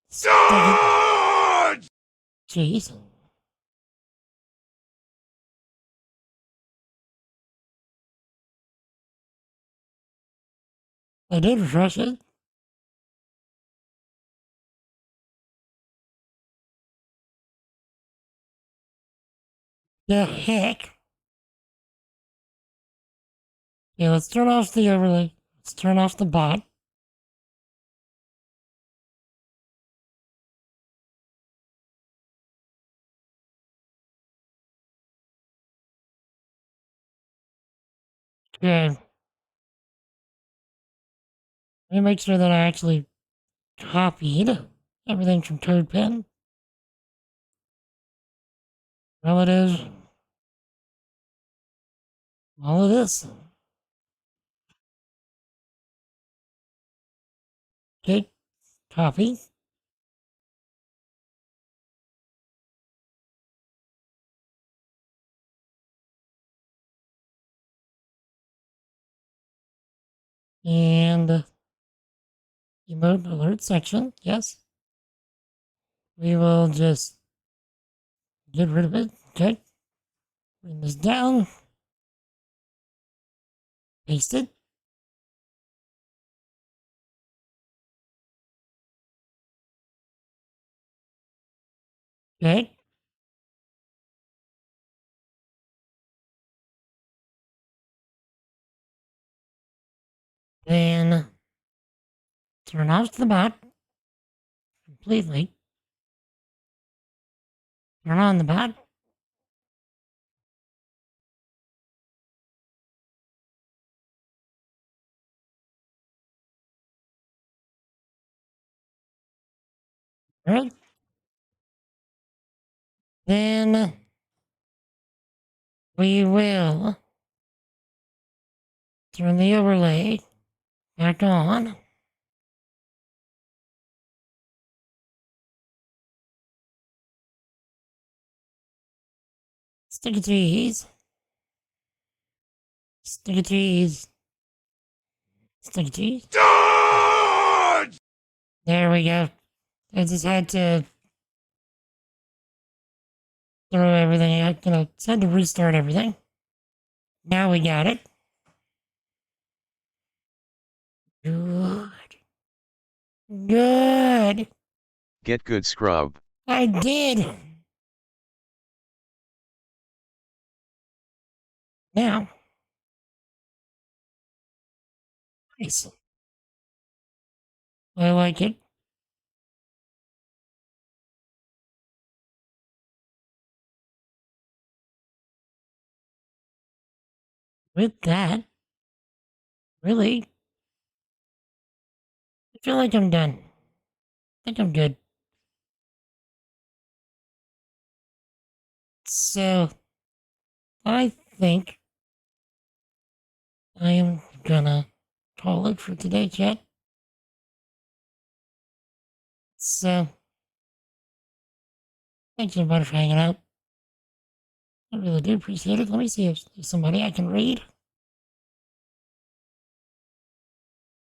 stack of cheese. I did refresh it. The heck? Yeah, let's turn off the overlay. Let's turn off the bot. Good. Let me make sure that I actually copied everything from CodePen. Relatives. All of this. Okay, copy. And emote alert section, yes. We will just get rid of it. Okay. Bring this down. Paste it. Okay. Then turn off the bot completely. Turn on the bot. All right. then we will turn the overlay back on. Stick of trees. Stick of trees. Stick of trees. There we go. I just had to throw everything out. Just had to restart everything. Now we got it. Good. Good. Get good, scrub. I did. Now. Nice. I like it. With that, really, I feel like I'm done. I think I'm good. So, I think I am gonna call it for today, chat. So, thanks everybody for hanging out. I really do appreciate it. Let me see if there's somebody I can read.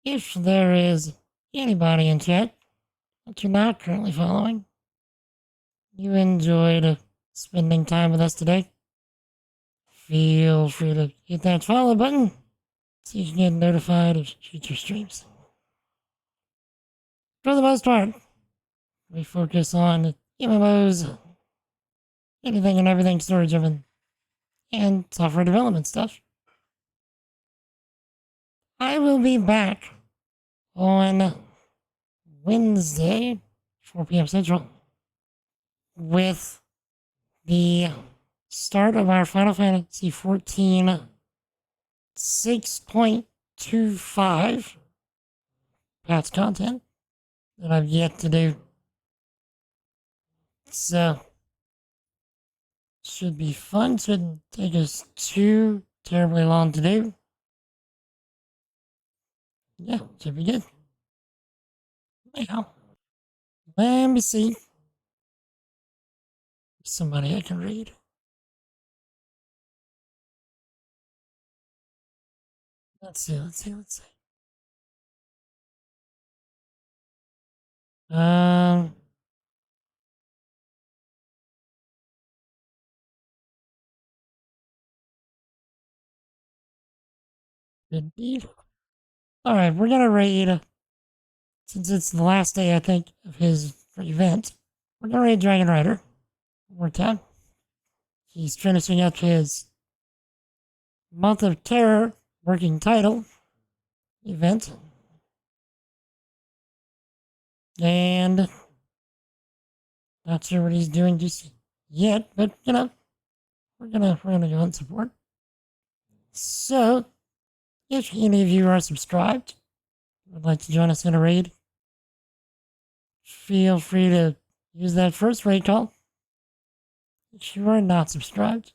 If there is anybody in chat that you're not currently following, you enjoyed spending time with us today, feel free to hit that follow button so you can get notified of future streams. For the most part, we focus on MMOs, anything and everything storage driven, and software development stuff. I will be back on Wednesday, 4 p.m. Central, with the start of our Final Fantasy XIV 6.25 patch content that I've yet to do. So, should be fun. Shouldn't take us too terribly long to do. Yeah, should be good. Now, let me see. Somebody I can read. Let's see. Indeed. Alright, we're gonna raid, since it's the last day, I think, of his event, we're gonna raid Dragon Rider. One more time. He's finishing up his Month of Terror working title event. And not sure what he's doing just yet, but we're gonna go and support. So, if any of you are subscribed, would like to join us in a raid, feel free to use that first raid call. If you are not subscribed,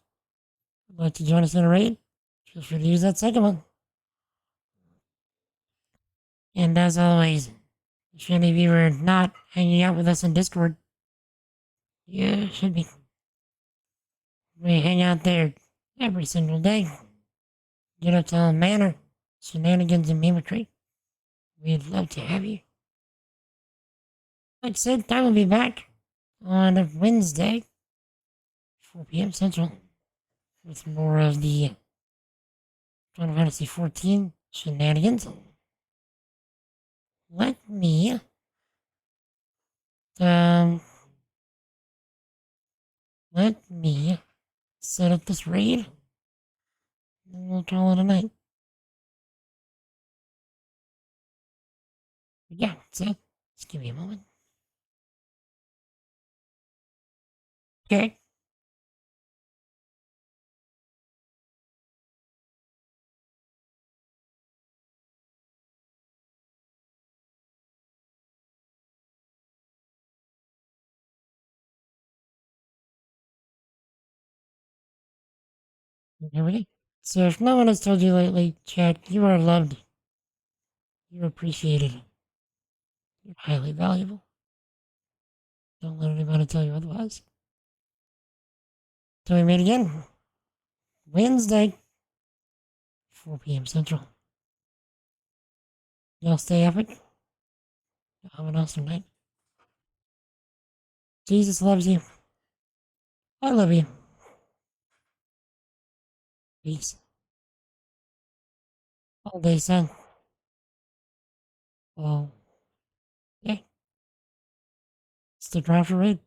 would like to join us in a raid, feel free to use that second one. And as always, if any of you are not hanging out with us in Discord, you should be. We hang out there every single day. Get up to all manner, shenanigans, and mimicry. We'd love to have you. Like I said, I will be back on Wednesday, 4 p.m. Central, with more of the Final Fantasy XIV shenanigans. Let me set up this raid, and we'll call it a night. Yeah, that's it. Just give me a moment. Okay. Here we go. So if no one has told you lately, chat, you are loved. You're appreciated. You're highly valuable. Don't let anybody tell you otherwise. So we meet again. Wednesday. 4 p.m. Central. Y'all stay epic. Have an awesome night. Jesus loves you. I love you. Peace. All day, son. Oh. Yeah. Stick around for raid.